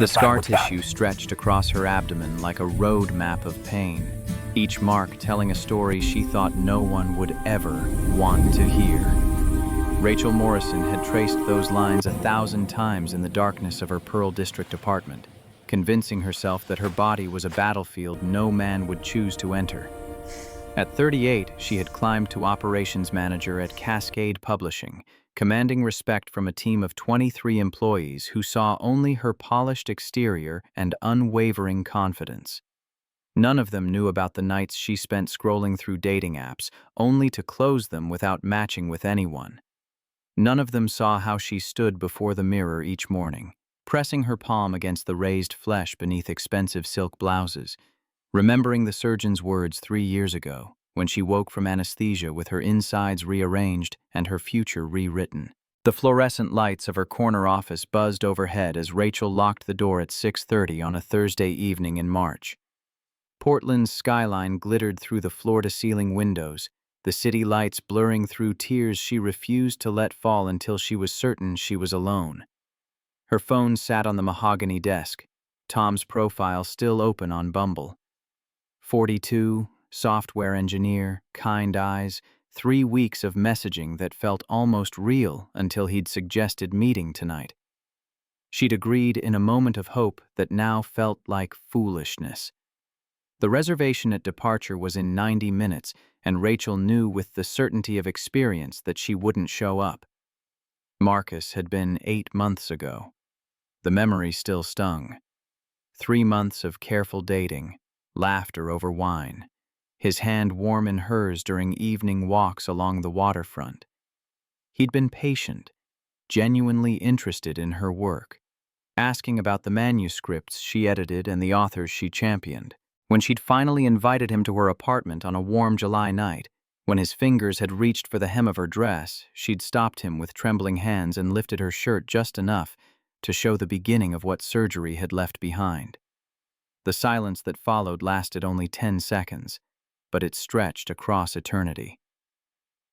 The scar tissue stretched across her abdomen like a road map of pain, each mark telling a story she thought no one would ever want to hear. Rachel Morrison had traced those lines 1,000 times in the darkness of her Pearl District apartment, convincing herself that her body was a battlefield no man would choose to enter. At 38, she had climbed to operations manager at Cascade Publishing, commanding respect from a team of 23 employees who saw only her polished exterior and unwavering confidence. None of them knew about the nights she spent scrolling through dating apps, only to close them without matching with anyone. None of them saw how she stood before the mirror each morning, pressing her palm against the raised flesh beneath expensive silk blouses, remembering the surgeon's words 3 years ago, when she woke from anesthesia with her insides rearranged and her future rewritten. The fluorescent lights of her corner office buzzed overhead as Rachel locked the door at 6:30 on a Thursday evening in March. Portland's skyline glittered through the floor-to-ceiling windows, the city lights blurring through tears she refused to let fall until she was certain she was alone. Her phone sat on the mahogany desk, Tom's profile still open on Bumble. 42, software engineer, kind eyes, 3 weeks of messaging that felt almost real until he'd suggested meeting tonight. She'd agreed in a moment of hope that now felt like foolishness. The reservation at departure was in 90 minutes, and Rachel knew with the certainty of experience that she wouldn't show up. Marcus had been 8 months ago. The memory still stung. 3 months of careful dating, laughter over wine, his hand warm in hers during evening walks along the waterfront. He'd been patient, genuinely interested in her work, asking about the manuscripts she edited and the authors she championed. When she'd finally invited him to her apartment on a warm July night, when his fingers had reached for the hem of her dress, she'd stopped him with trembling hands and lifted her shirt just enough to show the beginning of what surgery had left behind. The silence that followed lasted only 10 seconds, but it stretched across eternity.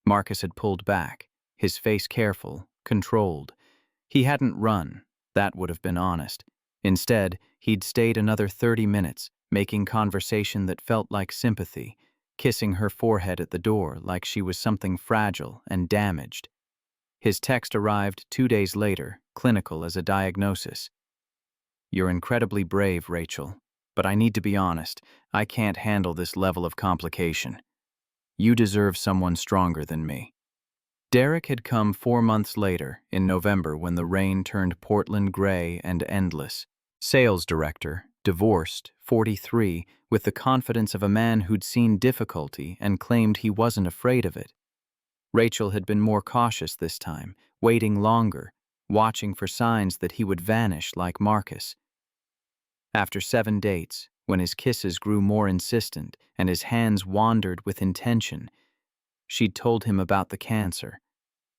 Marcus had pulled back, his face careful, controlled. He hadn't run, that would have been honest. Instead, he'd stayed another 30 minutes, making conversation that felt like sympathy, kissing her forehead at the door like she was something fragile and damaged. His text arrived 2 days later, clinical as a diagnosis. "You're incredibly brave, Rachel, but I need to be honest, I can't handle this level of complication. You deserve someone stronger than me." Derek had come 4 months later, in November, when the rain turned Portland gray and endless. Sales director, divorced, 43, with the confidence of a man who'd seen difficulty and claimed he wasn't afraid of it. Rachel had been more cautious this time, waiting longer, watching for signs that he would vanish like Marcus. After 7 dates, when his kisses grew more insistent and his hands wandered with intention, she'd told him about the cancer,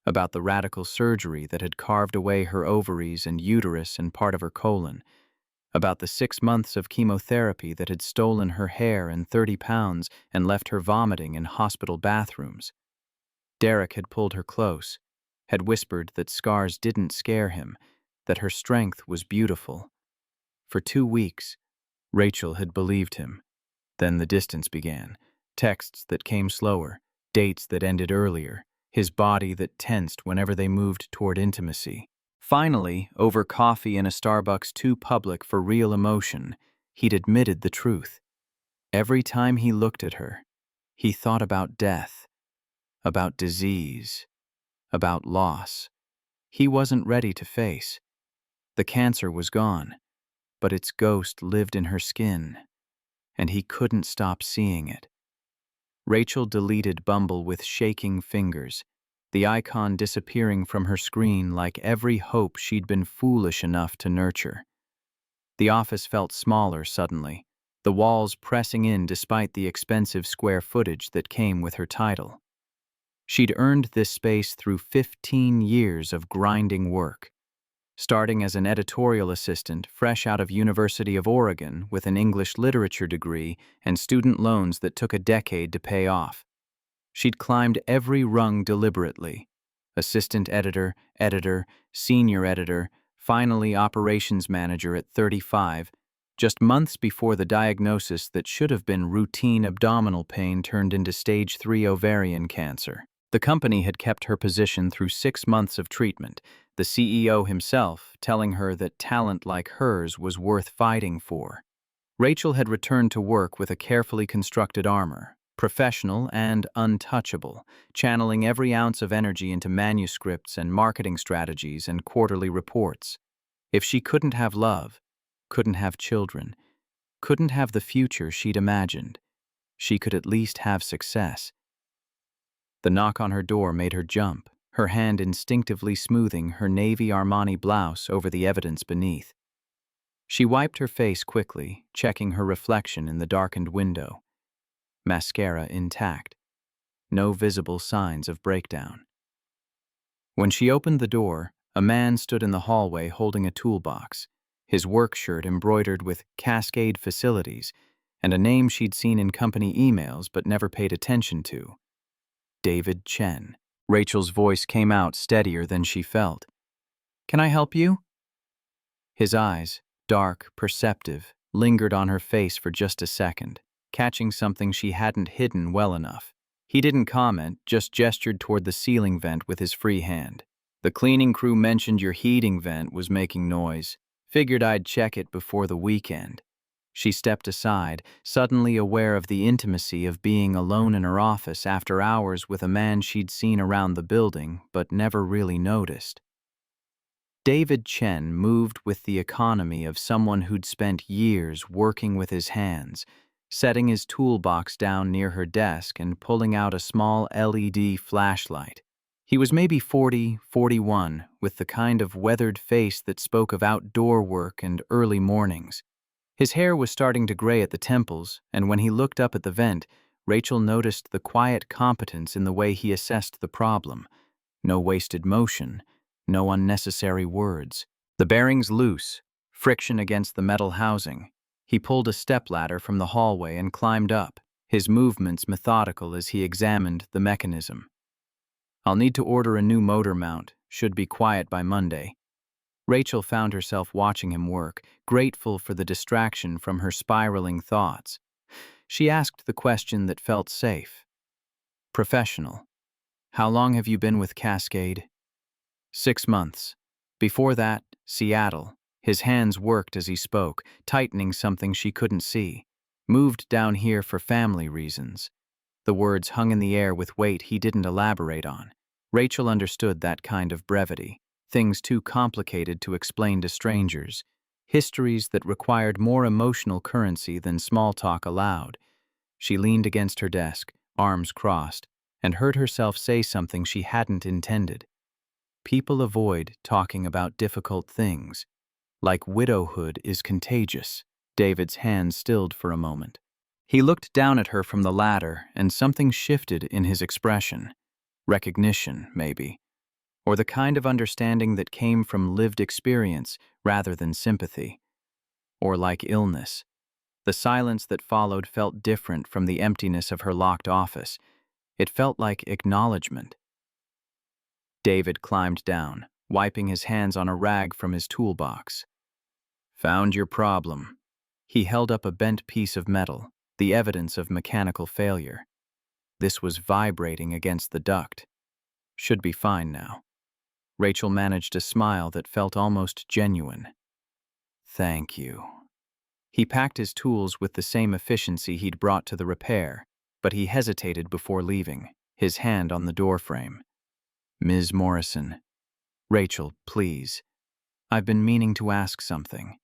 about the radical surgery that had carved away her ovaries and uterus and part of her colon, about the 6 months of chemotherapy that had stolen her hair and 30 pounds and left her vomiting in hospital bathrooms. Derek had pulled her close, had whispered that scars didn't scare him, that her strength was beautiful. For 2 weeks, Rachel had believed him. Then the distance began, texts that came slower, dates that ended earlier, his body that tensed whenever they moved toward intimacy. Finally, over coffee in a Starbucks too public for real emotion, he'd admitted the truth. Every time he looked at her, he thought about death, about disease, about loss. He wasn't ready to face. The cancer was gone, but its ghost lived in her skin, and he couldn't stop seeing it. Rachel deleted Bumble with shaking fingers, the icon disappearing from her screen like every hope she'd been foolish enough to nurture. The office felt smaller suddenly, the walls pressing in despite the expensive square footage that came with her title. She'd earned this space through 15 years of grinding work, starting as an editorial assistant fresh out of University of Oregon with an English literature degree and student loans that took a decade to pay off. She'd climbed every rung deliberately: assistant editor, editor, senior editor, finally operations manager at 35, just months before the diagnosis that should have been routine abdominal pain turned into stage 3 ovarian cancer. The company had kept her position through 6 months of treatment, the CEO himself telling her that talent like hers was worth fighting for. Rachel had returned to work with a carefully constructed armor, professional and untouchable, channeling every ounce of energy into manuscripts and marketing strategies and quarterly reports. If she couldn't have love, couldn't have children, couldn't have the future she'd imagined, she could at least have success. The knock on her door made her jump, her hand instinctively smoothing her navy Armani blouse over the evidence beneath. She wiped her face quickly, checking her reflection in the darkened window. Mascara intact. No visible signs of breakdown. When she opened the door, a man stood in the hallway holding a toolbox, his work shirt embroidered with Cascade Facilities and a name she'd seen in company emails but never paid attention to. David Chen. Rachel's voice came out steadier than she felt. "Can I help you?" His eyes, dark, perceptive, lingered on her face for just a second, catching something she hadn't hidden well enough. He didn't comment, just gestured toward the ceiling vent with his free hand. "The cleaning crew mentioned your heating vent was making noise. Figured I'd check it before the weekend." She stepped aside, suddenly aware of the intimacy of being alone in her office after hours with a man she'd seen around the building but never really noticed. David Chen moved with the economy of someone who'd spent years working with his hands, setting his toolbox down near her desk and pulling out a small LED flashlight. He was maybe 40, 41, with the kind of weathered face that spoke of outdoor work and early mornings. His hair was starting to gray at the temples, and when he looked up at the vent, Rachel noticed the quiet competence in the way he assessed the problem. No wasted motion, no unnecessary words. The bearings loose, friction against the metal housing. He pulled a stepladder from the hallway and climbed up, his movements methodical as he examined the mechanism. "I'll need to order a new motor mount, should be quiet by Monday." Rachel found herself watching him work, grateful for the distraction from her spiraling thoughts. She asked the question that felt safe. "Professional. How long have you been with Cascade?" 6 months. Before that, Seattle. His hands worked as he spoke, tightening something she couldn't see. "Moved down here for family reasons." The words hung in the air with weight he didn't elaborate on. Rachel understood that kind of brevity. Things too complicated to explain to strangers. Histories that required more emotional currency than small talk allowed. She leaned against her desk, arms crossed, and heard herself say something she hadn't intended. People avoid talking about difficult things. Like widowhood is contagious. David's hand stilled for a moment. He looked down at her from the ladder, and something shifted in his expression. Recognition, maybe. Or the kind of understanding that came from lived experience rather than sympathy. Or like illness. The silence that followed felt different from the emptiness of her locked office. It felt like acknowledgement. David climbed down, wiping his hands on a rag from his toolbox. "Found your problem." He held up a bent piece of metal, the evidence of mechanical failure. This was vibrating against the duct. Should be fine now. Rachel managed a smile that felt almost genuine. "Thank you." He packed his tools with the same efficiency he'd brought to the repair, but he hesitated before leaving, his hand on the doorframe. "Ms. Morrison." "Rachel, please. I've been meaning to ask something."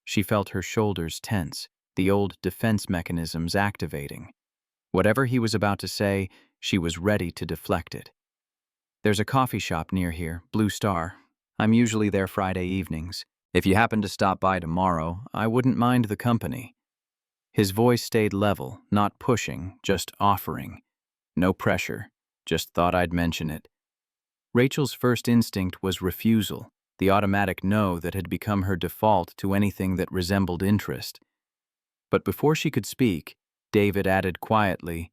She felt her shoulders tense, the old defense mechanisms activating. Whatever he was about to say, she was ready to deflect it. "There's a coffee shop near here, Blue Star. I'm usually there Friday evenings. If you happen to stop by tomorrow, I wouldn't mind the company." His voice stayed level, not pushing, just offering. No pressure, just thought I'd mention it. Rachel's first instinct was refusal, the automatic no that had become her default to anything that resembled interest. But before she could speak, David added quietly,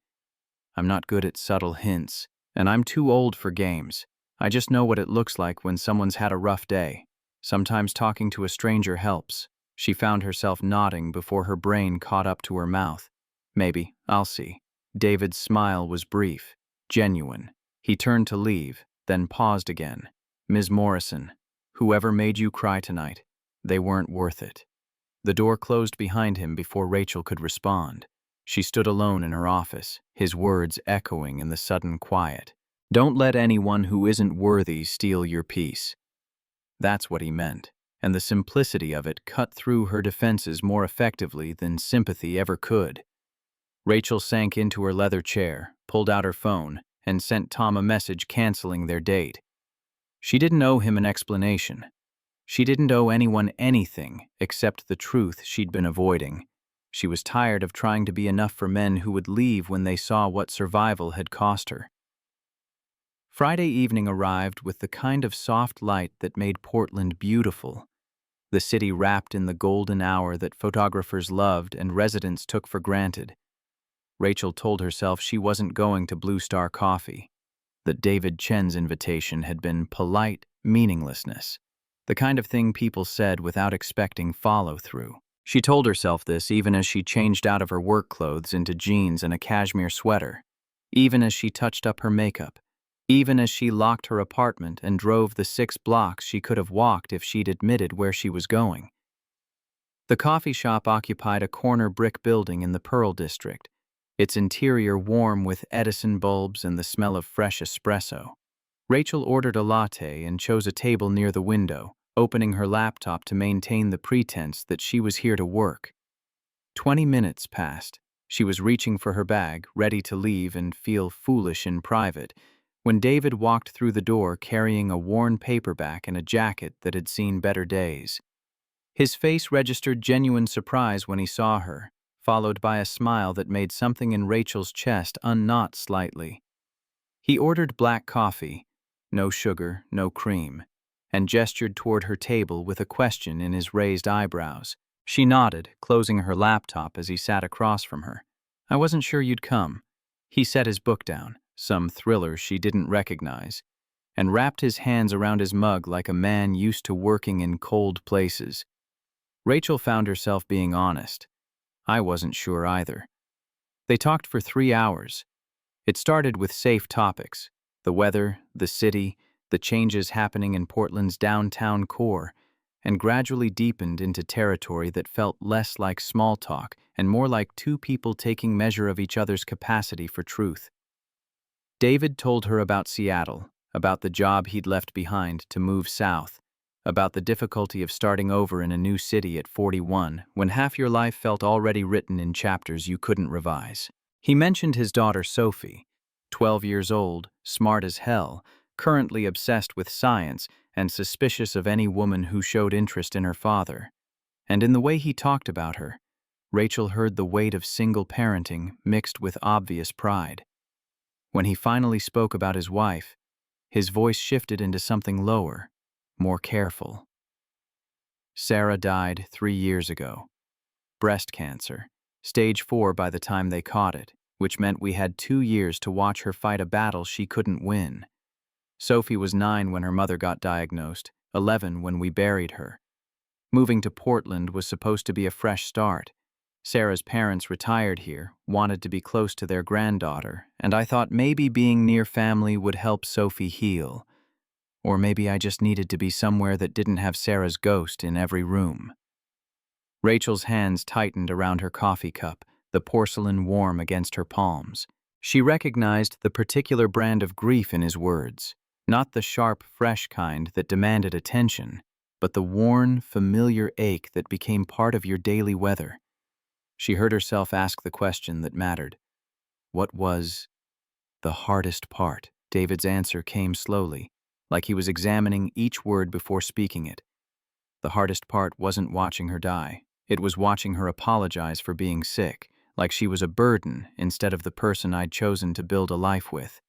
"I'm not good at subtle hints, and I'm too old for games. I just know what it looks like when someone's had a rough day." Sometimes talking to a stranger helps. She found herself nodding before her brain caught up to her mouth. Maybe, I'll see. David's smile was brief, genuine. He turned to leave, then paused again. Ms. Morrison, whoever made you cry tonight, they weren't worth it. The door closed behind him before Rachel could respond. She stood alone in her office, his words echoing in the sudden quiet. Don't let anyone who isn't worthy steal your peace. That's what he meant, and the simplicity of it cut through her defenses more effectively than sympathy ever could. Rachel sank into her leather chair, pulled out her phone, and sent Tom a message canceling their date. She didn't owe him an explanation. She didn't owe anyone anything except the truth she'd been avoiding. She was tired of trying to be enough for men who would leave when they saw what survival had cost her. Friday evening arrived with the kind of soft light that made Portland beautiful. The city wrapped in the golden hour that photographers loved and residents took for granted. Rachel told herself she wasn't going to Blue Star Coffee, that David Chen's invitation had been polite meaninglessness, the kind of thing people said without expecting follow-through. She told herself this even as she changed out of her work clothes into jeans and a cashmere sweater, even as she touched up her makeup, even as she locked her apartment and drove the 6 blocks she could have walked if she'd admitted where she was going. The coffee shop occupied a corner brick building in the Pearl District, its interior warm with Edison bulbs and the smell of fresh espresso. Rachel ordered a latte and chose a table near the window, opening her laptop to maintain the pretense that she was here to work. 20 minutes passed. She was reaching for her bag, ready to leave and feel foolish in private, when David walked through the door carrying a worn paperback and a jacket that had seen better days. His face registered genuine surprise when he saw her, followed by a smile that made something in Rachel's chest unknot slightly. He ordered black coffee, no sugar, no cream, and gestured toward her table with a question in his raised eyebrows. She nodded, closing her laptop as he sat across from her. I wasn't sure you'd come. He set his book down, some thriller she didn't recognize, and wrapped his hands around his mug like a man used to working in cold places. Rachel found herself being honest. I wasn't sure either. They talked for 3 hours. It started with safe topics: the weather, the city, the changes happening in Portland's downtown core, and gradually deepened into territory that felt less like small talk and more like two people taking measure of each other's capacity for truth. David told her about Seattle, about the job he'd left behind to move south, about the difficulty of starting over in a new city at 41 when half your life felt already written in chapters you couldn't revise. He mentioned his daughter Sophie, 12 years old, smart as hell, currently obsessed with science and suspicious of any woman who showed interest in her father. And in the way he talked about her, Rachel heard the weight of single parenting mixed with obvious pride. When he finally spoke about his wife, his voice shifted into something lower, more careful. Sarah died 3 years ago. Breast cancer, stage 4 by the time they caught it, which meant we had 2 years to watch her fight a battle she couldn't win. Sophie was 9 when her mother got diagnosed, 11 when we buried her. Moving to Portland was supposed to be a fresh start. Sarah's parents retired here, wanted to be close to their granddaughter, and I thought maybe being near family would help Sophie heal. Or maybe I just needed to be somewhere that didn't have Sarah's ghost in every room. Rachel's hands tightened around her coffee cup, the porcelain warm against her palms. She recognized the particular brand of grief in his words, not the sharp, fresh kind that demanded attention, but the worn, familiar ache that became part of your daily weather. She heard herself ask the question that mattered. What was the hardest part? David's answer came slowly, like he was examining each word before speaking it. The hardest part wasn't watching her die. It was watching her apologize for being sick, like she was a burden instead of the person I'd chosen to build a life with.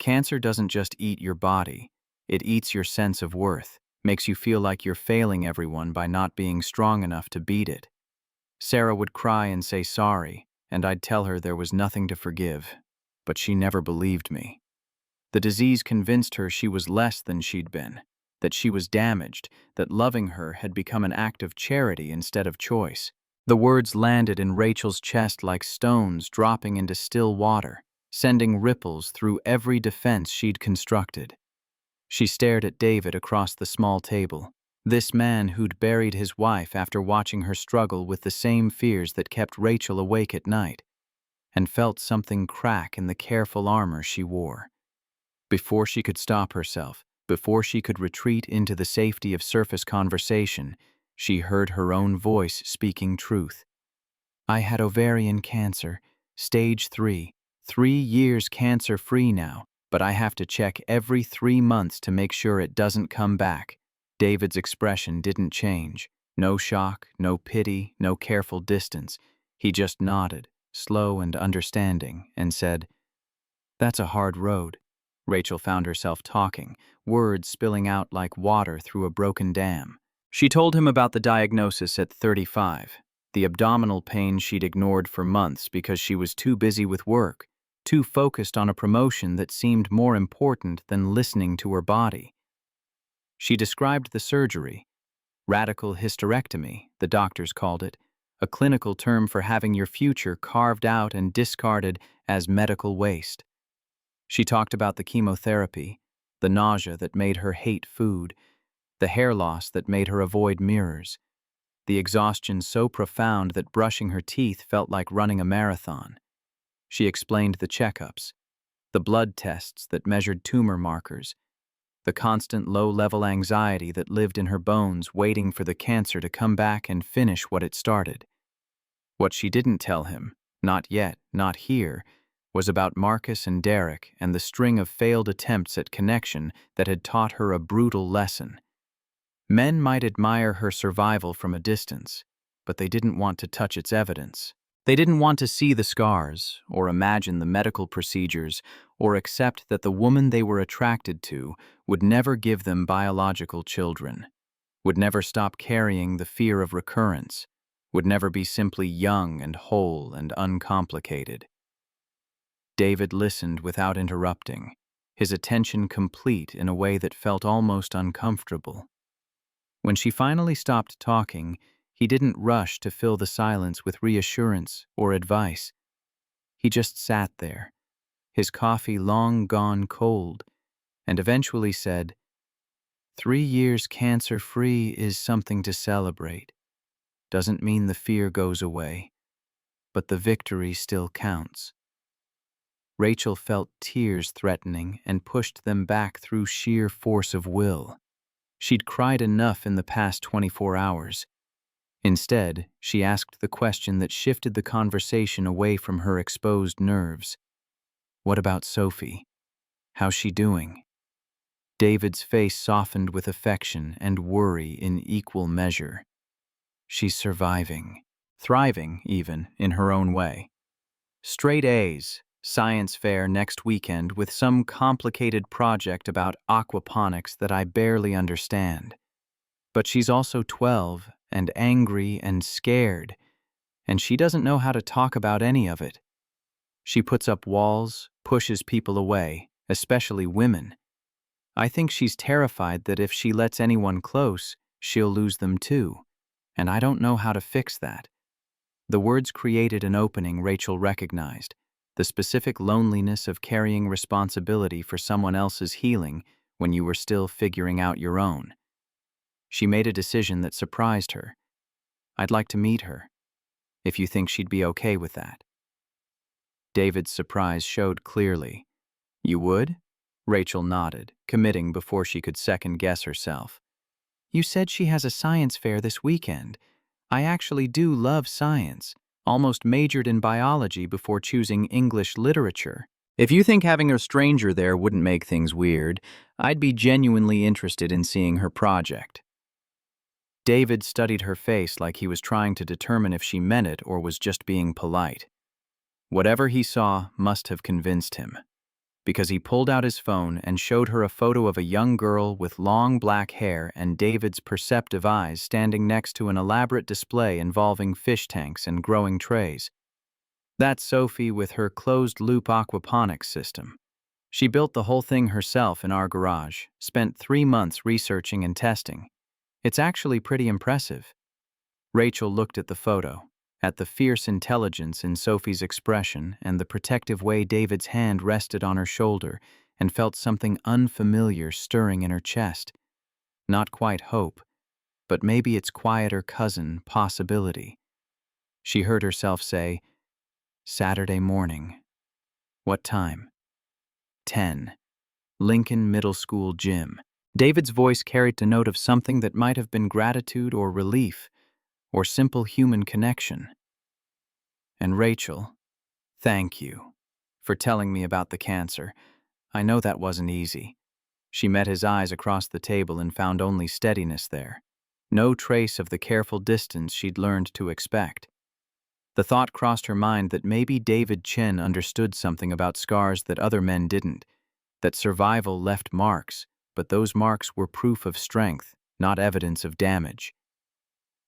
Cancer doesn't just eat your body. It eats your sense of worth, makes you feel like you're failing everyone by not being strong enough to beat it. Sarah would cry and say sorry, and I'd tell her there was nothing to forgive, but she never believed me. The disease convinced her she was less than she'd been. that she was damaged, that loving her had become an act of charity instead of choice. The words landed in Rachel's chest like stones dropping into still water, sending ripples through every defense she'd constructed. She stared at David across the small table, this man who'd buried his wife after watching her struggle with the same fears that kept Rachel awake at night, and felt something crack in the careful armor she wore. Before she could stop herself, before she could retreat into the safety of surface conversation, she heard her own voice speaking truth. I had ovarian cancer, stage 3, 3 years cancer-free now, but I have to check every 3 months to make sure it doesn't come back. David's expression didn't change. No shock, no pity, no careful distance. He just nodded, slow and understanding, and said, "That's a hard road." Rachel found herself talking, words spilling out like water through a broken dam. She told him about the diagnosis at 35, the abdominal pain she'd ignored for months because she was too busy with work, too focused on a promotion that seemed more important than listening to her body. She described the surgery, radical hysterectomy, the doctors called it, a clinical term for having your future carved out and discarded as medical waste. She talked about the chemotherapy, the nausea that made her hate food, the hair loss that made her avoid mirrors, the exhaustion so profound that brushing her teeth felt like running a marathon. She explained the checkups, the blood tests that measured tumor markers, the constant low-level anxiety that lived in her bones waiting for the cancer to come back and finish what it started. What she didn't tell him, not yet, not here, was about Marcus and Derek and the string of failed attempts at connection that had taught her a brutal lesson. Men might admire her survival from a distance, but they didn't want to touch its evidence. They didn't want to see the scars, or imagine the medical procedures, or accept that the woman they were attracted to would never give them biological children, would never stop carrying the fear of recurrence, would never be simply young and whole and uncomplicated. David listened without interrupting, his attention complete in a way that felt almost uncomfortable. When she finally stopped talking, he didn't rush to fill the silence with reassurance or advice. He just sat there, his coffee long gone cold, and eventually said, 3 years cancer-free is something to celebrate. Doesn't mean the fear goes away, but the victory still counts. Rachel felt tears threatening and pushed them back through sheer force of will. She'd cried enough in the past 24 hours. Instead, she asked the question that shifted the conversation away from her exposed nerves. What about Sophie? How's she doing? David's face softened with affection and worry in equal measure. She's surviving, thriving even, in her own way. Straight A's, science fair next weekend with some complicated project about aquaponics that I barely understand. But she's also 12 and angry and scared, and she doesn't know how to talk about any of it. She puts up walls, pushes people away, especially women. I think she's terrified that if she lets anyone close, she'll lose them too, and I don't know how to fix that. The words created an opening Rachel recognized, the specific loneliness of carrying responsibility for someone else's healing when you were still figuring out your own. She made a decision that surprised her. I'd like to meet her, if you think she'd be okay with that. David's surprise showed clearly. You would? Rachel nodded, committing before she could second-guess herself. You said she has a science fair this weekend. I actually do love science. Almost majored in biology before choosing English literature. If you think having a stranger there wouldn't make things weird, I'd be genuinely interested in seeing her project. David studied her face like he was trying to determine if she meant it or was just being polite. Whatever he saw must have convinced him, because he pulled out his phone and showed her a photo of a young girl with long black hair and David's perceptive eyes standing next to an elaborate display involving fish tanks and growing trays. That's Sophie with her closed-loop aquaponics system. She built the whole thing herself in our garage, spent 3 months researching and testing. It's actually pretty impressive. Rachel looked at the photo, at the fierce intelligence in Sophie's expression and the protective way David's hand rested on her shoulder, and felt something unfamiliar stirring in her chest. Not quite hope, but maybe its quieter cousin, possibility. She heard herself say, "Saturday morning. What time?" 10. Lincoln Middle School Gym. David's voice carried a note of something that might have been gratitude or relief, or simple human connection. "And Rachel, thank you for telling me about the cancer. I know that wasn't easy." She met his eyes across the table and found only steadiness there. No trace of the careful distance she'd learned to expect. The thought crossed her mind that maybe David Chen understood something about scars that other men didn't, that survival left marks, but those marks were proof of strength, not evidence of damage.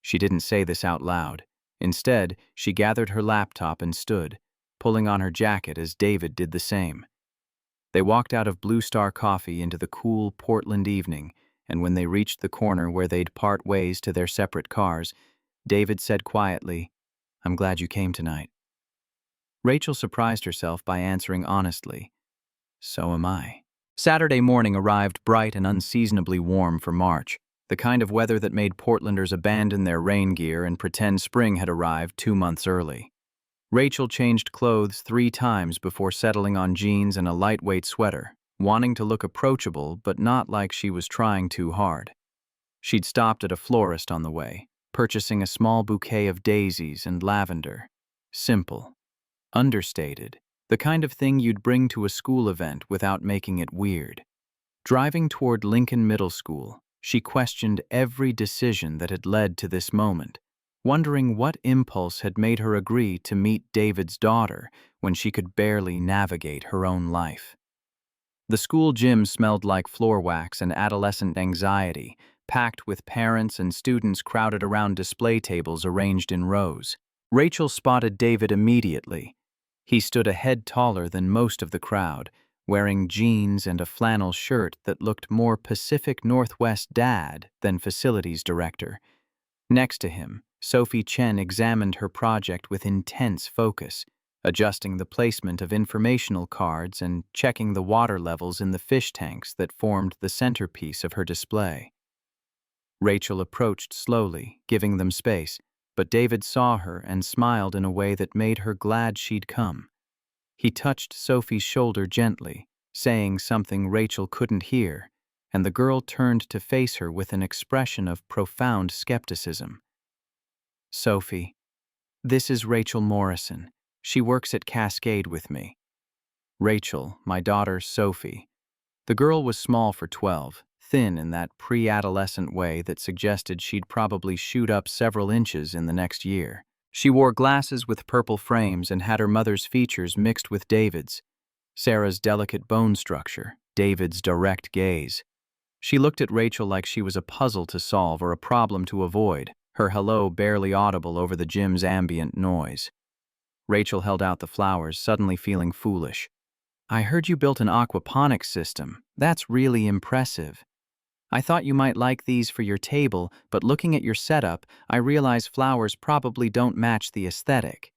She didn't say this out loud. Instead, she gathered her laptop and stood, pulling on her jacket as David did the same. They walked out of Blue Star Coffee into the cool Portland evening, and when they reached the corner where they'd part ways to their separate cars, David said quietly, "I'm glad you came tonight." Rachel surprised herself by answering honestly, "So am I." Saturday morning arrived bright and unseasonably warm for March, the kind of weather that made Portlanders abandon their rain gear and pretend spring had arrived 2 months early. Rachel changed clothes 3 times before settling on jeans and a lightweight sweater, wanting to look approachable but not like she was trying too hard. She'd stopped at a florist on the way, purchasing a small bouquet of daisies and lavender. Simple. Understated. The kind of thing you'd bring to a school event without making it weird. Driving toward Lincoln Middle School, she questioned every decision that had led to this moment, wondering what impulse had made her agree to meet David's daughter when she could barely navigate her own life. The school gym smelled like floor wax and adolescent anxiety, packed with parents and students crowded around display tables arranged in rows. Rachel spotted David immediately. He stood a head taller than most of the crowd, wearing jeans and a flannel shirt that looked more Pacific Northwest dad than facilities director. Next to him, Sophie Chen examined her project with intense focus, adjusting the placement of informational cards and checking the water levels in the fish tanks that formed the centerpiece of her display. Rachel approached slowly, giving them space, but David saw her and smiled in a way that made her glad she'd come. He touched Sophie's shoulder gently, saying something Rachel couldn't hear, and the girl turned to face her with an expression of profound skepticism. "Sophie, this is Rachel Morrison. She works at Cascade with me." Rachel, my daughter Sophie. The girl was small for 12, thin in that pre-adolescent way that suggested she'd probably shoot up several inches in the next year. She wore glasses with purple frames and had her mother's features mixed with David's. Sarah's delicate bone structure, David's direct gaze. She looked at Rachel like she was a puzzle to solve or a problem to avoid, her hello barely audible over the gym's ambient noise. Rachel held out the flowers, suddenly feeling foolish. "I heard you built an aquaponics system. That's really impressive. I thought you might like these for your table, but looking at your setup, I realize flowers probably don't match the aesthetic."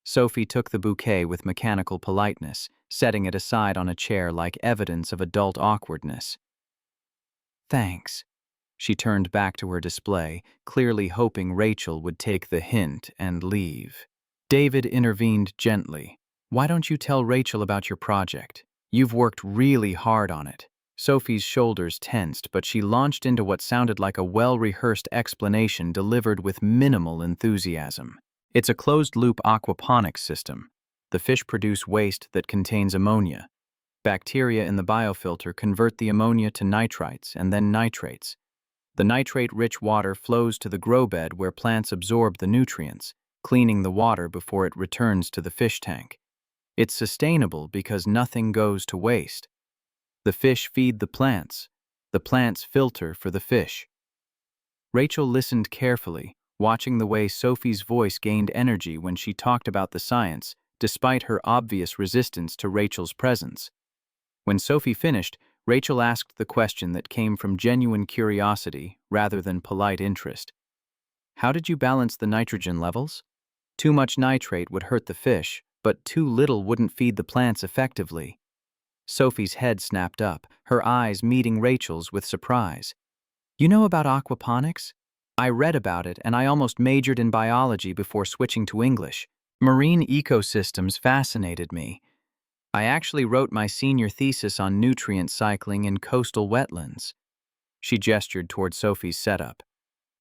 Sophie took the bouquet with mechanical politeness, setting it aside on a chair like evidence of adult awkwardness. "Thanks." She turned back to her display, clearly hoping Rachel would take the hint and leave. David intervened gently. "Why don't you tell Rachel about your project? You've worked really hard on it." Sophie's shoulders tensed, but she launched into what sounded like a well-rehearsed explanation delivered with minimal enthusiasm. "It's a closed-loop aquaponics system. The fish produce waste that contains ammonia. Bacteria in the biofilter convert the ammonia to nitrites and then nitrates. The nitrate-rich water flows to the grow bed where plants absorb the nutrients, cleaning the water before it returns to the fish tank. It's sustainable because nothing goes to waste. The fish feed the plants filter for the fish." Rachel listened carefully, watching the way Sophie's voice gained energy when she talked about the science, despite her obvious resistance to Rachel's presence. When Sophie finished, Rachel asked the question that came from genuine curiosity rather than polite interest. How did you balance the nitrogen levels? Too much nitrate would hurt the fish, but too little wouldn't feed the plants effectively. Sophie's head snapped up, her eyes meeting Rachel's with surprise. You know about aquaponics? I read about it and I almost majored in biology before switching to English. Marine ecosystems fascinated me. I actually wrote my senior thesis on nutrient cycling in coastal wetlands. She gestured toward Sophie's setup.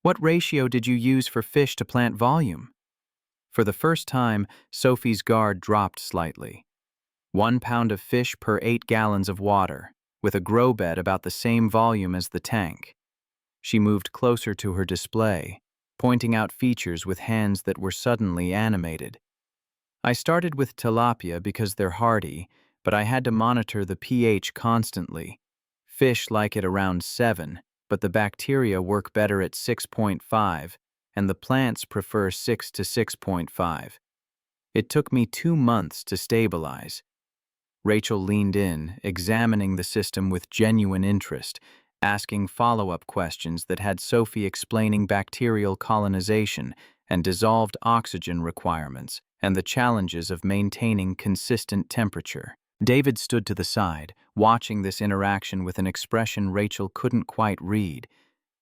What ratio did you use for fish to plant volume? For the first time, Sophie's guard dropped slightly. 1 pound of fish per 8 gallons of water, with a grow bed about the same volume as the tank. She moved closer to her display, pointing out features with hands that were suddenly animated. I started with tilapia because they're hardy, but I had to monitor the pH constantly. Fish like it around 7, but the bacteria work better at 6.5, and the plants prefer 6 to 6.5. It took me 2 months to stabilize. Rachel leaned in, examining the system with genuine interest, asking follow-up questions that had Sophie explaining bacterial colonization and dissolved oxygen requirements and the challenges of maintaining consistent temperature. David stood to the side, watching this interaction with an expression Rachel couldn't quite read,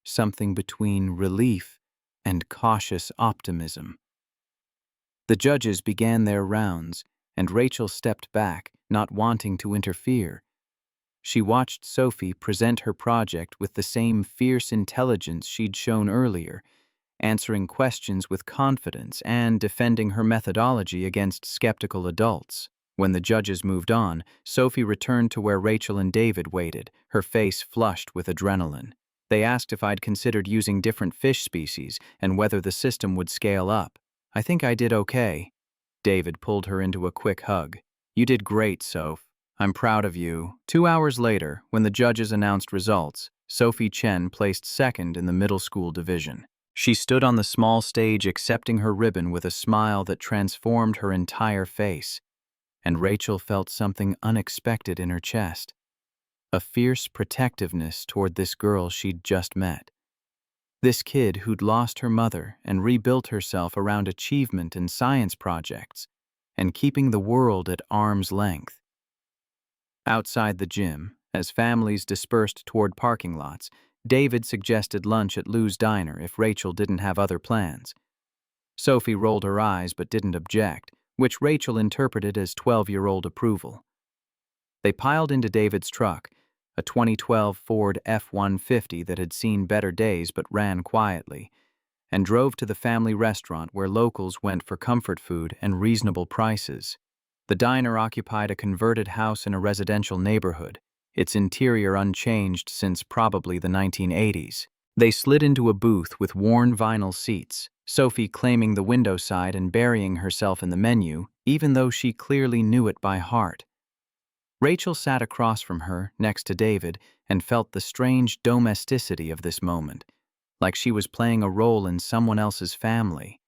something between relief and cautious optimism. The judges began their rounds, and Rachel stepped back, not wanting to interfere. She watched Sophie present her project with the same fierce intelligence she'd shown earlier, answering questions with confidence and defending her methodology against skeptical adults. When the judges moved on, Sophie returned to where Rachel and David waited, her face flushed with adrenaline. They asked if I'd considered using different fish species and whether the system would scale up. I think I did okay. David pulled her into a quick hug. You did great, Soph. I'm proud of you. 2 hours later, when the judges announced results, Sophie Chen placed second in the middle school division. She stood on the small stage accepting her ribbon with a smile that transformed her entire face, and Rachel felt something unexpected in her chest. A fierce protectiveness toward this girl she'd just met. This kid who'd lost her mother and rebuilt herself around achievement and science projects, and keeping the world at arm's length. Outside the gym, as families dispersed toward parking lots, David suggested lunch at Lou's Diner if Rachel didn't have other plans. Sophie rolled her eyes but didn't object, which Rachel interpreted as 12-year-old approval. They piled into David's truck, a 2012 Ford F-150 that had seen better days but ran quietly, and drove to the family restaurant where locals went for comfort food and reasonable prices. The diner occupied a converted house in a residential neighborhood, its interior unchanged since probably the 1980s. They slid into a booth with worn vinyl seats, Sophie claiming the window side and burying herself in the menu, even though she clearly knew it by heart. Rachel sat across from her, next to David, and felt the strange domesticity of this moment, like she was playing a role in someone else's family,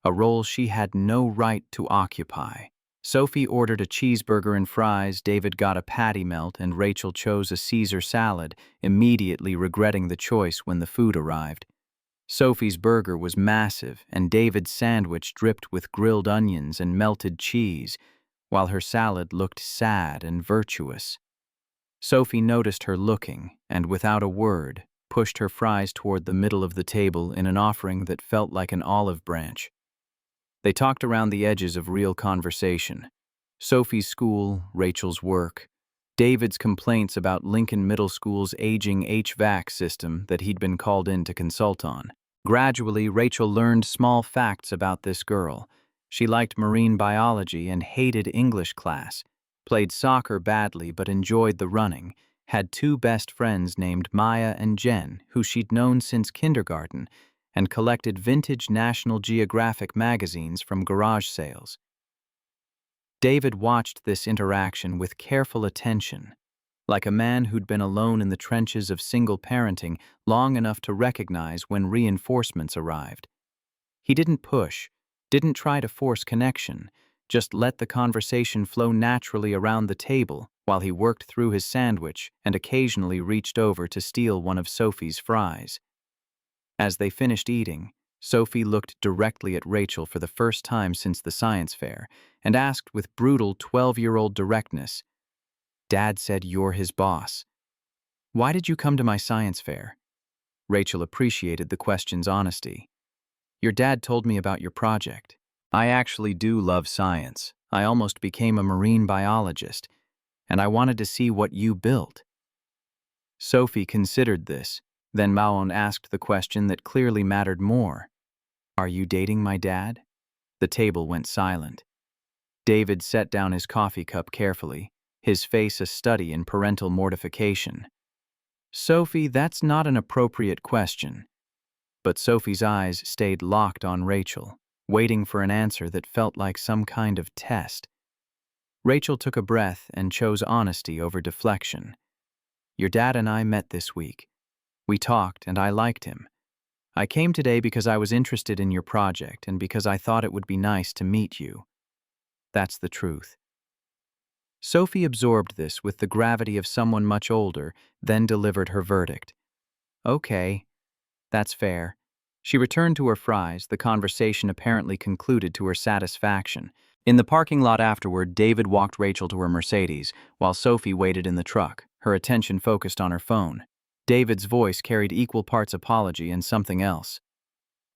a role she had no right to occupy. Sophie ordered a cheeseburger and fries, David got a patty melt, and Rachel chose a Caesar salad, immediately regretting the choice when the food arrived. Sophie's burger was massive, and David's sandwich dripped with grilled onions and melted cheese, while her salad looked sad and virtuous. Sophie noticed her looking, and without a word, pushed her fries toward the middle of the table in an offering that felt like an olive branch. They talked around the edges of real conversation. Sophie's school, Rachel's work, David's complaints about Lincoln Middle School's aging HVAC system that he'd been called in to consult on. Gradually, Rachel learned small facts about this girl. She liked marine biology and hated English class, played soccer badly but enjoyed the running, had 2 best friends named Maya and Jen, who she'd known since kindergarten, and collected vintage National Geographic magazines from garage sales. David watched this interaction with careful attention, like a man who'd been alone in the trenches of single parenting long enough to recognize when reinforcements arrived. He didn't push, didn't try to force connection, just let the conversation flow naturally around the table while he worked through his sandwich and occasionally reached over to steal one of Sophie's fries. As they finished eating, Sophie looked directly at Rachel for the first time since the science fair and asked with brutal 12-year-old directness, "Dad said you're his boss. Why did you come to my science fair?" Rachel appreciated the question's honesty. "Your dad told me about your project. I actually do love science. I almost became a marine biologist, and I wanted to see what you built." Sophie considered this. Then Maon asked the question that clearly mattered more. "Are you dating my dad?" The table went silent. David set down his coffee cup carefully, his face a study in parental mortification. "Sophie, that's not an appropriate question." But Sophie's eyes stayed locked on Rachel, waiting for an answer that felt like some kind of test. Rachel took a breath and chose honesty over deflection. "Your dad and I met this week. We talked and I liked him. I came today because I was interested in your project and because I thought it would be nice to meet you. That's the truth." Sophie absorbed this with the gravity of someone much older, then delivered her verdict. "Okay, that's fair." She returned to her fries, the conversation apparently concluded to her satisfaction. In the parking lot afterward, David walked Rachel to her Mercedes, while Sophie waited in the truck, her attention focused on her phone. David's voice carried equal parts apology and something else.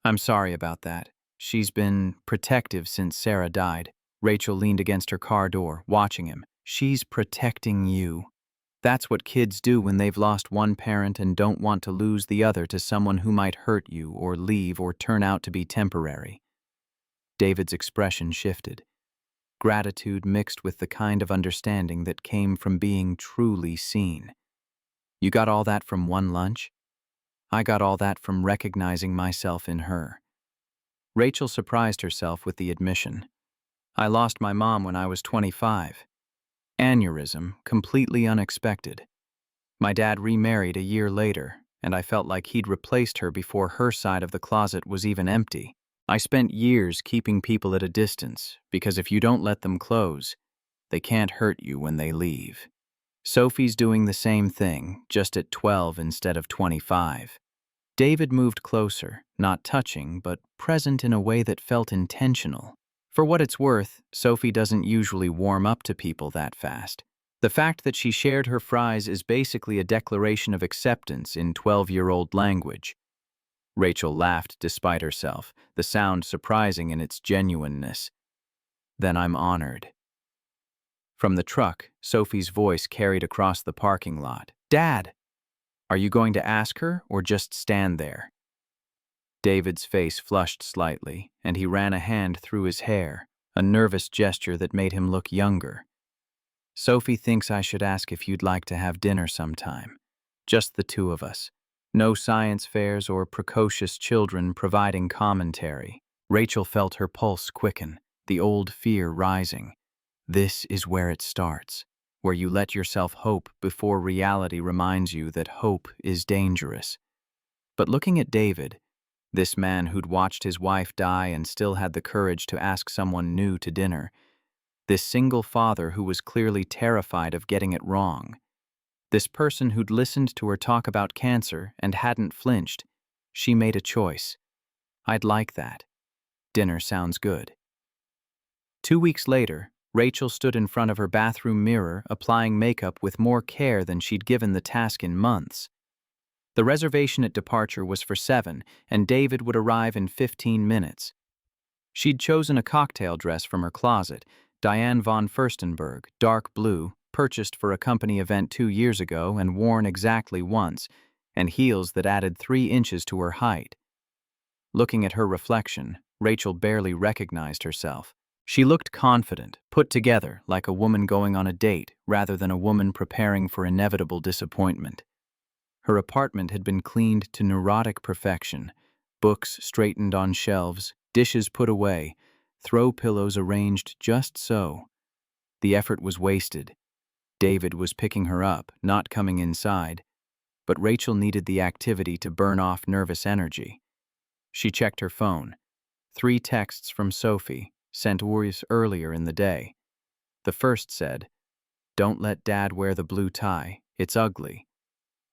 "I'm sorry about that. She's been protective since Sarah died." Rachel leaned against her car door, watching him. "She's protecting you. That's what kids do when they've lost one parent and don't want to lose the other to someone who might hurt you or leave or turn out to be temporary." David's expression shifted. Gratitude mixed with the kind of understanding that came from being truly seen. "You got all that from one lunch?" "I got all that from recognizing myself in her." Rachel surprised herself with the admission. "I lost my mom when I was 25. Aneurysm, completely unexpected. My dad remarried a year later, and I felt like he'd replaced her before her side of the closet was even empty. I spent years keeping people at a distance, because if you don't let them close, they can't hurt you when they leave. Sophie's doing the same thing, just at 12 instead of 25. David moved closer, not touching, but present in a way that felt intentional. For what it's worth, Sophie doesn't usually warm up to people that fast. The fact that she shared her fries is basically a declaration of acceptance in 12-year-old language. Rachel laughed despite herself, the sound surprising in its genuineness. "Then I'm honored." From the truck, Sophie's voice carried across the parking lot. "Dad! Are you going to ask her or just stand there?" David's face flushed slightly, and he ran a hand through his hair, a nervous gesture that made him look younger. "Sophie thinks I should ask if you'd like to have dinner sometime. Just the two of us. No science fairs or precocious children providing commentary." Rachel felt her pulse quicken, the old fear rising. This is where it starts, where you let yourself hope before reality reminds you that hope is dangerous. But looking at David, this man who'd watched his wife die and still had the courage to ask someone new to dinner, this single father who was clearly terrified of getting it wrong, this person who'd listened to her talk about cancer and hadn't flinched, she made a choice. "I'd like that. Dinner sounds good." 2 weeks later, Rachel stood in front of her bathroom mirror applying makeup with more care than she'd given the task in months. The reservation at departure was for 7, and David would arrive in 15 minutes. She'd chosen a cocktail dress from her closet, Diane von Furstenberg, dark blue, purchased for a company event 2 years ago and worn exactly once, and heels that added 3 inches to her height. Looking at her reflection, Rachel barely recognized herself. She looked confident, put together, like a woman going on a date rather than a woman preparing for inevitable disappointment. Her apartment had been cleaned to neurotic perfection, books straightened on shelves, dishes put away, throw pillows arranged just so. The effort was wasted. David was picking her up, not coming inside, but Rachel needed the activity to burn off nervous energy. She checked her phone. 3 texts from Sophie, sent hours earlier in the day. The first said, "Don't let Dad wear the blue tie. It's ugly."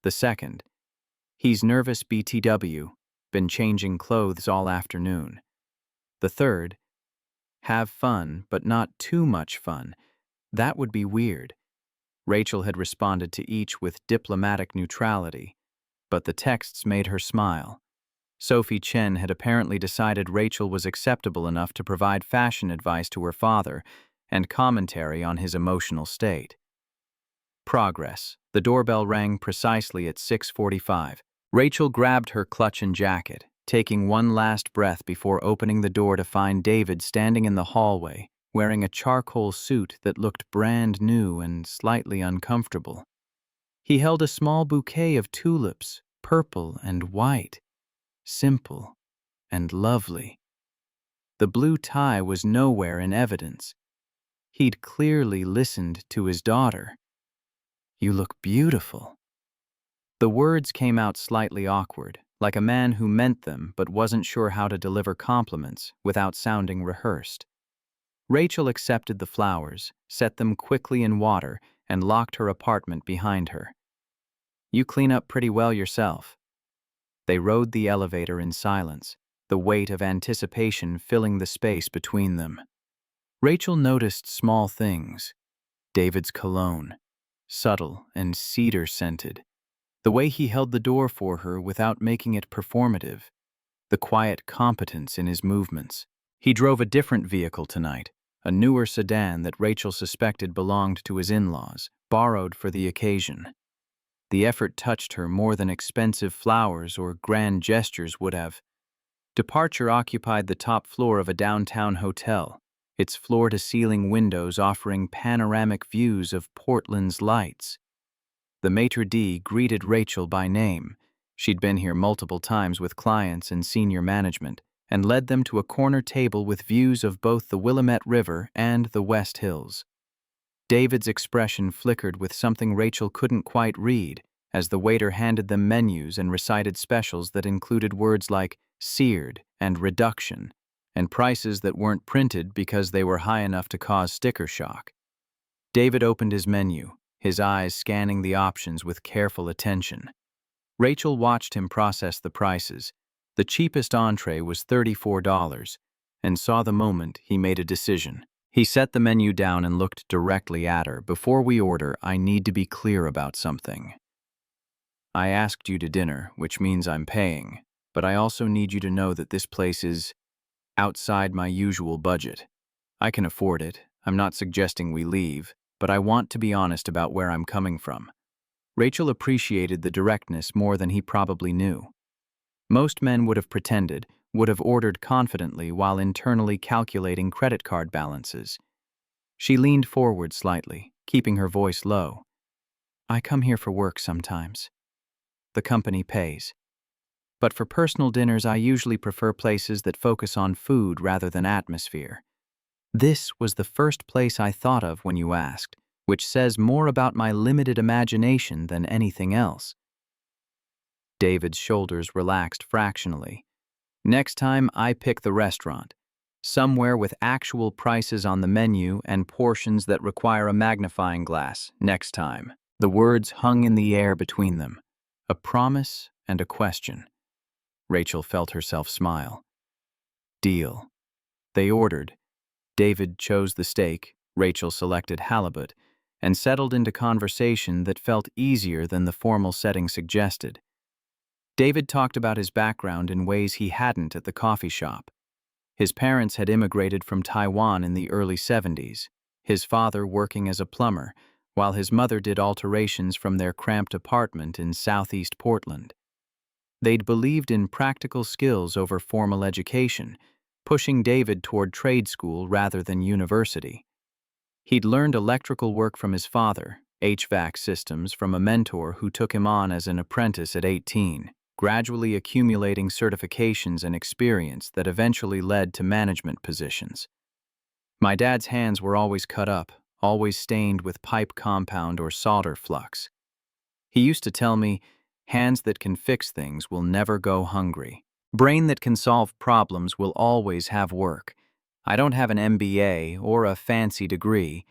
The second, "He's nervous BTW. Been changing clothes all afternoon." The third, "Have fun, but not too much fun. That would be weird." Rachel had responded to each with diplomatic neutrality, but the texts made her smile. Sophie Chen had apparently decided Rachel was acceptable enough to provide fashion advice to her father and commentary on his emotional state. Progress. The doorbell rang precisely at 6:45. Rachel grabbed her clutch and jacket, taking one last breath before opening the door to find David standing in the hallway, wearing a charcoal suit that looked brand new and slightly uncomfortable. He held a small bouquet of tulips, purple and white, simple and lovely. The blue tie was nowhere in evidence. He'd clearly listened to his daughter. "You look beautiful." The words came out slightly awkward, like a man who meant them but wasn't sure how to deliver compliments without sounding rehearsed. Rachel accepted the flowers, set them quickly in water, and locked her apartment behind her. "You clean up pretty well yourself." They rode the elevator in silence, the weight of anticipation filling the space between them. Rachel noticed small things. David's cologne, subtle and cedar-scented. The way he held the door for her without making it performative. The quiet competence in his movements. He drove a different vehicle tonight, a newer sedan that Rachel suspected belonged to his in-laws, borrowed for the occasion. The effort touched her more than expensive flowers or grand gestures would have. Departure occupied the top floor of a downtown hotel, its floor-to-ceiling windows offering panoramic views of Portland's lights. The maitre d' greeted Rachel by name. She'd been here multiple times with clients and senior management, and led them to a corner table with views of both the Willamette River and the West Hills. David's expression flickered with something Rachel couldn't quite read as the waiter handed them menus and recited specials that included words like seared and reduction, and prices that weren't printed because they were high enough to cause sticker shock. David opened his menu, his eyes scanning the options with careful attention. Rachel watched him process the prices. The cheapest entree was $34, and saw the moment he made a decision. He set the menu down and looked directly at her. "Before we order, I need to be clear about something. I asked you to dinner, which means I'm paying, but I also need you to know that this place is outside my usual budget. I can afford it. I'm not suggesting we leave, but I want to be honest about where I'm coming from." Rachel appreciated the directness more than he probably knew. Most men would have pretended, would have ordered confidently while internally calculating credit card balances. She leaned forward slightly, keeping her voice low. "I come here for work sometimes. The company pays. But for personal dinners, I usually prefer places that focus on food rather than atmosphere. This was the first place I thought of when you asked, which says more about my limited imagination than anything else." David's shoulders relaxed fractionally. "Next time, I pick the restaurant. Somewhere with actual prices on the menu and portions that require a magnifying glass. Next time." The words hung in the air between them, a promise and a question. Rachel felt herself smile. "Deal." They ordered. David chose the steak, Rachel selected halibut, and settled into conversation that felt easier than the formal setting suggested. David talked about his background in ways he hadn't at the coffee shop. His parents had immigrated from Taiwan in the early 70s, his father working as a plumber, while his mother did alterations from their cramped apartment in southeast Portland. They'd believed in practical skills over formal education, pushing David toward trade school rather than university. He'd learned electrical work from his father, HVAC systems from a mentor who took him on as an apprentice at 18, gradually accumulating certifications and experience that eventually led to management positions. "My dad's hands were always cut up, always stained with pipe compound or solder flux. He used to tell me, hands that can fix things will never go hungry. Brain that can solve problems will always have work. I don't have an MBA or a fancy degree,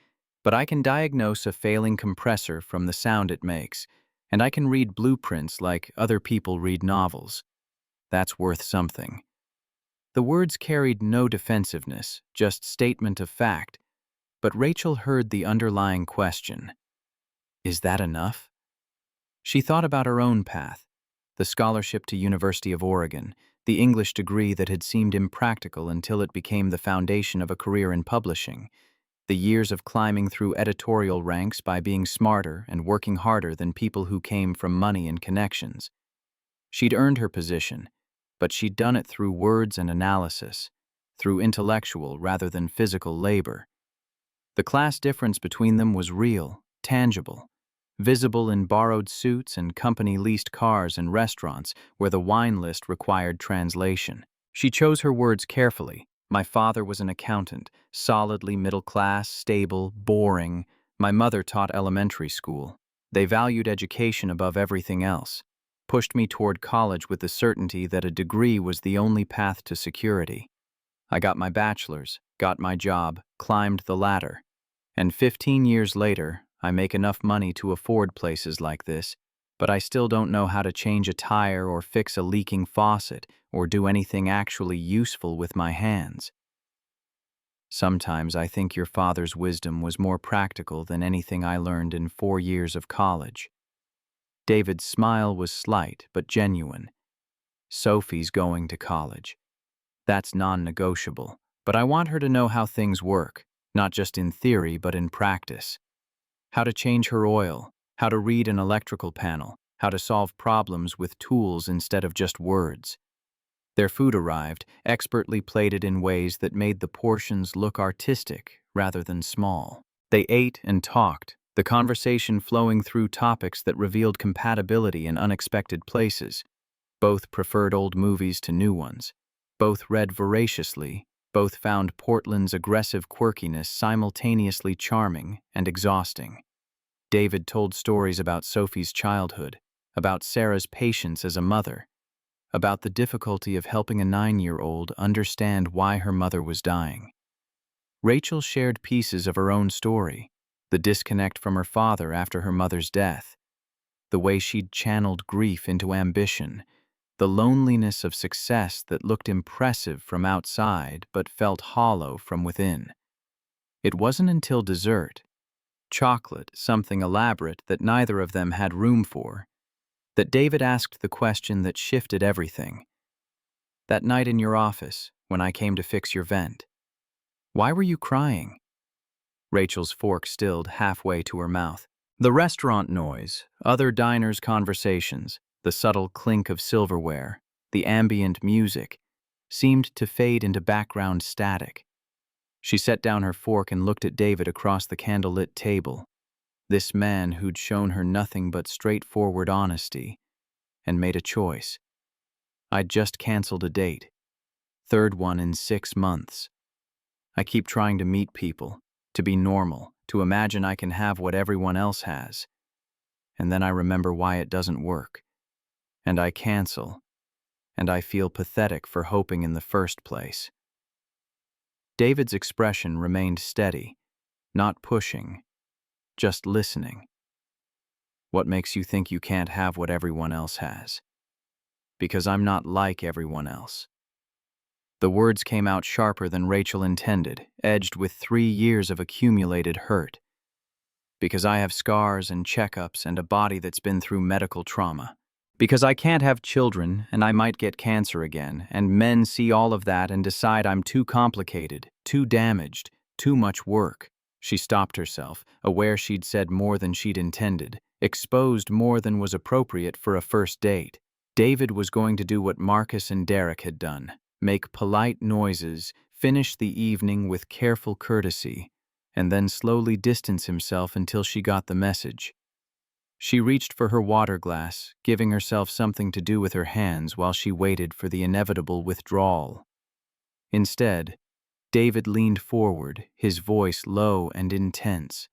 But I can diagnose a failing compressor from the sound it makes, and I can read blueprints like other people read novels. That's worth something. The words carried no defensiveness, just statement of fact, but Rachel heard the underlying question. Is that enough? She thought about her own path, the scholarship to University of Oregon, the English degree that had seemed impractical until it became the foundation of a career in publishing, the years of climbing through editorial ranks by being smarter and working harder than people who came from money and connections. She'd earned her position, but she'd done it through words and analysis, through intellectual rather than physical labor. The class difference between them was real, tangible, visible in borrowed suits and company-leased cars and restaurants where the wine list required translation. She chose her words carefully. My father was an accountant, solidly middle-class, stable, boring. My mother taught elementary school. They valued education above everything else, pushed me toward college with the certainty that a degree was the only path to security. I got my bachelor's, got my job, climbed the ladder. And 15 years later, I make enough money to afford places like this, but I still don't know how to change a tire or fix a leaking faucet or do anything actually useful with my hands. Sometimes I think your father's wisdom was more practical than anything I learned in 4 years of college. David's smile was slight but genuine. Sophie's going to college. That's non-negotiable, but I want her to know how things work, not just in theory but in practice. How to change her oil, how to read an electrical panel, how to solve problems with tools instead of just words. Their food arrived, expertly plated in ways that made the portions look artistic rather than small. They ate and talked, the conversation flowing through topics that revealed compatibility in unexpected places. Both preferred old movies to new ones. Both read voraciously. Both found Portland's aggressive quirkiness simultaneously charming and exhausting. David told stories about Sophie's childhood, about Sarah's patience as a mother, about the difficulty of helping a 9-year-old understand why her mother was dying. Rachel shared pieces of her own story, the disconnect from her father after her mother's death, the way she'd channeled grief into ambition, the loneliness of success that looked impressive from outside but felt hollow from within. It wasn't until dessert, chocolate, something elaborate that neither of them had room for, that David asked the question that shifted everything. That night in your office, when I came to fix your vent, why were you crying? Rachel's fork stilled halfway to her mouth. The restaurant noise, other diners' conversations, the subtle clink of silverware, the ambient music, seemed to fade into background static. She set down her fork and looked at David across the candlelit table, this man who'd shown her nothing but straightforward honesty, and made a choice. I'd just canceled a date. Third one in 6 months. I keep trying to meet people, to be normal, to imagine I can have what everyone else has. And then I remember why it doesn't work. And I cancel. And I feel pathetic for hoping in the first place. David's expression remained steady, not pushing, just listening. What makes you think you can't have what everyone else has? Because I'm not like everyone else. The words came out sharper than Rachel intended, edged with 3 years of accumulated hurt. Because I have scars and checkups and a body that's been through medical trauma. Because I can't have children and I might get cancer again, and men see all of that and decide I'm too complicated, too damaged, too much work. She stopped herself, aware she'd said more than she'd intended, exposed more than was appropriate for a first date. David was going to do what Marcus and Derek had done, make polite noises, finish the evening with careful courtesy, and then slowly distance himself until she got the message. She reached for her water glass, giving herself something to do with her hands while she waited for the inevitable withdrawal. Instead, David leaned forward, his voice low and intense.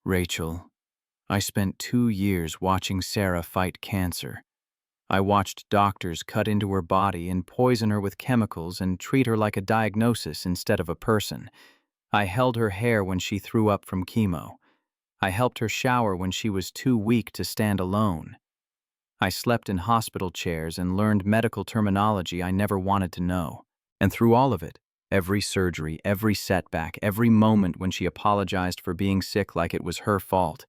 Rachel, I spent 2 years watching Sarah fight cancer. I watched doctors cut into her body and poison her with chemicals and treat her like a diagnosis instead of a person. I held her hair when she threw up from chemo. I helped her shower when she was too weak to stand alone. I slept in hospital chairs and learned medical terminology I never wanted to know. And through all of it, every surgery, every setback, every moment when she apologized for being sick like it was her fault,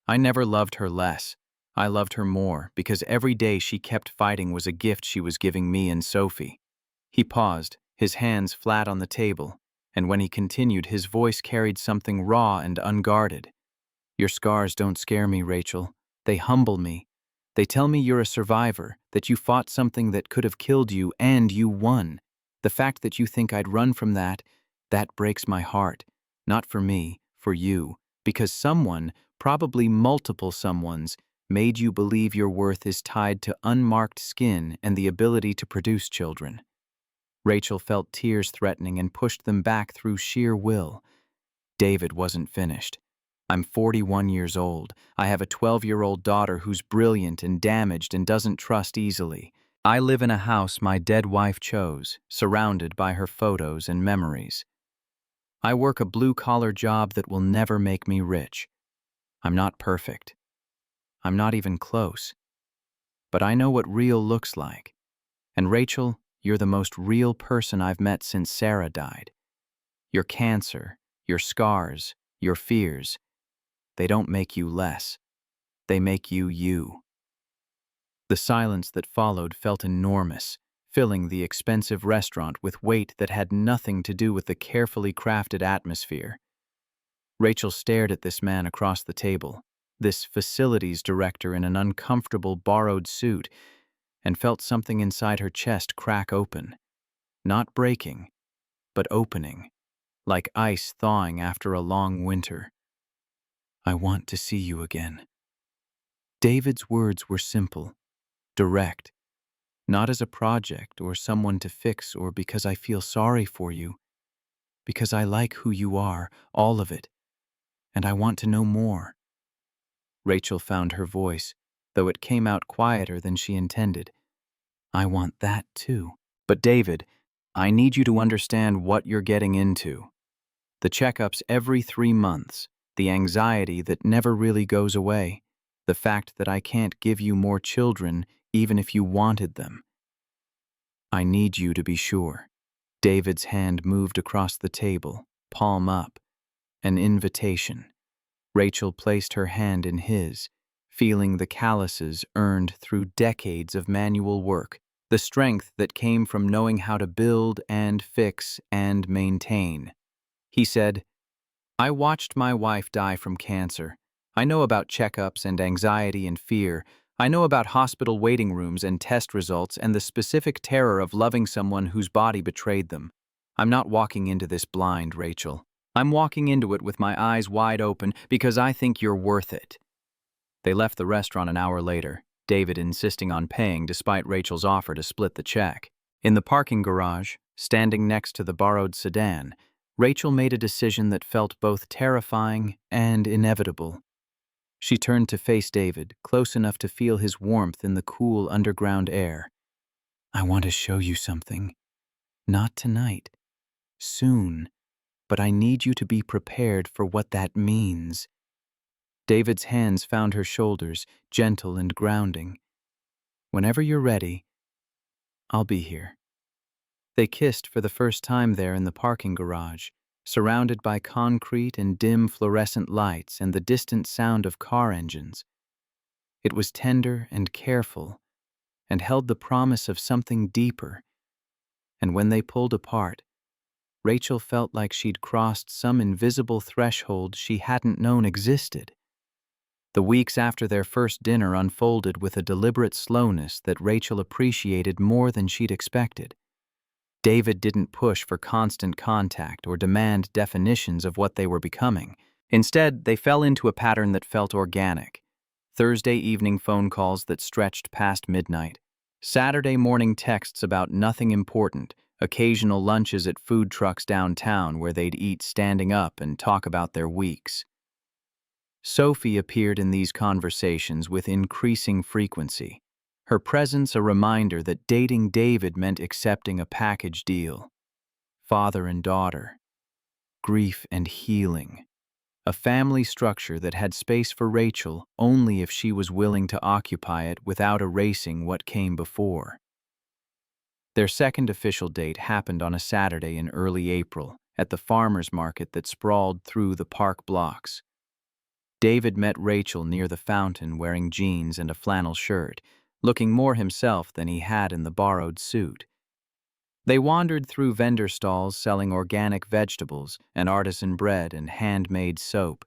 I never loved her less. I loved her more because every day she kept fighting was a gift she was giving me and Sophie. He paused, his hands flat on the table, and when he continued, his voice carried something raw and unguarded. Your scars don't scare me, Rachel. They humble me. They tell me you're a survivor, that you fought something that could have killed you and you won. The fact that you think I'd run from that breaks my heart. Not for me, for you, because someone, probably multiple someones, made you believe your worth is tied to unmarked skin and the ability to produce children. Rachel felt tears threatening and pushed them back through sheer will. David wasn't finished. I'm 41 years old. I have a 12-year-old daughter who's brilliant and damaged and doesn't trust easily. I live in a house my dead wife chose, surrounded by her photos and memories. I work a blue-collar job that will never make me rich. I'm not perfect. I'm not even close. But I know what real looks like. And Rachel, you're the most real person I've met since Sarah died. Your cancer, your scars, your fears, they don't make you less. They make you you. The silence that followed felt enormous, filling the expensive restaurant with weight that had nothing to do with the carefully crafted atmosphere. Rachel stared at this man across the table, this facilities director in an uncomfortable borrowed suit, and felt something inside her chest crack open. Not breaking, but opening, like ice thawing after a long winter. I want to see you again. David's words were simple, direct, not as a project or someone to fix or because I feel sorry for you, because I like who you are, all of it, and I want to know more. Rachel found her voice, though it came out quieter than she intended. I want that too. But David, I need you to understand what you're getting into. The checkups every 3 months, the anxiety that never really goes away, the fact that I can't give you more children even if you wanted them. I need you to be sure. David's hand moved across the table, palm up, an invitation. Rachel placed her hand in his, feeling the calluses earned through decades of manual work, the strength that came from knowing how to build and fix and maintain. He said, I watched my wife die from cancer. I know about checkups and anxiety and fear. I know about hospital waiting rooms and test results and the specific terror of loving someone whose body betrayed them. I'm not walking into this blind, Rachel. I'm walking into it with my eyes wide open because I think you're worth it. They left the restaurant an hour later, David insisting on paying despite Rachel's offer to split the check. In the parking garage, standing next to the borrowed sedan, Rachel made a decision that felt both terrifying and inevitable. She turned to face David, close enough to feel his warmth in the cool underground air. I want to show you something. Not tonight. Soon. But I need you to be prepared for what that means. David's hands found her shoulders, gentle and grounding. Whenever you're ready, I'll be here. They kissed for the first time there in the parking garage, surrounded by concrete and dim fluorescent lights and the distant sound of car engines. It was tender and careful, and held the promise of something deeper. And when they pulled apart, Rachel felt like she'd crossed some invisible threshold she hadn't known existed. The weeks after their first dinner unfolded with a deliberate slowness that Rachel appreciated more than she'd expected. David didn't push for constant contact or demand definitions of what they were becoming. Instead, they fell into a pattern that felt organic. Thursday evening phone calls that stretched past midnight. Saturday morning texts about nothing important, occasional lunches at food trucks downtown where they'd eat standing up and talk about their weeks. Sophie appeared in these conversations with increasing frequency, her presence a reminder that dating David meant accepting a package deal. Father and daughter. grief and healing. A family structure that had space for Rachel only if she was willing to occupy it without erasing what came before. Their second official date happened on a Saturday in early April at the farmers market that sprawled through the park blocks. David met Rachel near the fountain wearing jeans and a flannel shirt, looking more himself than he had in the borrowed suit. They wandered through vendor stalls selling organic vegetables and artisan bread and handmade soap,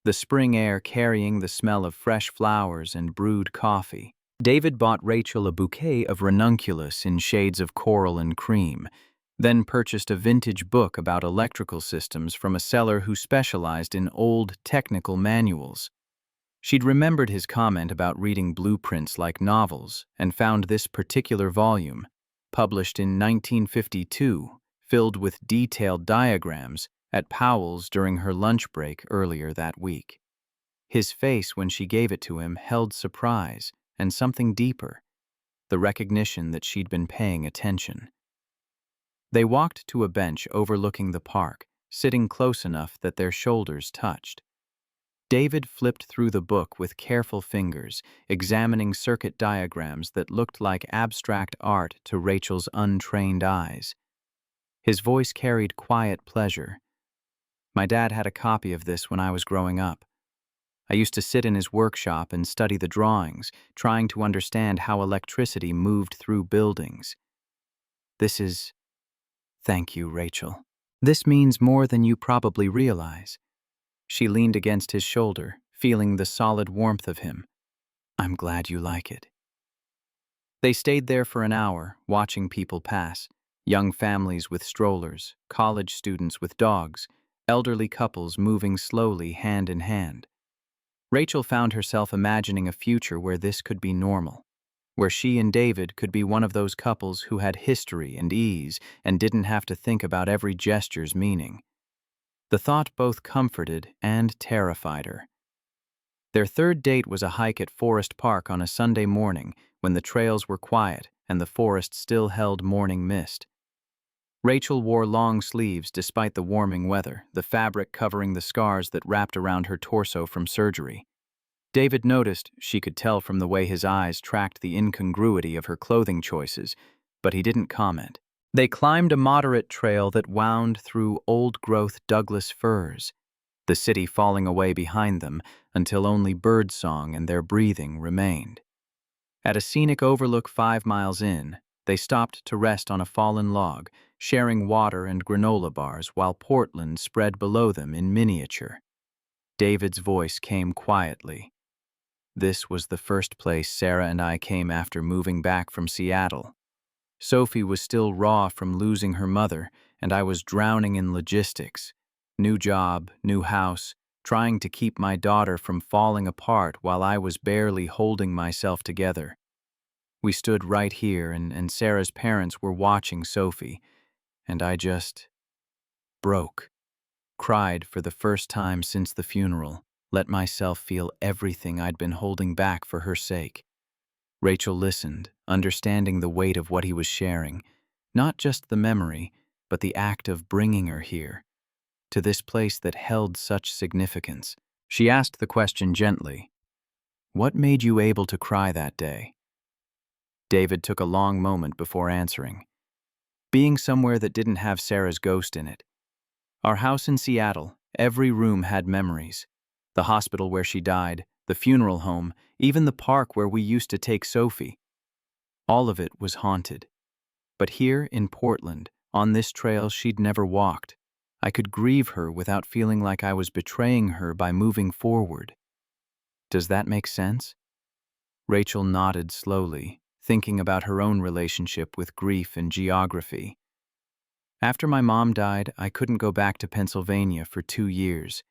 the spring air carrying the smell of fresh flowers and brewed coffee. David bought Rachel a bouquet of ranunculus in shades of coral and cream, then purchased a vintage book about electrical systems from a seller who specialized in old technical manuals. She'd remembered his comment about reading blueprints like novels and found this particular volume, published in 1952, filled with detailed diagrams, at Powell's during her lunch break earlier that week. His face when she gave it to him held surprise and something deeper, the recognition that she'd been paying attention. They walked to a bench overlooking the park, sitting close enough that their shoulders touched. David flipped through the book with careful fingers, examining circuit diagrams that looked like abstract art to Rachel's untrained eyes. His voice carried quiet pleasure. "My dad had a copy of this when I was growing up. I used to sit in his workshop and study the drawings, trying to understand how electricity moved through buildings. This is... Thank you, Rachel. This means more than you probably realize." She leaned against his shoulder, feeling the solid warmth of him. "I'm glad you like it." They stayed there for an hour, watching people pass. Young families with strollers, college students with dogs, elderly couples moving slowly hand in hand. Rachel found herself imagining a future where this could be normal, where she and David could be one of those couples who had history and ease and didn't have to think about every gesture's meaning. The thought both comforted and terrified her. Their third date was a hike at Forest Park on a Sunday morning when the trails were quiet and the forest still held morning mist. Rachel wore long sleeves despite the warming weather, the fabric covering the scars that wrapped around her torso from surgery. David noticed, she could tell from the way his eyes tracked the incongruity of her clothing choices, but he didn't comment. They climbed a moderate trail that wound through old-growth Douglas firs, the city falling away behind them until only birdsong and their breathing remained. At a scenic overlook 5 miles in, they stopped to rest on a fallen log, sharing water and granola bars while Portland spread below them in miniature. David's voice came quietly. "This was the first place Sarah and I came after moving back from Seattle. Sophie was still raw from losing her mother, and I was drowning in logistics. New job, new house, trying to keep my daughter from falling apart while I was barely holding myself together. We stood right here, and Sarah's parents were watching Sophie, and I just broke. Cried for the first time since the funeral, let myself feel everything I'd been holding back for her sake." Rachel listened, understanding the weight of what he was sharing, not just the memory, but the act of bringing her here, to this place that held such significance. She asked the question gently, "What made you able to cry that day?" David took a long moment before answering. "Being somewhere that didn't have Sarah's ghost in it. Our house in Seattle, every room had memories. The hospital where she died, the funeral home, even the park where we used to take Sophie. All of it was haunted. But here in Portland, on this trail she'd never walked, I could grieve her without feeling like I was betraying her by moving forward. Does that make sense?" Rachel nodded slowly, thinking about her own relationship with grief and geography. "After my mom died, I couldn't go back to Pennsylvania for 2 years.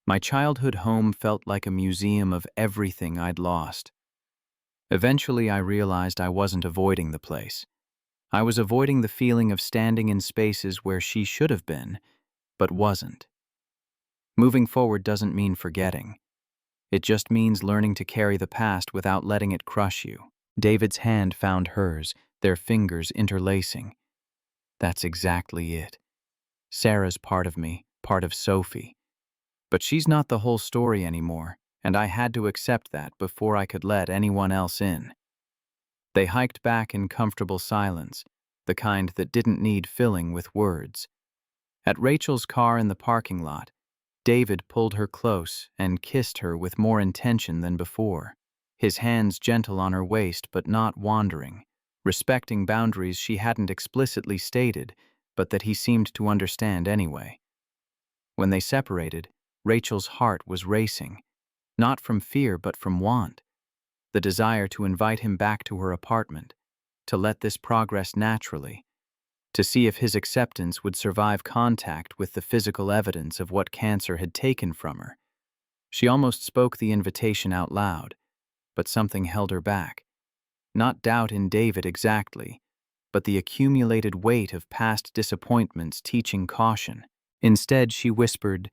My childhood home felt like a museum of everything I'd lost. Eventually, I realized I wasn't avoiding the place. I was avoiding the feeling of standing in spaces where she should have been, but wasn't. Moving forward doesn't mean forgetting. It just means learning to carry the past without letting it crush you." David's hand found hers, their fingers interlacing. "That's exactly it. Sarah's part of me, part of Sophie. But she's not the whole story anymore, and I had to accept that before I could let anyone else in. They hiked back in comfortable silence, the kind that didn't need filling with words. At Rachel's car in the parking lot, David pulled her close and kissed her with more intention than before, his hands gentle on her waist but not wandering, respecting boundaries she hadn't explicitly stated, but that he seemed to understand anyway. When they separated, Rachel's heart was racing, not from fear but from want, the desire to invite him back to her apartment, to let this progress naturally, to see if his acceptance would survive contact with the physical evidence of what cancer had taken from her. She almost spoke the invitation out loud, but something held her back. Not doubt in David exactly, but the accumulated weight of past disappointments teaching caution. Instead, she whispered,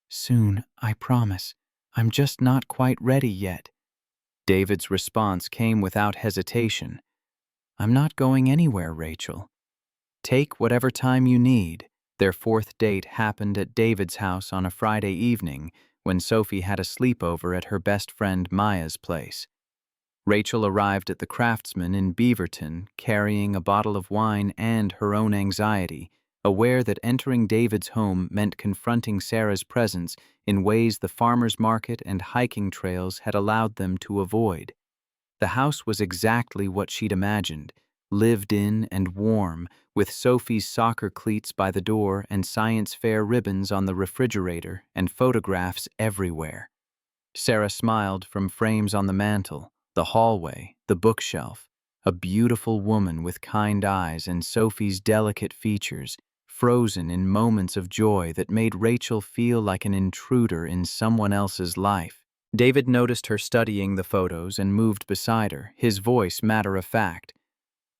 "Soon, I promise. I'm just not quite ready yet." David's response came without hesitation. "I'm not going anywhere, Rachel. Take whatever time you need." Their fourth date happened at David's house on a Friday evening when Sophie had a sleepover at her best friend Maya's place. Rachel arrived at the Craftsman in Beaverton carrying a bottle of wine and her own anxiety, aware that entering David's home meant confronting Sarah's presence in ways the farmer's market and hiking trails had allowed them to avoid. The house was exactly what she'd imagined, lived in and warm, with Sophie's soccer cleats by the door and science fair ribbons on the refrigerator and photographs everywhere. Sarah smiled from frames on the mantel, the hallway, the bookshelf, a beautiful woman with kind eyes and Sophie's delicate features, frozen in moments of joy that made Rachel feel like an intruder in someone else's life. David noticed her studying the photos and moved beside her, his voice matter-of-fact.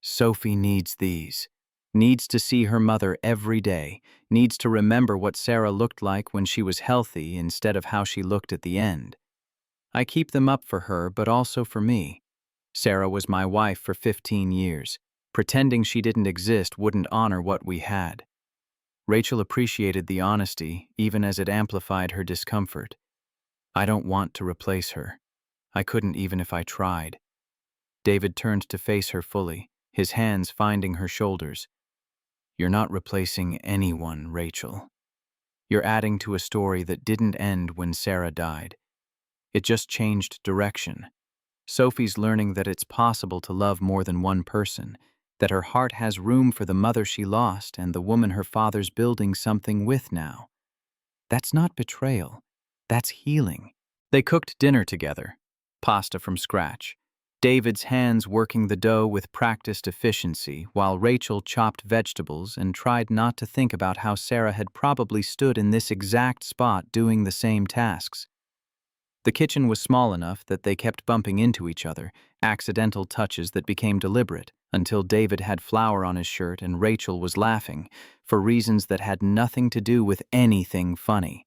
"Sophie needs these. Needs to see her mother every day, needs to remember what Sarah looked like when she was healthy instead of how she looked at the end. I keep them up for her, but also for me. Sarah was my wife for 15 years. Pretending she didn't exist wouldn't honor what we had." Rachel appreciated the honesty, even as it amplified her discomfort. "I don't want to replace her. I couldn't even if I tried." David turned to face her fully, his hands finding her shoulders. "You're not replacing anyone, Rachel. You're adding to a story that didn't end when Sarah died. It just changed direction. Sophie's learning that it's possible to love more than one person, that her heart has room for the mother she lost and the woman her father's building something with now. That's not betrayal. That's healing." They cooked dinner together, pasta from scratch, David's hands working the dough with practiced efficiency while Rachel chopped vegetables and tried not to think about how Sarah had probably stood in this exact spot doing the same tasks. The kitchen was small enough that they kept bumping into each other, accidental touches that became deliberate, until David had flour on his shirt and Rachel was laughing, for reasons that had nothing to do with anything funny.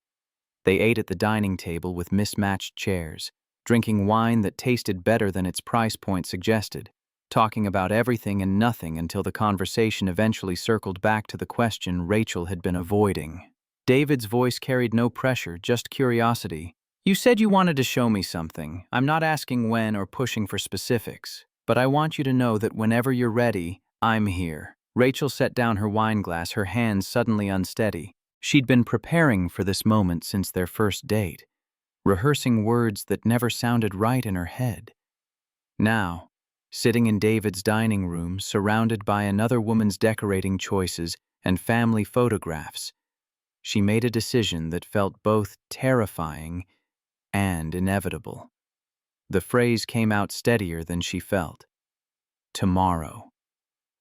They ate at the dining table with mismatched chairs, drinking wine that tasted better than its price point suggested, talking about everything and nothing until the conversation eventually circled back to the question Rachel had been avoiding. David's voice carried no pressure, just curiosity. "You said you wanted to show me something. I'm not asking when or pushing for specifics, but I want you to know that whenever you're ready, I'm here." Rachel set down her wine glass, her hands suddenly unsteady. She'd been preparing for this moment since their first date, rehearsing words that never sounded right in her head. Now, sitting in David's dining room, surrounded by another woman's decorating choices and family photographs, she made a decision that felt both terrifying and inevitable. The phrase came out steadier than she felt. "Tomorrow.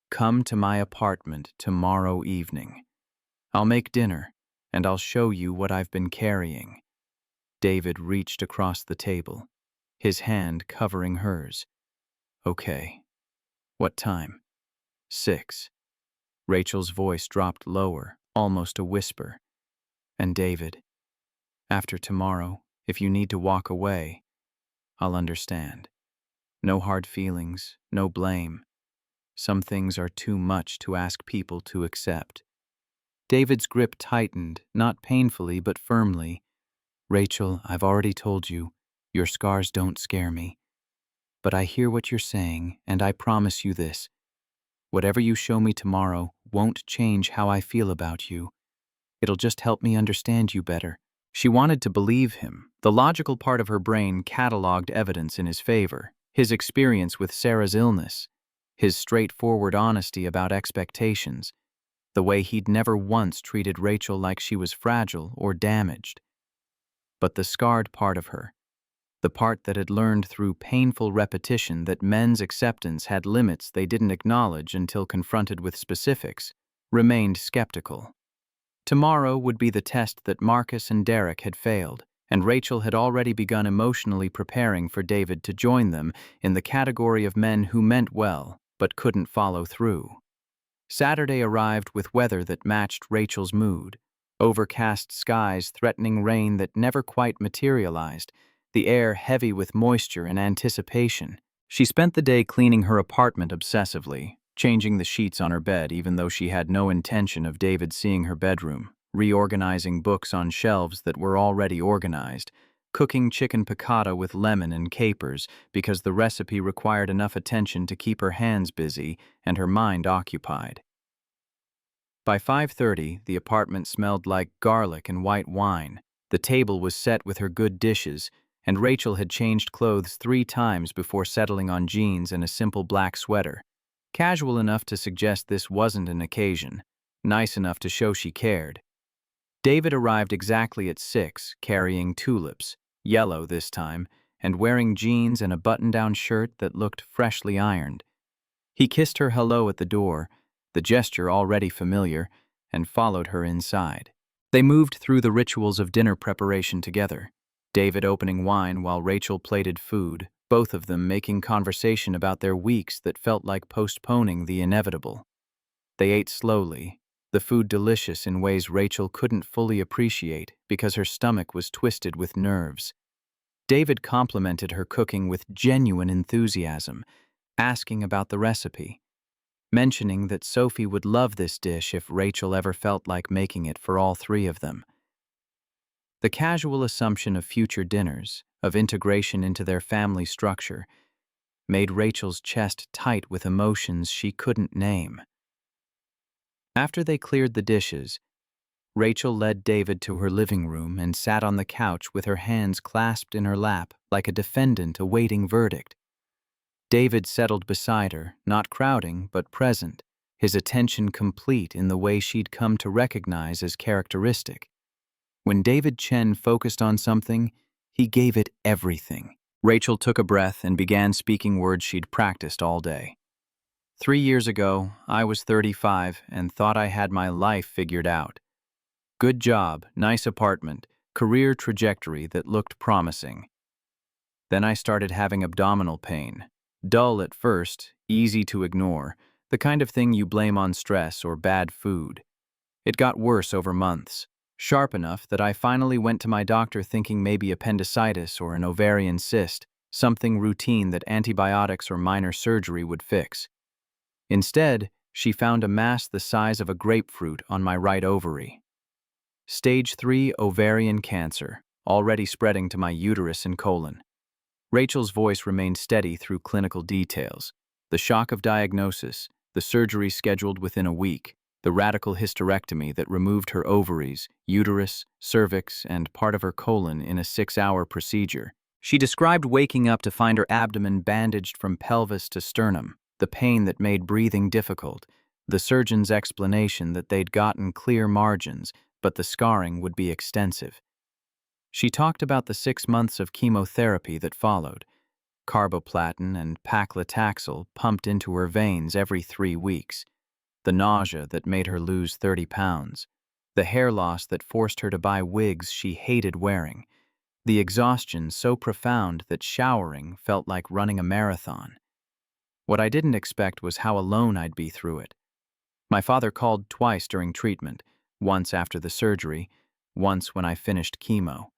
Come to my apartment tomorrow evening. I'll make dinner, and I'll show you what I've been carrying." David reached across the table, his hand covering hers. "Okay. What time?" 6. Rachel's voice dropped lower, almost a whisper. "And David, after tomorrow, if you need to walk away, I'll understand. No hard feelings, no blame. Some things are too much to ask people to accept." David's grip tightened, not painfully but firmly. "Rachel, I've already told you, your scars don't scare me. But I hear what you're saying, and I promise you this. Whatever you show me tomorrow won't change how I feel about you. It'll just help me understand you better." She wanted to believe him. The logical part of her brain cataloged evidence in his favor: his experience with Sarah's illness, his straightforward honesty about expectations, the way he'd never once treated Rachel like she was fragile or damaged. But the scarred part of her, the part that had learned through painful repetition that men's acceptance had limits they didn't acknowledge until confronted with specifics, remained skeptical. Tomorrow would be the test that Marcus and Derek had failed, and Rachel had already begun emotionally preparing for David to join them in the category of men who meant well but couldn't follow through. Saturday arrived with weather that matched Rachel's mood: overcast skies threatening rain that never quite materialized, the air heavy with moisture and anticipation. She spent the day cleaning her apartment obsessively, changing the sheets on her bed even though she had no intention of David seeing her bedroom, reorganizing books on shelves that were already organized, cooking chicken piccata with lemon and capers because the recipe required enough attention to keep her hands busy and her mind occupied. By 5:30, the apartment smelled like garlic and white wine. The table was set with her good dishes, and Rachel had changed clothes 3 times before settling on jeans and a simple black sweater. Casual enough to suggest this wasn't an occasion, nice enough to show she cared. David arrived exactly at 6, carrying tulips, yellow this time, and wearing jeans and a button-down shirt that looked freshly ironed. He kissed her hello at the door, the gesture already familiar, and followed her inside. They moved through the rituals of dinner preparation together, David opening wine while Rachel plated food, both of them making conversation about their weeks that felt like postponing the inevitable. They ate slowly, the food delicious in ways Rachel couldn't fully appreciate because her stomach was twisted with nerves. David complimented her cooking with genuine enthusiasm, asking about the recipe, mentioning that Sophie would love this dish if Rachel ever felt like making it for all 3 of them. The casual assumption of future dinners, of integration into their family structure, made Rachel's chest tight with emotions she couldn't name. After they cleared the dishes, Rachel led David to her living room and sat on the couch with her hands clasped in her lap like a defendant awaiting verdict. David settled beside her, not crowding but present, his attention complete in the way she'd come to recognize as characteristic. When David Chen focused on something, he gave it everything. Rachel took a breath and began speaking words she'd practiced all day. 3 years ago, I was 35 and thought I had my life figured out. Good job, nice apartment, career trajectory that looked promising. Then I started having abdominal pain. Dull at first, easy to ignore, the kind of thing you blame on stress or bad food. It got worse over months, sharp enough that I finally went to my doctor thinking maybe appendicitis or an ovarian cyst, something routine that antibiotics or minor surgery would fix. Instead, she found a mass the size of a grapefruit on my right ovary. Stage 3 ovarian cancer, already spreading to my uterus and colon. Rachel's voice remained steady through clinical details: the shock of diagnosis, the surgery scheduled within a week, the radical hysterectomy that removed her ovaries, uterus, cervix, and part of her colon in a 6-hour procedure. She described waking up to find her abdomen bandaged from pelvis to sternum, the pain that made breathing difficult, the surgeon's explanation that they'd gotten clear margins, but the scarring would be extensive. She talked about the 6 months of chemotherapy that followed, carboplatin and paclitaxel pumped into her veins every 3 weeks, the nausea that made her lose 30 pounds, the hair loss that forced her to buy wigs she hated wearing, the exhaustion so profound that showering felt like running a marathon. What I didn't expect was how alone I'd be through it. My father called twice during treatment, once after the surgery, once when I finished chemo.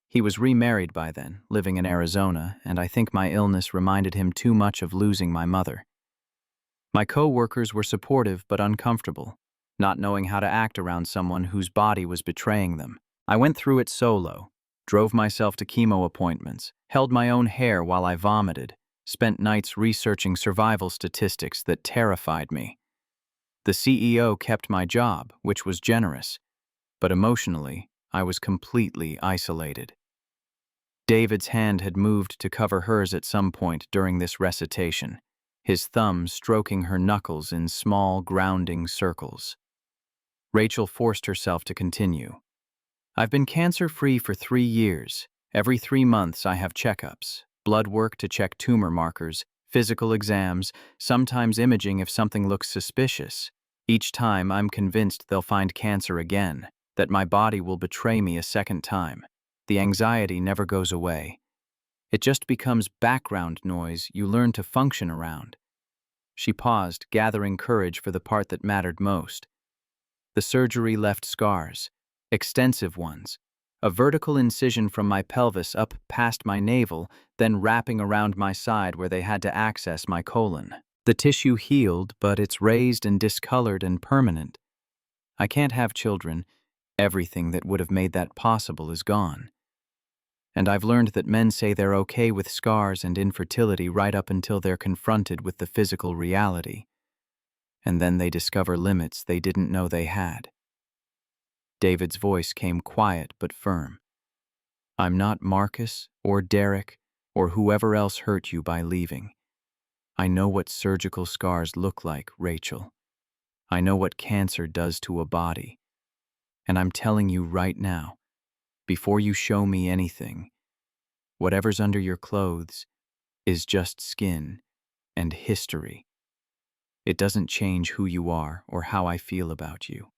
He was remarried by then, living in Arizona, and I think my illness reminded him too much of losing my mother. My co-workers were supportive but uncomfortable. not knowing how to act around someone whose body was betraying them. I went through it solo, drove myself to chemo appointments, held my own hair while I vomited, spent nights researching survival statistics that terrified me. The CEO kept my job, which was generous, but emotionally, I was completely isolated. David's hand had moved to cover hers at some point during this recitation, his thumb stroking her knuckles in small, grounding circles. Rachel forced herself to continue. I've been cancer-free for 3 years. Every 3 months I have checkups, blood work to check tumor markers, physical exams, sometimes imaging if something looks suspicious. Each time I'm convinced they'll find cancer again, that my body will betray me a second time. The anxiety never goes away. It just becomes background noise you learn to function around. She paused, gathering courage for the part that mattered most. The surgery left scars, extensive ones. A vertical incision from my pelvis up past my navel, then wrapping around my side where they had to access my colon. The tissue healed, but it's raised and discolored and permanent. I can't have children. Everything that would have made that possible is gone. And I've learned that men say they're okay with scars and infertility right up until they're confronted with the physical reality. And then they discover limits they didn't know they had. David's voice came quiet but firm. I'm not Marcus or Derek or whoever else hurt you by leaving. I know what surgical scars look like, Rachel. I know what cancer does to a body. And I'm telling you right now, before you show me anything, whatever's under your clothes is just skin and history. It doesn't change who you are or how I feel about you.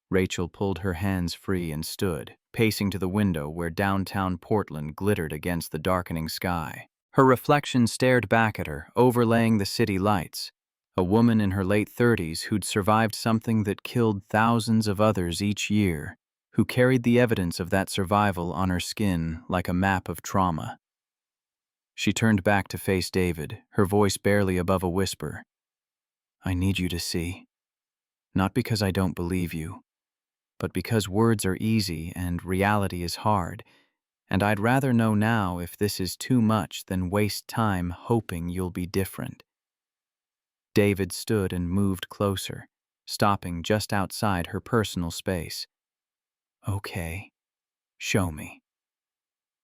Rachel pulled her hands free and stood, pacing to the window where downtown Portland glittered against the darkening sky. Her reflection stared back at her, overlaying the city lights. A woman in her late 30s who'd survived something that killed thousands of others each year, who carried the evidence of that survival on her skin like a map of trauma. She turned back to face David, her voice barely above a whisper. I need you to see. Not because I don't believe you, but because words are easy and reality is hard, and I'd rather know now if this is too much than waste time hoping you'll be different. David stood and moved closer, stopping just outside her personal space. Okay, show me.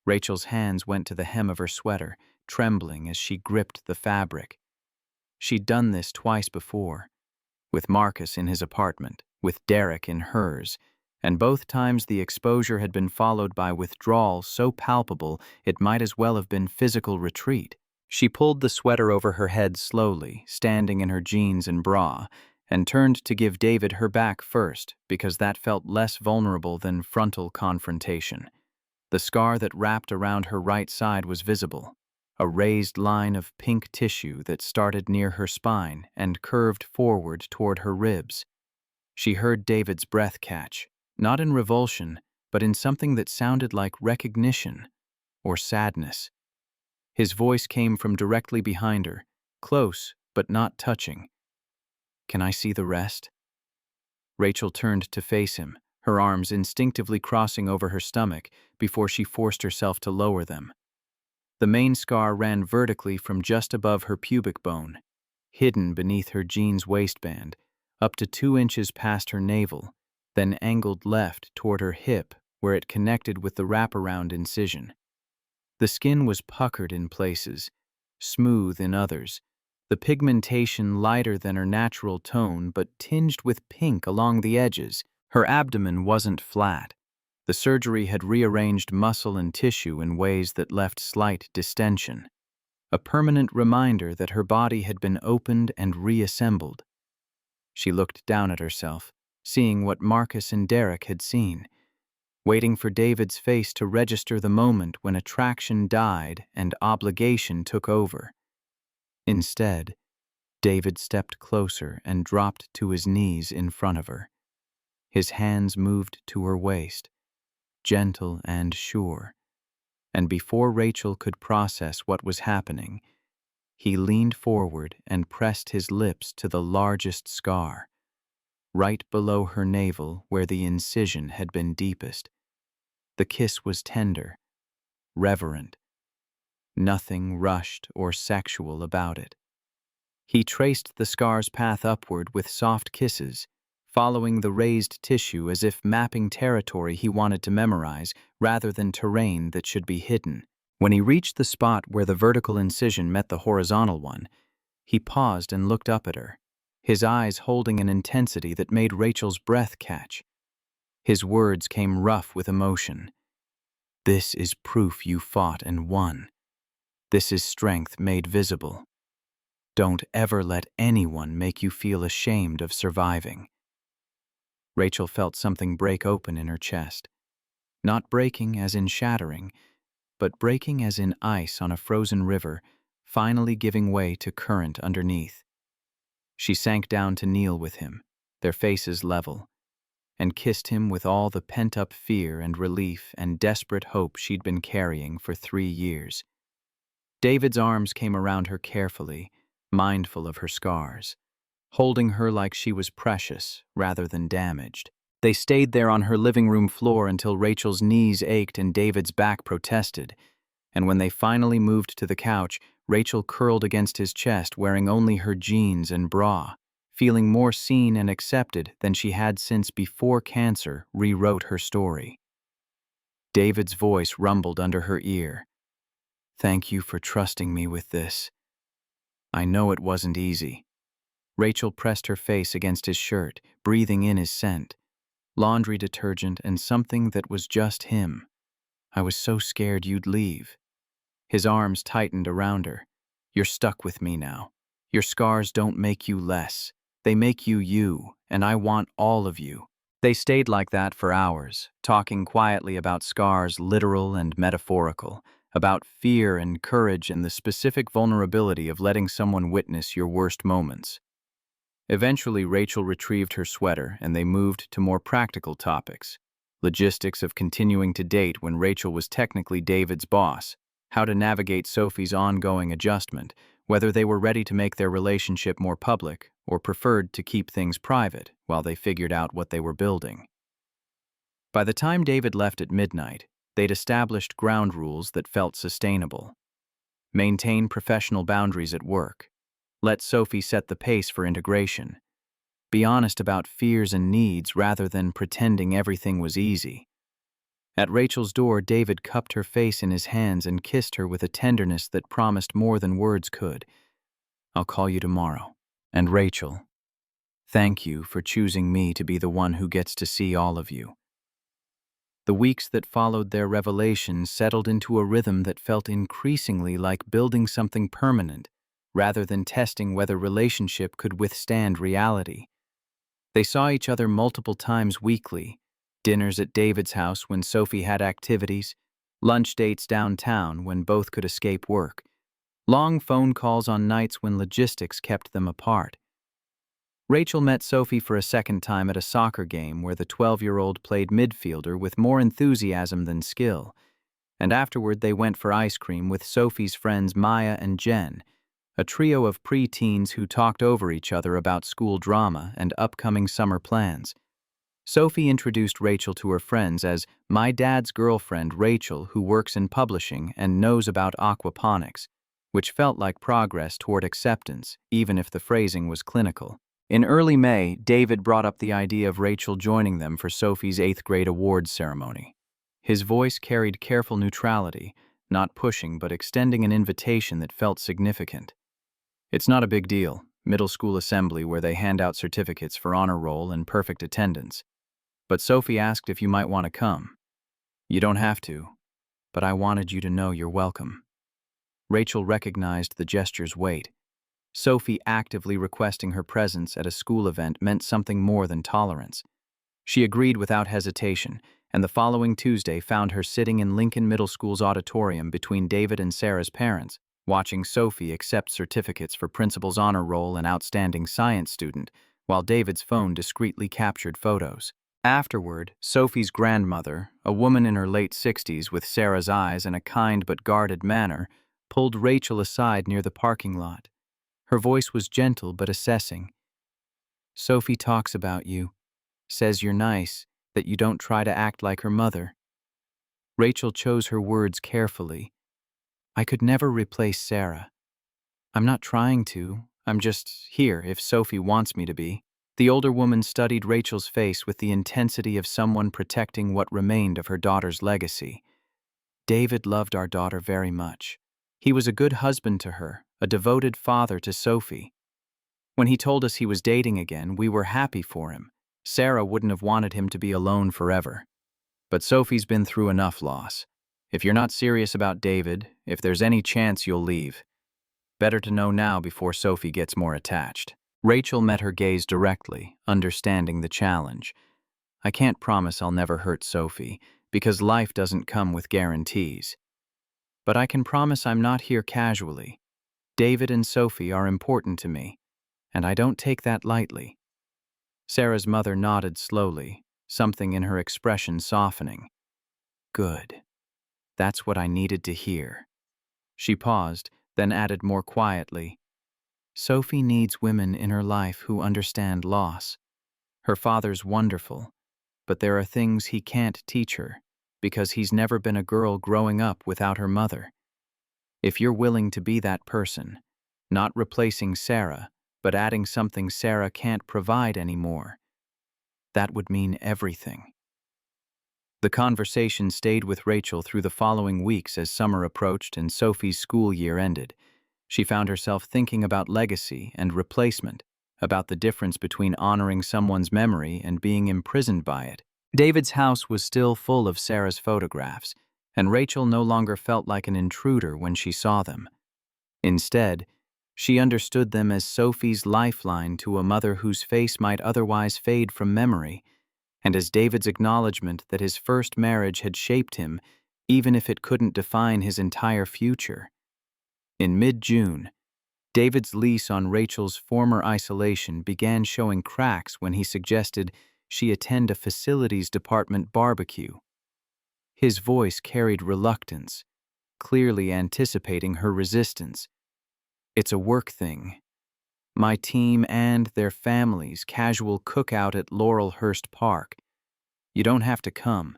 Rachel's hands went to the hem of her sweater, trembling as she gripped the fabric. She'd done this twice before, with Marcus in his apartment, with Derek in hers, and both times the exposure had been followed by withdrawal so palpable it might as well have been physical retreat. She pulled the sweater over her head slowly, standing in her jeans and bra, and turned to give David her back first because that felt less vulnerable than frontal confrontation. The scar that wrapped around her right side was visible, a raised line of pink tissue that started near her spine and curved forward toward her ribs. She heard David's breath catch, not in revulsion, but in something that sounded like recognition or sadness. His voice came from directly behind her, close but not touching. Can I see the rest? Rachel turned to face him, her arms instinctively crossing over her stomach before she forced herself to lower them. The main scar ran vertically from just above her pubic bone, hidden beneath her jeans waistband, up to 2 inches past her navel, then angled left toward her hip where it connected with the wraparound incision. The skin was puckered in places, smooth in others, the pigmentation lighter than her natural tone but tinged with pink along the edges. Her abdomen wasn't flat. The surgery had rearranged muscle and tissue in ways that left slight distension, a permanent reminder that her body had been opened and reassembled. She looked down at herself, seeing what Marcus and Derek had seen, waiting for David's face to register the moment when attraction died and obligation took over. Instead, David stepped closer and dropped to his knees in front of her. His hands moved to her waist, gentle and sure, and before Rachel could process what was happening, he leaned forward and pressed his lips to the largest scar. right below her navel where the incision had been deepest. The kiss was tender, reverent, nothing rushed or sexual about it. He traced the scar's path upward with soft kisses, following the raised tissue as if mapping territory he wanted to memorize rather than terrain that should be hidden. When he reached the spot where the vertical incision met the horizontal one, he paused and looked up at her, his eyes holding an intensity that made Rachel's breath catch. His words came rough with emotion. "This is proof you fought and won. This is strength made visible. Don't ever let anyone make you feel ashamed of surviving." Rachel felt something break open in her chest. Not breaking as in shattering, but breaking as in ice on a frozen river, finally giving way to current underneath. She sank down to kneel with him, their faces level, and kissed him with all the pent-up fear and relief and desperate hope she'd been carrying for 3 years. David's arms came around her carefully, mindful of her scars, holding her like she was precious rather than damaged. They stayed there on her living room floor until Rachel's knees ached and David's back protested, and when they finally moved to the couch, Rachel curled against his chest wearing only her jeans and bra, feeling more seen and accepted than she had since before cancer rewrote her story. David's voice rumbled under her ear. "Thank you for trusting me with this. I know it wasn't easy." Rachel pressed her face against his shirt, breathing in his scent. Laundry detergent and something that was just him. "I was so scared you'd leave." His arms tightened around her. "You're stuck with me now. Your scars don't make you less. They make you you, and I want all of you." They stayed like that for hours, talking quietly about scars literal and metaphorical, about fear and courage and the specific vulnerability of letting someone witness your worst moments. Eventually, Rachel retrieved her sweater and they moved to more practical topics. Logistics of continuing to date when Rachel was technically David's boss, how to navigate Sophie's ongoing adjustment, whether they were ready to make their relationship more public or preferred to keep things private while they figured out what they were building. By the time David left at midnight, they'd established ground rules that felt sustainable. Maintain professional boundaries at work. Let Sophie set the pace for integration. Be honest about fears and needs rather than pretending everything was easy. At Rachel's door, David cupped her face in his hands and kissed her with a tenderness that promised more than words could. "I'll call you tomorrow." And Rachel, "Thank you for choosing me to be the one who gets to see all of you." The weeks that followed their revelation settled into a rhythm that felt increasingly like building something permanent, rather than testing whether relationship could withstand reality. They saw each other multiple times weekly, dinners at David's house when Sophie had activities, lunch dates downtown when both could escape work, long phone calls on nights when logistics kept them apart. Rachel met Sophie for a second time at a soccer game where the 12-year-old played midfielder with more enthusiasm than skill, and afterward they went for ice cream with Sophie's friends Maya and Jen, a trio of pre-teens who talked over each other about school drama and upcoming summer plans. Sophie introduced Rachel to her friends as "my dad's girlfriend Rachel, who works in publishing and knows about aquaponics," which felt like progress toward acceptance, even if the phrasing was clinical. In early May, David brought up the idea of Rachel joining them for Sophie's 8th grade awards ceremony. His voice carried careful neutrality, not pushing but extending an invitation that felt significant. "It's not a big deal, middle school assembly where they hand out certificates for honor roll and perfect attendance. But Sophie asked if you might want to come. You don't have to, but I wanted you to know you're welcome." Rachel recognized the gesture's weight. Sophie actively requesting her presence at a school event meant something more than tolerance. She agreed without hesitation, and the following Tuesday found her sitting in Lincoln Middle School's auditorium between David and Sarah's parents, watching Sophie accept certificates for principal's honor roll and outstanding science student, while David's phone discreetly captured photos. Afterward, Sophie's grandmother, a woman in her late 60s with Sarah's eyes and a kind but guarded manner, pulled Rachel aside near the parking lot. Her voice was gentle but assessing. Sophie talks about you, says you're nice, that you don't try to act like her mother. Rachel chose her words carefully. I could never replace Sarah. I'm not trying to. I'm just here if Sophie wants me to be. The older woman studied Rachel's face with the intensity of someone protecting what remained of her daughter's legacy. David loved our daughter very much. He was a good husband to her, a devoted father to Sophie. When he told us he was dating again, we were happy for him. Sarah wouldn't have wanted him to be alone forever. But Sophie's been through enough loss. If you're not serious about David, if there's any chance you'll leave, better to know now before Sophie gets more attached. Rachel met her gaze directly, understanding the challenge. I can't promise I'll never hurt Sophie, because life doesn't come with guarantees. But I can promise I'm not here casually. David and Sophie are important to me, and I don't take that lightly. Sarah's mother nodded slowly, something in her expression softening. Good. That's what I needed to hear. She paused, then added more quietly, Sophie needs women in her life who understand loss. Her father's wonderful, but there are things he can't teach her, because he's never been a girl growing up without her mother. If you're willing to be that person, not replacing Sarah, but adding something Sarah can't provide anymore, that would mean everything. The conversation stayed with Rachel through the following weeks as summer approached and Sophie's school year ended. She found herself thinking about legacy and replacement, about the difference between honoring someone's memory and being imprisoned by it. David's house was still full of Sarah's photographs, and Rachel no longer felt like an intruder when she saw them. Instead, she understood them as Sophie's lifeline to a mother whose face might otherwise fade from memory, and as David's acknowledgement that his first marriage had shaped him, even if it couldn't define his entire future. In mid-June, David's lease on Rachel's former isolation began showing cracks when he suggested she attend a facilities department barbecue. His voice carried reluctance, clearly anticipating her resistance. It's a work thing. My team and their families' casual cookout at Laurelhurst Park. You don't have to come,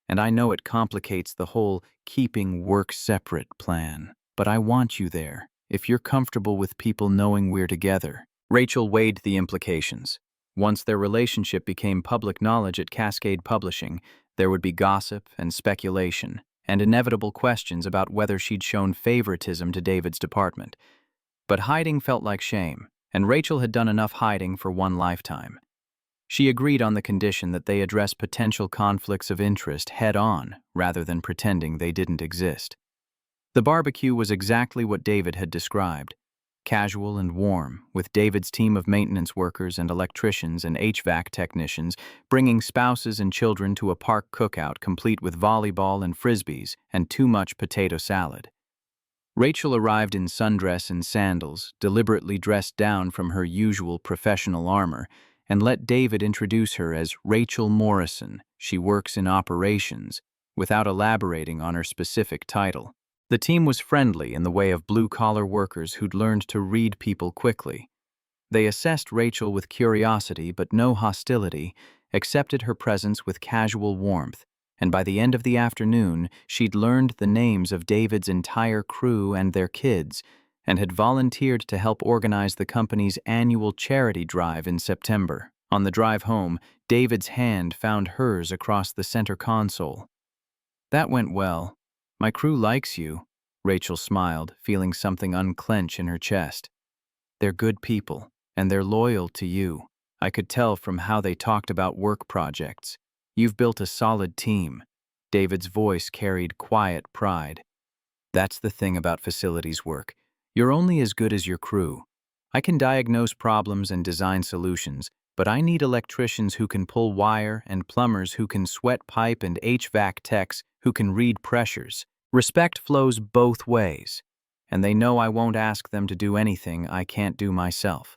and I know it complicates the whole keeping work separate plan, but I want you there, if you're comfortable with people knowing we're together. Rachel weighed the implications. Once their relationship became public knowledge at Cascade Publishing, there would be gossip and speculation, and inevitable questions about whether she'd shown favoritism to David's department. But hiding felt like shame, and Rachel had done enough hiding for one lifetime. She agreed on the condition that they address potential conflicts of interest head-on, rather than pretending they didn't exist. The barbecue was exactly what David had described. Casual and warm, with David's team of maintenance workers and electricians and HVAC technicians bringing spouses and children to a park cookout complete with volleyball and frisbees and too much potato salad. Rachel arrived in sundress and sandals, deliberately dressed down from her usual professional armor, and let David introduce her as Rachel Morrison. She works in operations, without elaborating on her specific title. The team was friendly in the way of blue-collar workers who'd learned to read people quickly. They assessed Rachel with curiosity but no hostility, accepted her presence with casual warmth, and by the end of the afternoon, she'd learned the names of David's entire crew and their kids, and had volunteered to help organize the company's annual charity drive in September. On the drive home, David's hand found hers across the center console. That went well. My crew likes you, Rachel smiled, feeling something unclench in her chest. They're good people, and they're loyal to you. I could tell from how they talked about work projects. You've built a solid team. David's voice carried quiet pride. That's the thing about facilities work. You're only as good as your crew. I can diagnose problems and design solutions, but I need electricians who can pull wire and plumbers who can sweat pipe and HVAC techs who can read pressures. Respect flows both ways, and they know I won't ask them to do anything I can't do myself.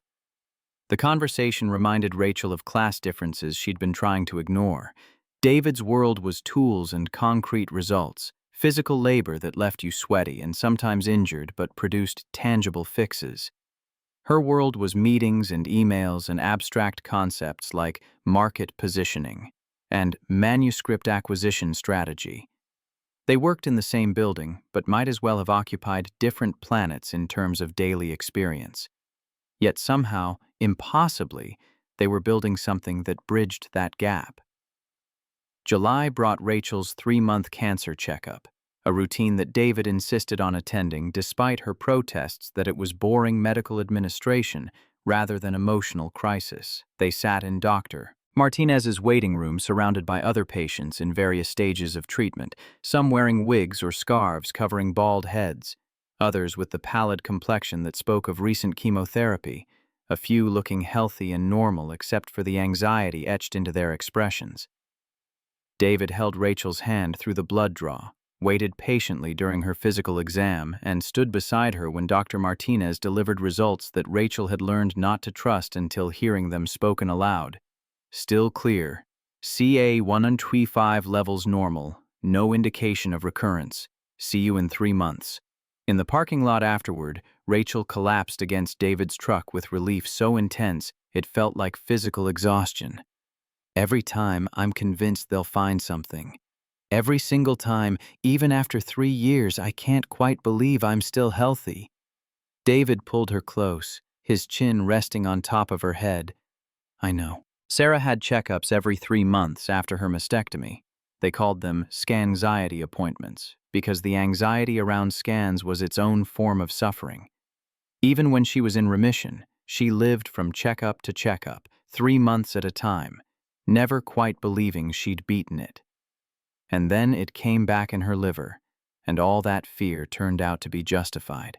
The conversation reminded Rachel of class differences she'd been trying to ignore. David's world was tools and concrete results, physical labor that left you sweaty and sometimes injured but produced tangible fixes. Her world was meetings and emails and abstract concepts like market positioning and manuscript acquisition strategy. They worked in the same building, but might as well have occupied different planets in terms of daily experience. Yet somehow, impossibly, they were building something that bridged that gap. July brought Rachel's 3-month cancer checkup, a routine that David insisted on attending despite her protests that it was boring medical administration rather than emotional crisis. They sat in Dr. Martinez's waiting room surrounded by other patients in various stages of treatment, some wearing wigs or scarves covering bald heads, others with the pallid complexion that spoke of recent chemotherapy, a few looking healthy and normal except for the anxiety etched into their expressions. David held Rachel's hand through the blood draw, waited patiently during her physical exam, and stood beside her when Dr. Martinez delivered results that Rachel had learned not to trust until hearing them spoken aloud. Still clear. CA125 levels normal. No indication of recurrence. See you in 3 months. In the parking lot afterward, Rachel collapsed against David's truck with relief so intense it felt like physical exhaustion. Every time, I'm convinced they'll find something. Every single time, even after 3 years, I can't quite believe I'm still healthy. David pulled her close, his chin resting on top of her head. I know. Sarah had checkups every 3 months after her mastectomy. They called them scanxiety appointments, because the anxiety around scans was its own form of suffering. Even when she was in remission, she lived from checkup to checkup, 3 months at a time, never quite believing she'd beaten it. And then it came back in her liver, and all that fear turned out to be justified.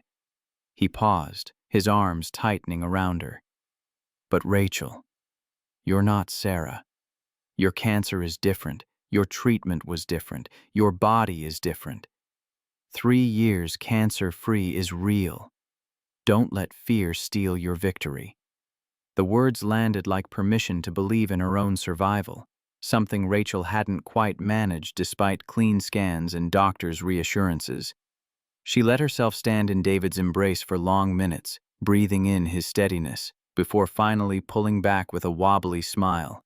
He paused, his arms tightening around her. But Rachel, you're not Sarah. Your cancer is different. Your treatment was different. Your body is different. 3 years cancer-free is real. Don't let fear steal your victory. The words landed like permission to believe in her own survival, something Rachel hadn't quite managed despite clean scans and doctors' reassurances. She let herself stand in David's embrace for long minutes, breathing in his steadiness, before finally pulling back with a wobbly smile.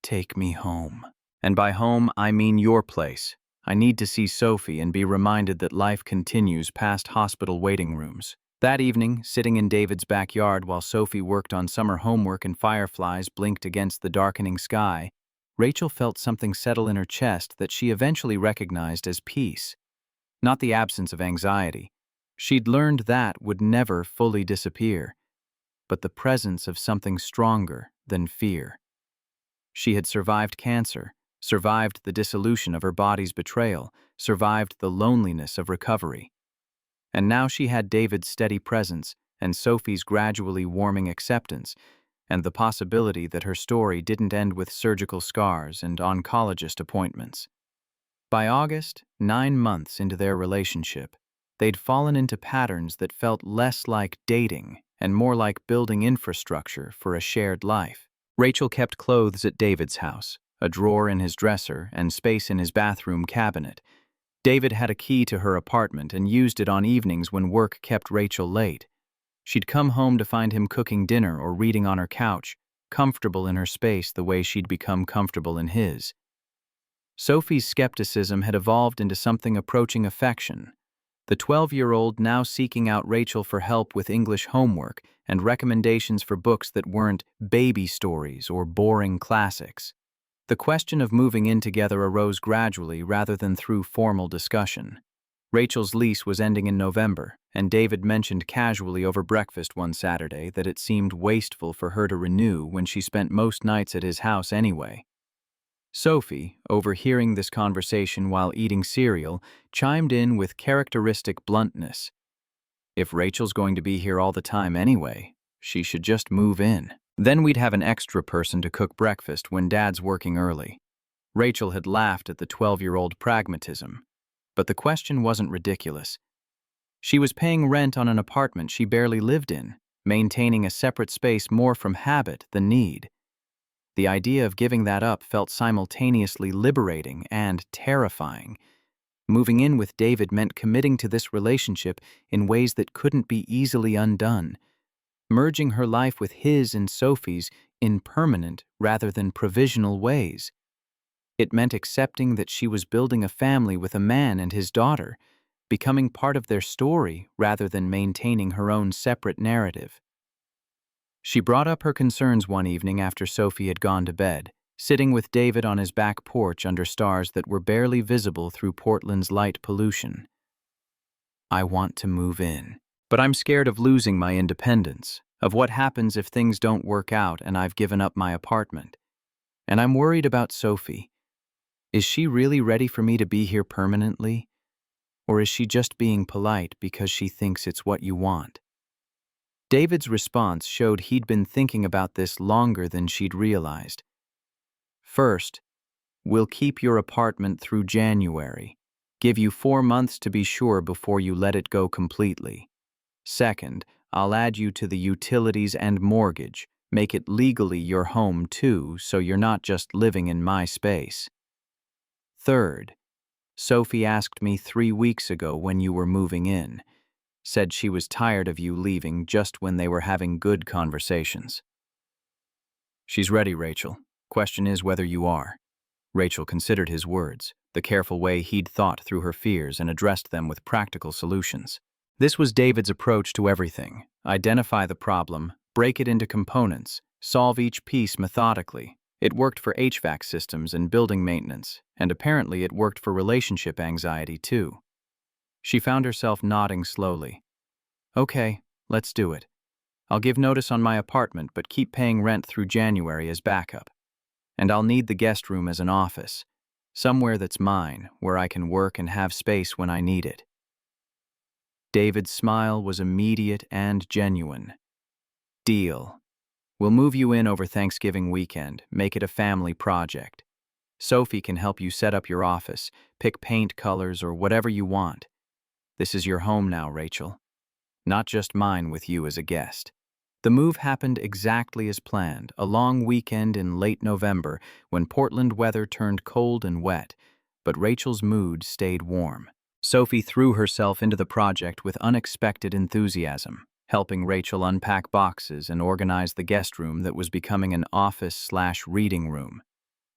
Take me home. And by home, I mean your place. I need to see Sophie and be reminded that life continues past hospital waiting rooms. That evening, sitting in David's backyard while Sophie worked on summer homework and fireflies blinked against the darkening sky, Rachel felt something settle in her chest that she eventually recognized as peace. Not the absence of anxiety. She'd learned that would never fully disappear, but the presence of something stronger than fear. She had survived cancer, survived the dissolution of her body's betrayal, survived the loneliness of recovery. And now she had David's steady presence and Sophie's gradually warming acceptance, and the possibility that her story didn't end with surgical scars and oncologist appointments. By August, 9 months into their relationship, they'd fallen into patterns that felt less like dating and more like building infrastructure for a shared life. Rachel kept clothes at David's house, a drawer in his dresser and space in his bathroom cabinet. David had a key to her apartment and used it on evenings when work kept Rachel late. She'd come home to find him cooking dinner or reading on her couch, comfortable in her space the way she'd become comfortable in his. Sophie's skepticism had evolved into something approaching affection. The 12-year-old now seeking out Rachel for help with English homework and recommendations for books that weren't baby stories or boring classics. The question of moving in together arose gradually rather than through formal discussion. Rachel's lease was ending in November, and David mentioned casually over breakfast one Saturday that it seemed wasteful for her to renew when she spent most nights at his house anyway. Sophie, overhearing this conversation while eating cereal, chimed in with characteristic bluntness. If Rachel's going to be here all the time anyway, she should just move in. Then we'd have an extra person to cook breakfast when Dad's working early. Rachel had laughed at the 12-year-old pragmatism. But the question wasn't ridiculous. She was paying rent on an apartment she barely lived in, maintaining a separate space more from habit than need. The idea of giving that up felt simultaneously liberating and terrifying. Moving in with David meant committing to this relationship in ways that couldn't be easily undone. merging her life with his and Sophie's in permanent rather than provisional ways. It meant accepting that she was building a family with a man and his daughter, becoming part of their story rather than maintaining her own separate narrative. She brought up her concerns one evening after Sophie had gone to bed, sitting with David on his back porch under stars that were barely visible through Portland's light pollution. "I want to move in, but I'm scared of losing my independence, of what happens if things don't work out and I've given up my apartment. And I'm worried about Sophie. Is she really ready for me to be here permanently? Or is she just being polite because she thinks it's what you want?" David's response showed he'd been thinking about this longer than she'd realized. "First, we'll keep your apartment through January. Give you 4 months to be sure before you let it go completely. Second, I'll add you to the utilities and mortgage, make it legally your home too, so you're not just living in my space. Third, Sophie asked me 3 weeks ago when you were moving in. Said she was tired of you leaving just when they were having good conversations." "She's ready, Rachel. Question is whether you are." Rachel considered his words, the careful way he'd thought through her fears and addressed them with practical solutions. This was David's approach to everything: identify the problem, break it into components, solve each piece methodically. It worked for HVAC systems and building maintenance, and apparently it worked for relationship anxiety too. She found herself nodding slowly. "Okay, let's do it. I'll give notice on my apartment but keep paying rent through January as backup. And I'll need the guest room as an office, somewhere that's mine, where I can work and have space when I need it." David's smile was immediate and genuine. "Deal. We'll move you in over Thanksgiving weekend, make it a family project. Sophie can help you set up your office, pick paint colors or whatever you want. This is your home now, Rachel. Not just mine with you as a guest." The move happened exactly as planned, a long weekend in late November when Portland weather turned cold and wet, but Rachel's mood stayed warm. Sophie threw herself into the project with unexpected enthusiasm, helping Rachel unpack boxes and organize the guest room that was becoming an office/reading room.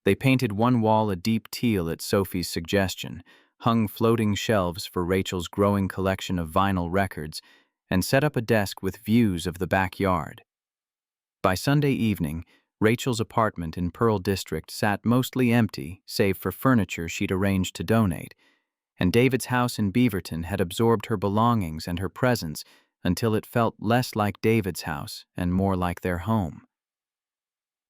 They painted one wall a deep teal at Sophie's suggestion, hung floating shelves for Rachel's growing collection of vinyl records, and set up a desk with views of the backyard. By Sunday evening, Rachel's apartment in Pearl District sat mostly empty, save for furniture she'd arranged to donate, and David's house in Beaverton had absorbed her belongings and her presence until it felt less like David's house and more like their home.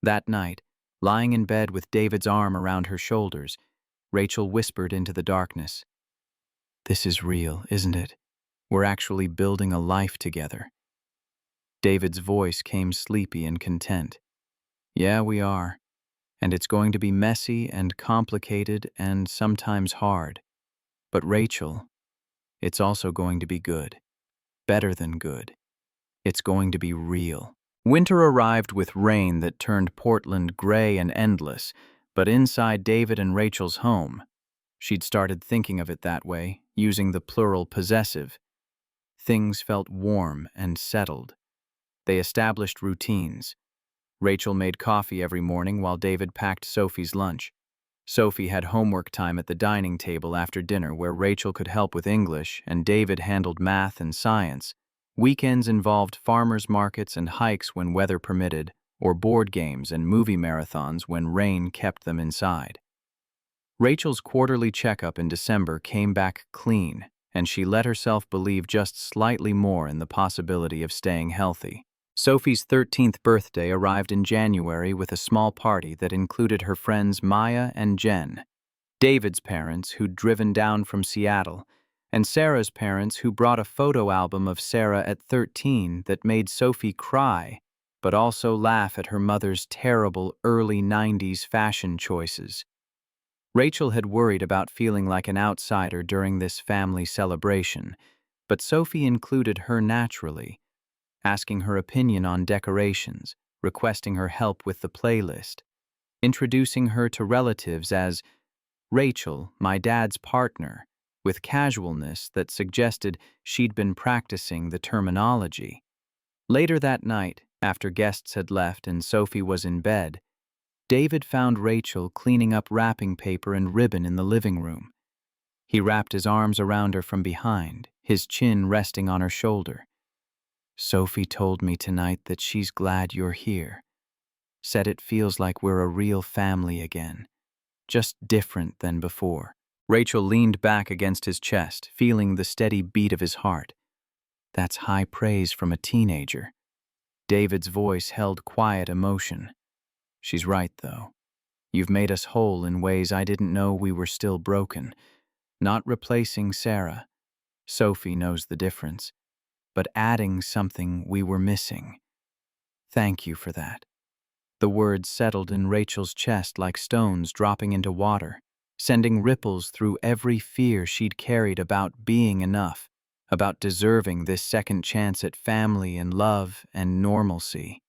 That night, lying in bed with David's arm around her shoulders, Rachel whispered into the darkness, "This is real, isn't it? We're actually building a life together." David's voice came sleepy and content. "Yeah, we are. And it's going to be messy and complicated and sometimes hard. But Rachel, it's also going to be good. Better than good. It's going to be real." Winter arrived with rain that turned Portland gray and endless, but inside David and Rachel's home, she'd started thinking of it that way, using the plural possessive. Things felt warm and settled. They established routines. Rachel made coffee every morning while David packed Sophie's lunch. Sophie had homework time at the dining table after dinner where Rachel could help with English and David handled math and science. Weekends involved farmers markets and hikes when weather permitted, or board games and movie marathons when rain kept them inside. Rachel's quarterly checkup in December came back clean, and she let herself believe just slightly more in the possibility of staying healthy. Sophie's 13th birthday arrived in January with a small party that included her friends Maya and Jen, David's parents who'd driven down from Seattle, and Sarah's parents who brought a photo album of Sarah at 13 that made Sophie cry, but also laugh at her mother's terrible early 90s fashion choices. Rachel had worried about feeling like an outsider during this family celebration, but Sophie included her naturally, asking her opinion on decorations, requesting her help with the playlist, introducing her to relatives as Rachel, my dad's partner, with casualness that suggested she'd been practicing the terminology. Later that night, after guests had left and Sophie was in bed, David found Rachel cleaning up wrapping paper and ribbon in the living room. He wrapped his arms around her from behind, his chin resting on her shoulder. "Sophie told me tonight that she's glad you're here. Said it feels like we're a real family again, just different than before." Rachel leaned back against his chest, feeling the steady beat of his heart. That's high praise from a teenager. David's voice held quiet emotion. "She's right, though. You've made us whole in ways I didn't know we were still broken. Not replacing Sarah. Sophie knows the difference. But adding something we were missing. Thank you for that." The words settled in Rachel's chest like stones dropping into water, sending ripples through every fear she'd carried about being enough, about deserving this second chance at family and love and normalcy.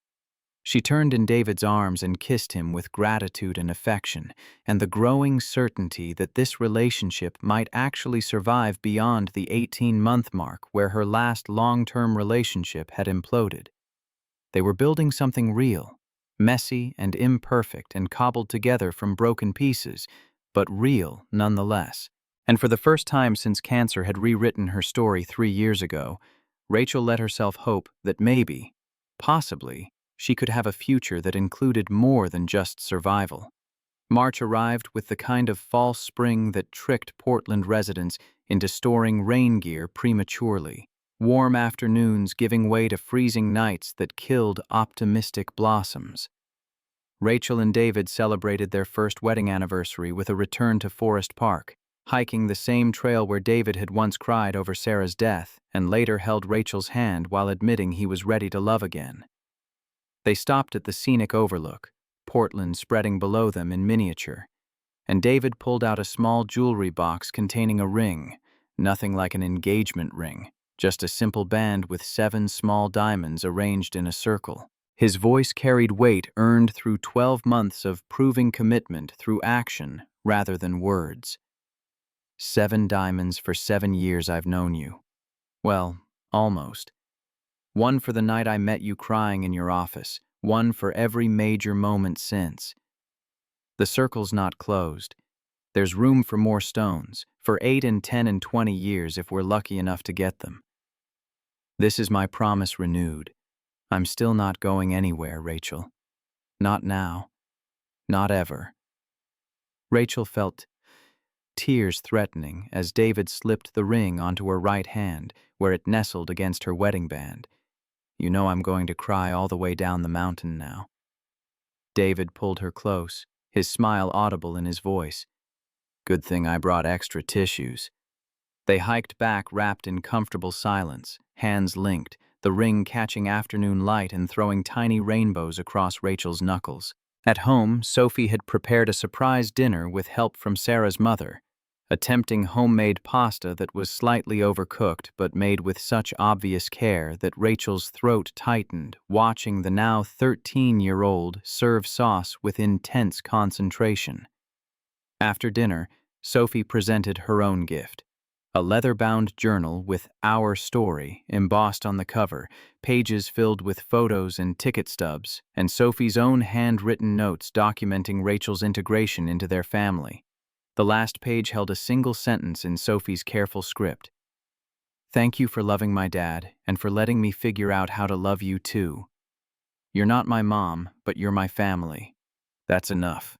She turned in David's arms and kissed him with gratitude and affection, and the growing certainty that this relationship might actually survive beyond the 18-month mark where her last long-term relationship had imploded. They were building something real, messy and imperfect and cobbled together from broken pieces, but real nonetheless. And for the first time since cancer had rewritten her story 3 years ago, Rachel let herself hope that maybe, possibly, she could have a future that included more than just survival. March arrived with the kind of false spring that tricked Portland residents into storing rain gear prematurely. Warm afternoons giving way to freezing nights that killed optimistic blossoms. Rachel and David celebrated their first wedding anniversary with a return to Forest Park, hiking the same trail where David had once cried over Sarah's death and later held Rachel's hand while admitting he was ready to love again. They stopped at the scenic overlook, Portland spreading below them in miniature, and David pulled out a small jewelry box containing a ring, nothing like an engagement ring, just a simple band with 7 small diamonds arranged in a circle. His voice carried weight earned through 12 months of proving commitment through action rather than words. 7 diamonds for 7 years I've known you. Well, almost. 1 for the night I met you crying in your office, 1 for every major moment since. The circle's not closed. There's room for more stones, for 8 and 10 and 20 years if we're lucky enough to get them. This is my promise renewed. I'm still not going anywhere, Rachel. Not now. Not ever. Rachel felt tears threatening as David slipped the ring onto her right hand, where it nestled against her wedding band. "You know I'm going to cry all the way down the mountain now." David pulled her close, his smile audible in his voice. "Good thing I brought extra tissues." They hiked back wrapped in comfortable silence, hands linked, the ring catching afternoon light and throwing tiny rainbows across Rachel's knuckles. At home, Sophie had prepared a surprise dinner with help from Sarah's mother, a tempting homemade pasta that was slightly overcooked but made with such obvious care that Rachel's throat tightened, watching the now 13-year-old serve sauce with intense concentration. After dinner, Sophie presented her own gift, a leather-bound journal with "Our Story" embossed on the cover, pages filled with photos and ticket stubs, and Sophie's own handwritten notes documenting Rachel's integration into their family. The last page held a single sentence in Sophie's careful script. "Thank you for loving my dad and for letting me figure out how to love you too. You're not my mom, but you're my family. That's enough."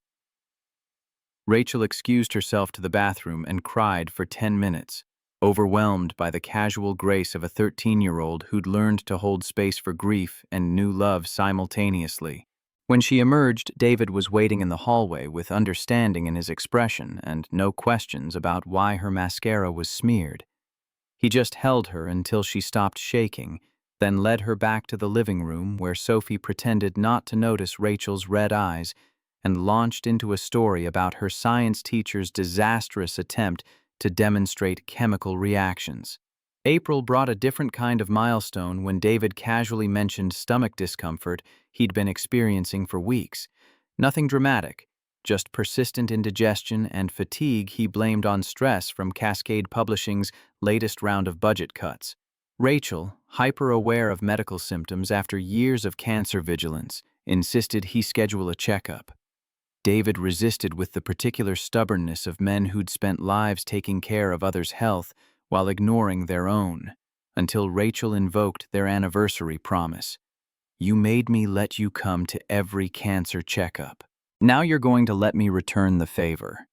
Rachel excused herself to the bathroom and cried for 10 minutes, overwhelmed by the casual grace of a 13-year-old who'd learned to hold space for grief and new love simultaneously. When she emerged, David was waiting in the hallway with understanding in his expression and no questions about why her mascara was smeared. He just held her until she stopped shaking, then led her back to the living room where Sophie pretended not to notice Rachel's red eyes and launched into a story about her science teacher's disastrous attempt to demonstrate chemical reactions. April brought a different kind of milestone when David casually mentioned stomach discomfort he'd been experiencing for weeks. Nothing dramatic, just persistent indigestion and fatigue he blamed on stress from Cascade Publishing's latest round of budget cuts. Rachel, hyper-aware of medical symptoms after years of cancer vigilance, insisted he schedule a checkup. David resisted with the particular stubbornness of men who'd spent lives taking care of others' health while ignoring their own, until Rachel invoked their anniversary promise. You made me let you come to every cancer checkup. Now you're going to let me return the favor.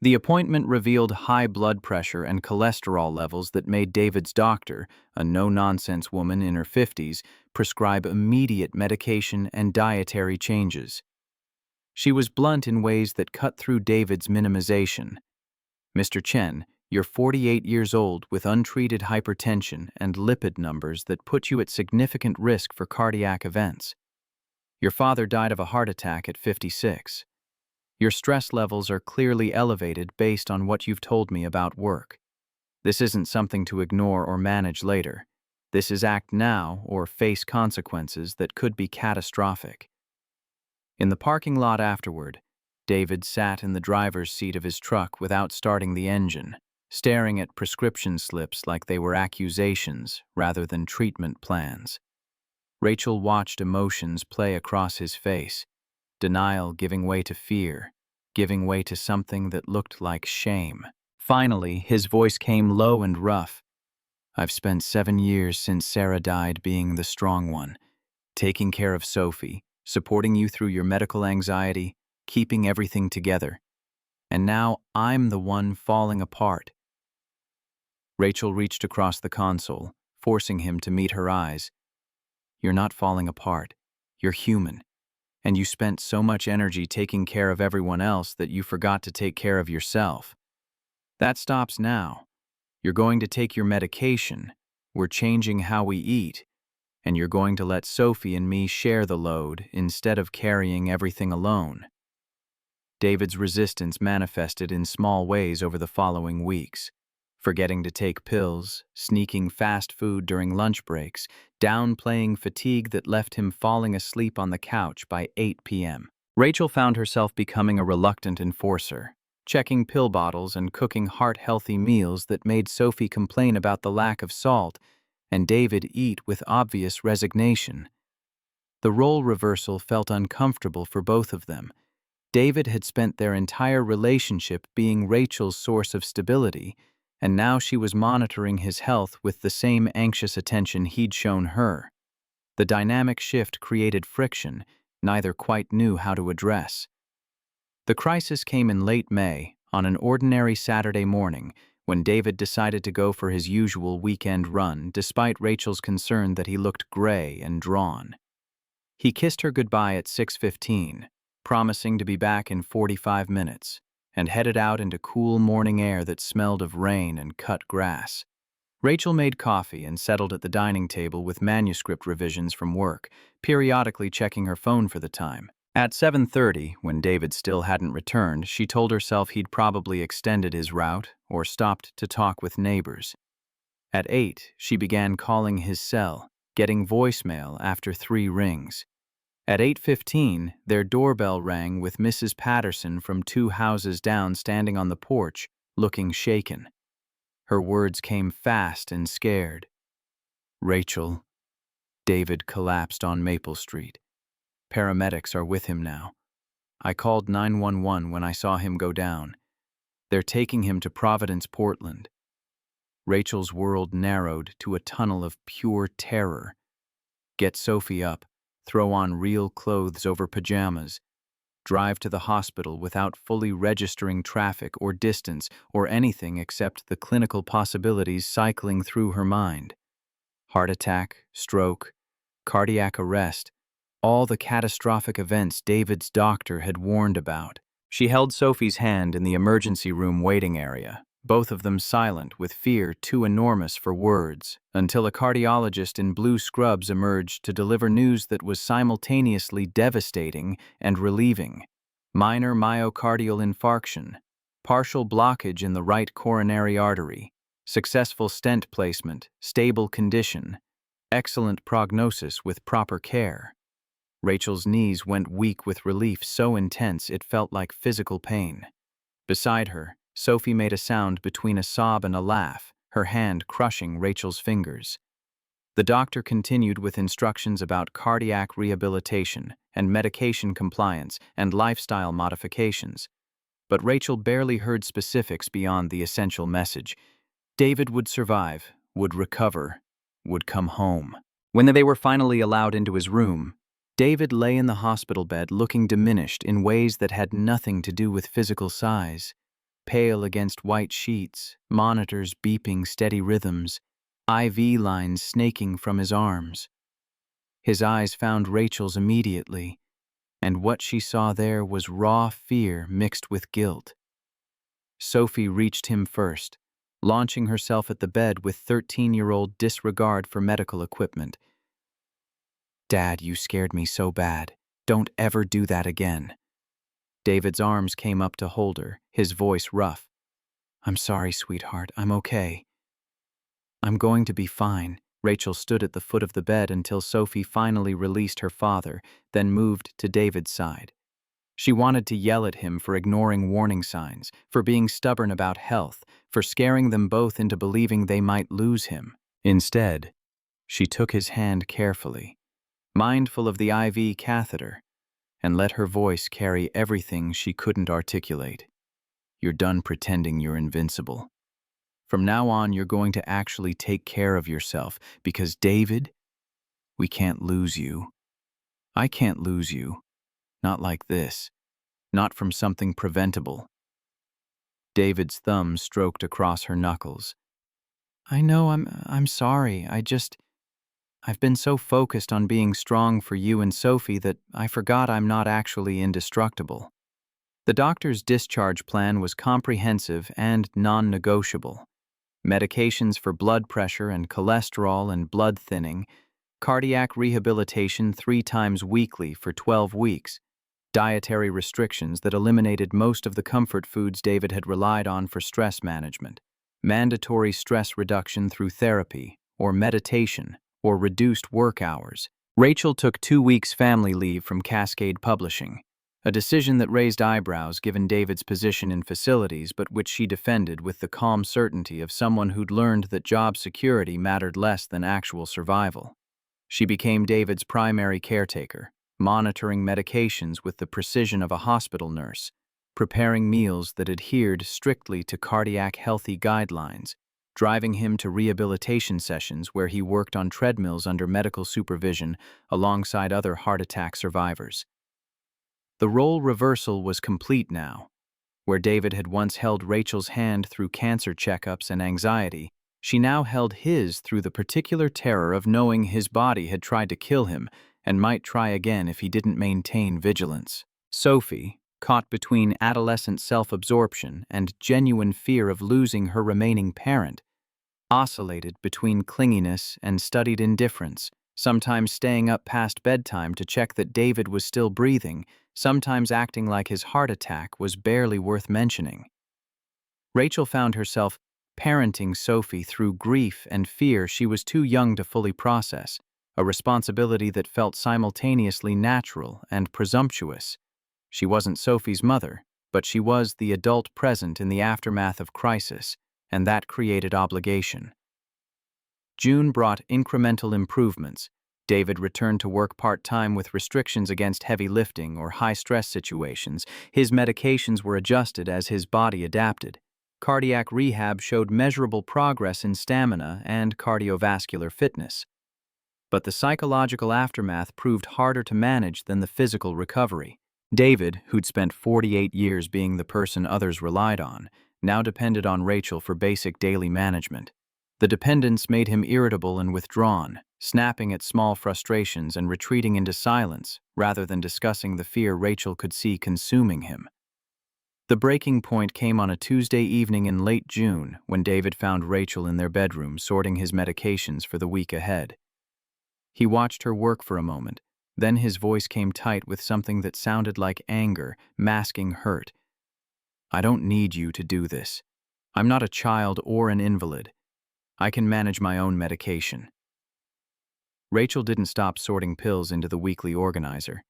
The appointment revealed high blood pressure and cholesterol levels that made David's doctor, a no-nonsense woman in her 50s, prescribe immediate medication and dietary changes. She was blunt in ways that cut through David's minimization. Mr. Chen, you're 48 years old with untreated hypertension and lipid numbers that put you at significant risk for cardiac events. Your father died of a heart attack at 56. Your stress levels are clearly elevated based on what you've told me about work. This isn't something to ignore or manage later. This is act now or face consequences that could be catastrophic. In the parking lot afterward, David sat in the driver's seat of his truck without starting the engine, staring at prescription slips like they were accusations rather than treatment plans. Rachel watched emotions play across his face, denial giving way to fear, giving way to something that looked like shame. Finally, his voice came low and rough. I've spent 7 years since Sarah died being the strong one, taking care of Sophie, supporting you through your medical anxiety, keeping everything together. And now I'm the one falling apart. Rachel reached across the console, forcing him to meet her eyes. You're not falling apart. You're human. And you spent so much energy taking care of everyone else that you forgot to take care of yourself. That stops now. You're going to take your medication. We're changing how we eat. And you're going to let Sophie and me share the load instead of carrying everything alone. David's resistance manifested in small ways over the following weeks. Forgetting to take pills, sneaking fast food during lunch breaks, downplaying fatigue that left him falling asleep on the couch by 8 p.m. Rachel found herself becoming a reluctant enforcer, checking pill bottles and cooking heart-healthy meals that made Sophie complain about the lack of salt, and David eat with obvious resignation. The role reversal felt uncomfortable for both of them. David had spent their entire relationship being Rachel's source of stability, and now she was monitoring his health with the same anxious attention he'd shown her. The dynamic shift created friction neither quite knew how to address. The crisis came in late May, on an ordinary Saturday morning, when David decided to go for his usual weekend run, despite Rachel's concern that he looked gray and drawn. He kissed her goodbye at 6:15, promising to be back in 45 minutes, and headed out into cool morning air that smelled of rain and cut grass. Rachel made coffee and settled at the dining table with manuscript revisions from work, periodically checking her phone for the time. At 7:30, when David still hadn't returned, she told herself he'd probably extended his route or stopped to talk with neighbors. At 8, she began calling his cell, getting voicemail after 3 rings. At 8:15, their doorbell rang with Mrs. Patterson from 2 houses down standing on the porch, looking shaken. Her words came fast and scared. Rachel. David collapsed on Maple Street. Paramedics are with him now. I called 911 when I saw him go down. They're taking him to Providence, Portland. Rachel's world narrowed to a tunnel of pure terror. Get Sophie up, throw on real clothes over pajamas, drive to the hospital without fully registering traffic or distance or anything except the clinical possibilities cycling through her mind. Heart attack, stroke, cardiac arrest, all the catastrophic events David's doctor had warned about. She held Sophie's hand in the emergency room waiting area, both of them silent with fear too enormous for words, until a cardiologist in blue scrubs emerged to deliver news that was simultaneously devastating and relieving. Minor myocardial infarction, partial blockage in the right coronary artery, successful stent placement, stable condition, excellent prognosis with proper care. Rachel's knees went weak with relief so intense it felt like physical pain. Beside her, Sophie made a sound between a sob and a laugh, her hand crushing Rachel's fingers. The doctor continued with instructions about cardiac rehabilitation and medication compliance and lifestyle modifications. But Rachel barely heard specifics beyond the essential message. David would survive, would recover, would come home. When they were finally allowed into his room, David lay in the hospital bed looking diminished in ways that had nothing to do with physical size. Pale against white sheets, monitors beeping steady rhythms, IV lines snaking from his arms. His eyes found Rachel's immediately, and what she saw there was raw fear mixed with guilt. Sophie reached him first, launching herself at the bed with 13-year-old disregard for medical equipment. "Dad, you scared me so bad. Don't ever do that again." David's arms came up to hold her, his voice rough. "I'm sorry, sweetheart. I'm okay. I'm going to be fine." Rachel stood at the foot of the bed until Sophie finally released her father, then moved to David's side. She wanted to yell at him for ignoring warning signs, for being stubborn about health, for scaring them both into believing they might lose him. Instead, she took his hand carefully, mindful of the IV catheter, and let her voice carry everything she couldn't articulate. "You're done pretending you're invincible. From now on, you're going to actually take care of yourself, because, David, we can't lose you. I can't lose you. Not like this. Not from something preventable." David's thumb stroked across her knuckles. "I know, I'm sorry. I've been so focused on being strong for you and Sophie that I forgot I'm not actually indestructible." The doctor's discharge plan was comprehensive and non-negotiable. Medications for blood pressure and cholesterol and blood thinning, cardiac rehabilitation 3 times weekly for 12 weeks, dietary restrictions that eliminated most of the comfort foods David had relied on for stress management, mandatory stress reduction through therapy or meditation or reduced work hours. Rachel took 2 weeks family leave from Cascade Publishing, a decision that raised eyebrows given David's position in facilities, but which she defended with the calm certainty of someone who'd learned that job security mattered less than actual survival. She became David's primary caretaker, monitoring medications with the precision of a hospital nurse, preparing meals that adhered strictly to cardiac healthy guidelines, driving him to rehabilitation sessions where he worked on treadmills under medical supervision alongside other heart attack survivors. The role reversal was complete now. Where David had once held Rachel's hand through cancer checkups and anxiety, she now held his through the particular terror of knowing his body had tried to kill him and might try again if he didn't maintain vigilance. Sophie, caught between adolescent self-absorption and genuine fear of losing her remaining parent, oscillated between clinginess and studied indifference, sometimes staying up past bedtime to check that David was still breathing, sometimes acting like his heart attack was barely worth mentioning. Rachel found herself parenting Sophie through grief and fear she was too young to fully process, a responsibility that felt simultaneously natural and presumptuous. She wasn't Sophie's mother, but she was the adult present in the aftermath of crisis, and that created obligation. June brought incremental improvements. David returned to work part-time with restrictions against heavy lifting or high-stress situations. His medications were adjusted as his body adapted. Cardiac rehab showed measurable progress in stamina and cardiovascular fitness. But the psychological aftermath proved harder to manage than the physical recovery. David, who'd spent 48 years being the person others relied on, now depended on Rachel for basic daily management. The dependence made him irritable and withdrawn, snapping at small frustrations and retreating into silence rather than discussing the fear Rachel could see consuming him. The breaking point came on a Tuesday evening in late June when David found Rachel in their bedroom sorting his medications for the week ahead. He watched her work for a moment, then his voice came tight with something that sounded like anger, masking hurt. "I don't need you to do this. I'm not a child or an invalid. I can manage my own medication." Rachel didn't stop sorting pills into the weekly organizer.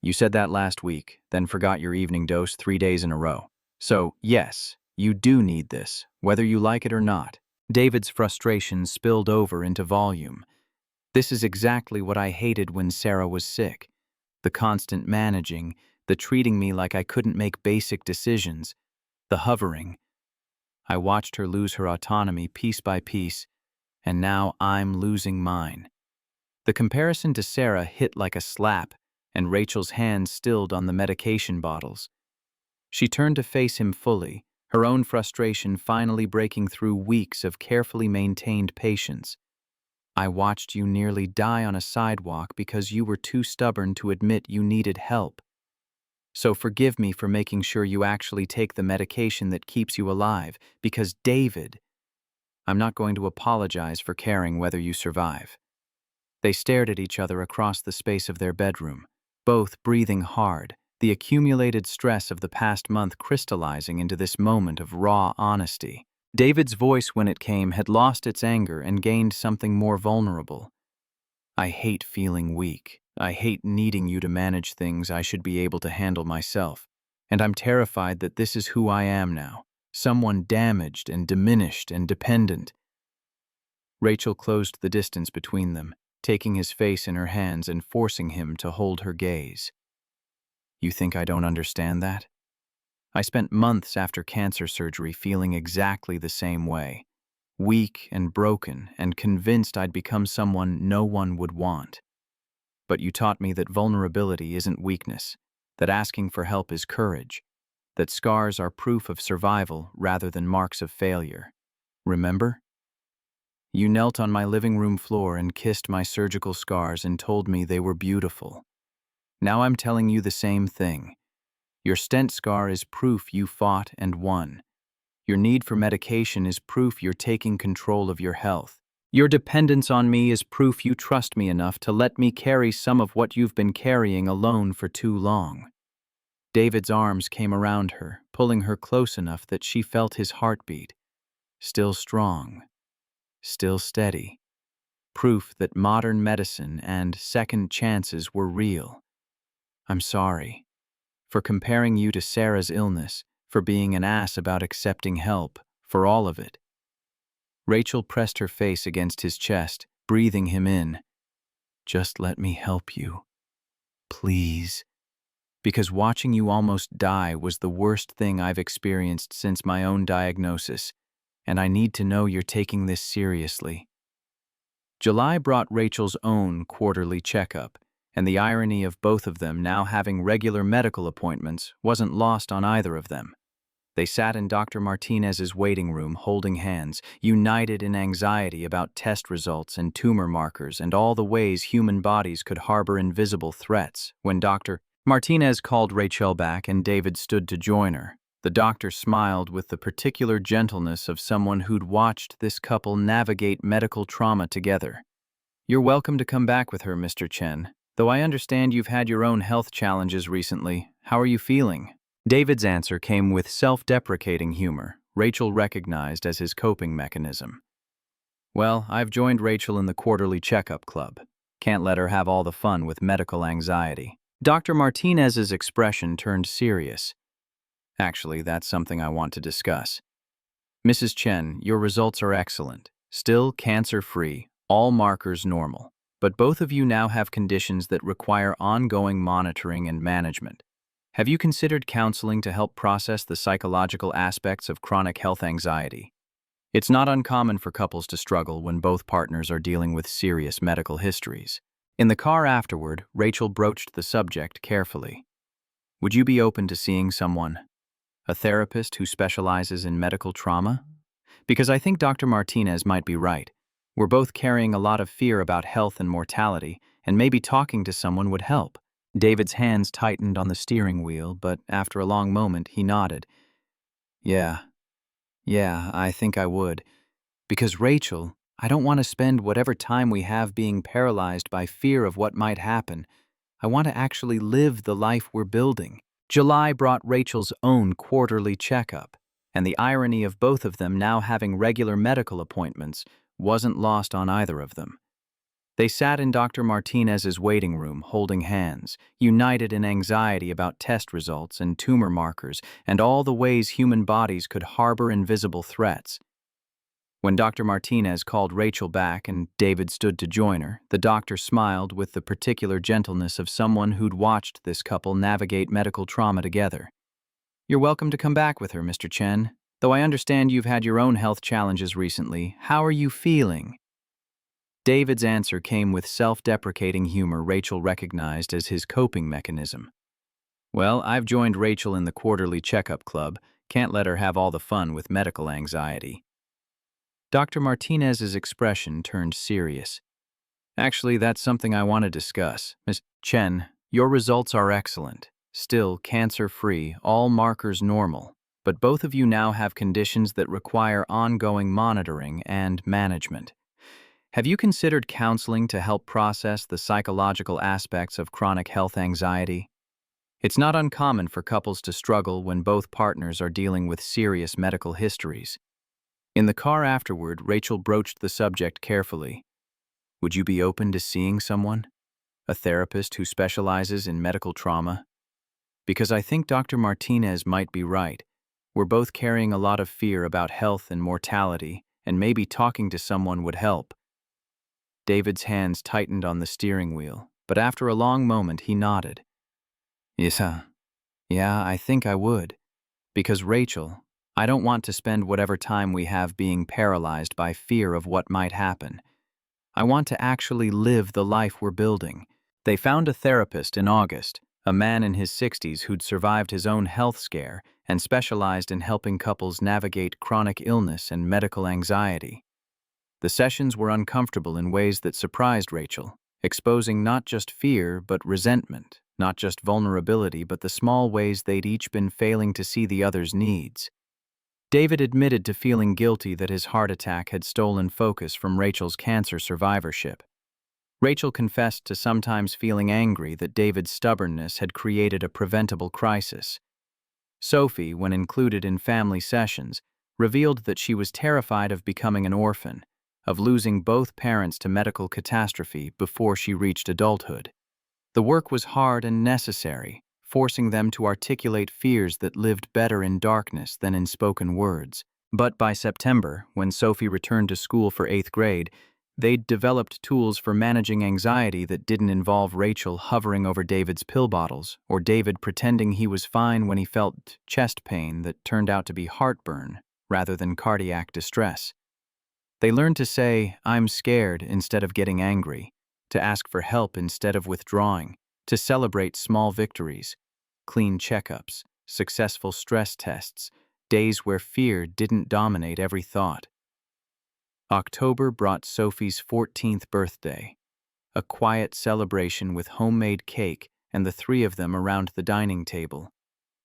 "You said that last week, then forgot your evening dose 3 days in a row. So, yes, you do need this, whether you like it or not." David's frustration spilled over into volume. This is exactly what I hated when Sarah was sick. The constant managing, the treating me like I couldn't make basic decisions, the hovering. I watched her lose her autonomy piece by piece, and now I'm losing mine. The comparison to Sarah hit like a slap, and Rachel's hand stilled on the medication bottles. She turned to face him fully, her own frustration finally breaking through weeks of carefully maintained patience. I watched you nearly die on a sidewalk because you were too stubborn to admit you needed help. So forgive me for making sure you actually take the medication that keeps you alive, because David, I'm not going to apologize for caring whether you survive. They stared at each other across the space of their bedroom, both breathing hard, the accumulated stress of the past month crystallizing into this moment of raw honesty. David's voice, when it came, had lost its anger and gained something more vulnerable. I hate feeling weak. I hate needing you to manage things I should be able to handle myself. And I'm terrified that this is who I am now, someone damaged and diminished and dependent. Rachel closed the distance between them, taking his face in her hands and forcing him to hold her gaze. You think I don't understand that? I spent months after cancer surgery feeling exactly the same way, weak and broken and convinced I'd become someone no one would want. But you taught me that vulnerability isn't weakness, that asking for help is courage, that scars are proof of survival rather than marks of failure. Remember? You knelt on my living room floor and kissed my surgical scars and told me they were beautiful. Now I'm telling you the same thing. Your stent scar is proof you fought and won. Your need for medication is proof you're taking control of your health. Your dependence on me is proof you trust me enough to let me carry some of what you've been carrying alone for too long. David's arms came around her, pulling her close enough that she felt his heartbeat. Still strong. Still steady. Proof that modern medicine and second chances were real. I'm sorry. For comparing you to Sarah's illness, for being an ass about accepting help, for all of it. Rachel pressed her face against his chest, breathing him in. Just let me help you. Please. Because watching you almost die was the worst thing I've experienced since my own diagnosis, and I need to know you're taking this seriously. July brought Rachel's own quarterly checkup, and the irony of both of them now having regular medical appointments wasn't lost on either of them. They sat in Dr. Martinez's waiting room holding hands, united in anxiety about test results and tumor markers and all the ways human bodies could harbor invisible threats. When Dr. Martinez called Rachel back and David stood to join her, the doctor smiled with the particular gentleness of someone who'd watched this couple navigate medical trauma together. You're welcome to come back with her, Mr. Chen. Though I understand you've had your own health challenges recently, how are you feeling? David's answer came with self-deprecating humor, Rachel recognized as his coping mechanism. Well, I've joined Rachel in the quarterly checkup club. Can't let her have all the fun with medical anxiety. Dr. Martinez's expression turned serious. Actually, that's something I want to discuss. Mrs. Chen, your results are excellent. Still cancer-free, all markers normal. But both of you now have conditions that require ongoing monitoring and management. Have you considered counseling to help process the psychological aspects of chronic health anxiety? It's not uncommon for couples to struggle when both partners are dealing with serious medical histories. In the car afterward, Rachel broached the subject carefully. Would you be open to seeing someone? A therapist who specializes in medical trauma? Because I think Dr. Martinez might be right. We're both carrying a lot of fear about health and mortality, and maybe talking to someone would help. David's hands tightened on the steering wheel, but after a long moment, he nodded. Yeah, I think I would. Because Rachel, I don't want to spend whatever time we have being paralyzed by fear of what might happen. I want to actually live the life we're building. July brought Rachel's own quarterly checkup, and the irony of both of them now having regular medical appointments wasn't lost on either of them. They sat in Dr. Martinez's waiting room holding hands, united in anxiety about test results and tumor markers and all the ways human bodies could harbor invisible threats. When Dr. Martinez called Rachel back and David stood to join her, the doctor smiled with the particular gentleness of someone who'd watched this couple navigate medical trauma together. "You're welcome to come back with her, Mr. Chen. Though I understand you've had your own health challenges recently, how are you feeling?" David's answer came with self-deprecating humor Rachel recognized as his coping mechanism. "Well, I've joined Rachel in the quarterly checkup club. Can't let her have all the fun with medical anxiety." Dr. Martinez's expression turned serious. "Actually, that's something I want to discuss. Ms. Chen, your results are excellent. Still cancer-free, all markers normal. But both of you now have conditions that require ongoing monitoring and management. Have you considered counseling to help process the psychological aspects of chronic health anxiety? It's not uncommon for couples to struggle when both partners are dealing with serious medical histories." In the car afterward, Rachel broached the subject carefully. "Would you be open to seeing someone? A therapist who specializes in medical trauma? Because I think Dr. Martinez might be right. We're both carrying a lot of fear about health and mortality, and maybe talking to someone would help." David's hands tightened on the steering wheel, but after a long moment he nodded. "Yes, yeah, I think I would. Because Rachel, I don't want to spend whatever time we have being paralyzed by fear of what might happen. I want to actually live the life we're building." They found a therapist in August, a man in his 60s who'd survived his own health scare and specialized in helping couples navigate chronic illness and medical anxiety. The sessions were uncomfortable in ways that surprised Rachel, exposing not just fear but resentment, not just vulnerability but the small ways they'd each been failing to see the other's needs. David admitted to feeling guilty that his heart attack had stolen focus from Rachel's cancer survivorship. Rachel confessed to sometimes feeling angry that David's stubbornness had created a preventable crisis. Sophie, when included in family sessions, revealed that she was terrified of becoming an orphan, of losing both parents to medical catastrophe before she reached adulthood. The work was hard and necessary, forcing them to articulate fears that lived better in darkness than in spoken words. But by September, when Sophie returned to school for 8th grade, they'd developed tools for managing anxiety that didn't involve Rachel hovering over David's pill bottles, or David pretending he was fine when he felt chest pain that turned out to be heartburn rather than cardiac distress. They learned to say, "I'm scared," instead of getting angry, to ask for help instead of withdrawing, to celebrate small victories, clean checkups, successful stress tests, days where fear didn't dominate every thought. October brought Sophie's 14th birthday, a quiet celebration with homemade cake and the three of them around the dining table,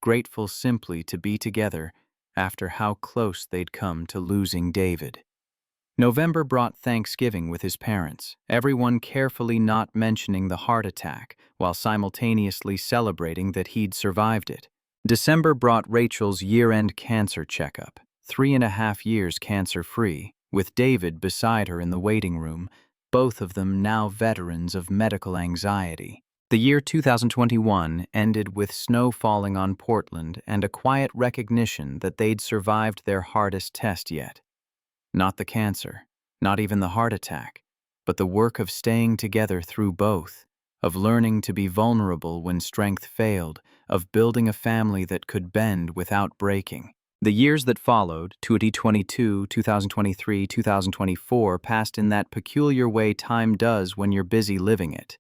grateful simply to be together after how close they'd come to losing David. November brought Thanksgiving with his parents, everyone carefully not mentioning the heart attack while simultaneously celebrating that he'd survived it. December brought Rachel's year-end cancer checkup, 3.5 years cancer-free, with David beside her in the waiting room, both of them now veterans of medical anxiety. The year 2021 ended with snow falling on Portland and a quiet recognition that they'd survived their hardest test yet. Not the cancer, not even the heart attack, but the work of staying together through both, of learning to be vulnerable when strength failed, of building a family that could bend without breaking. The years that followed, 2022, 2023, 2024, passed in that peculiar way time does when you're busy living it.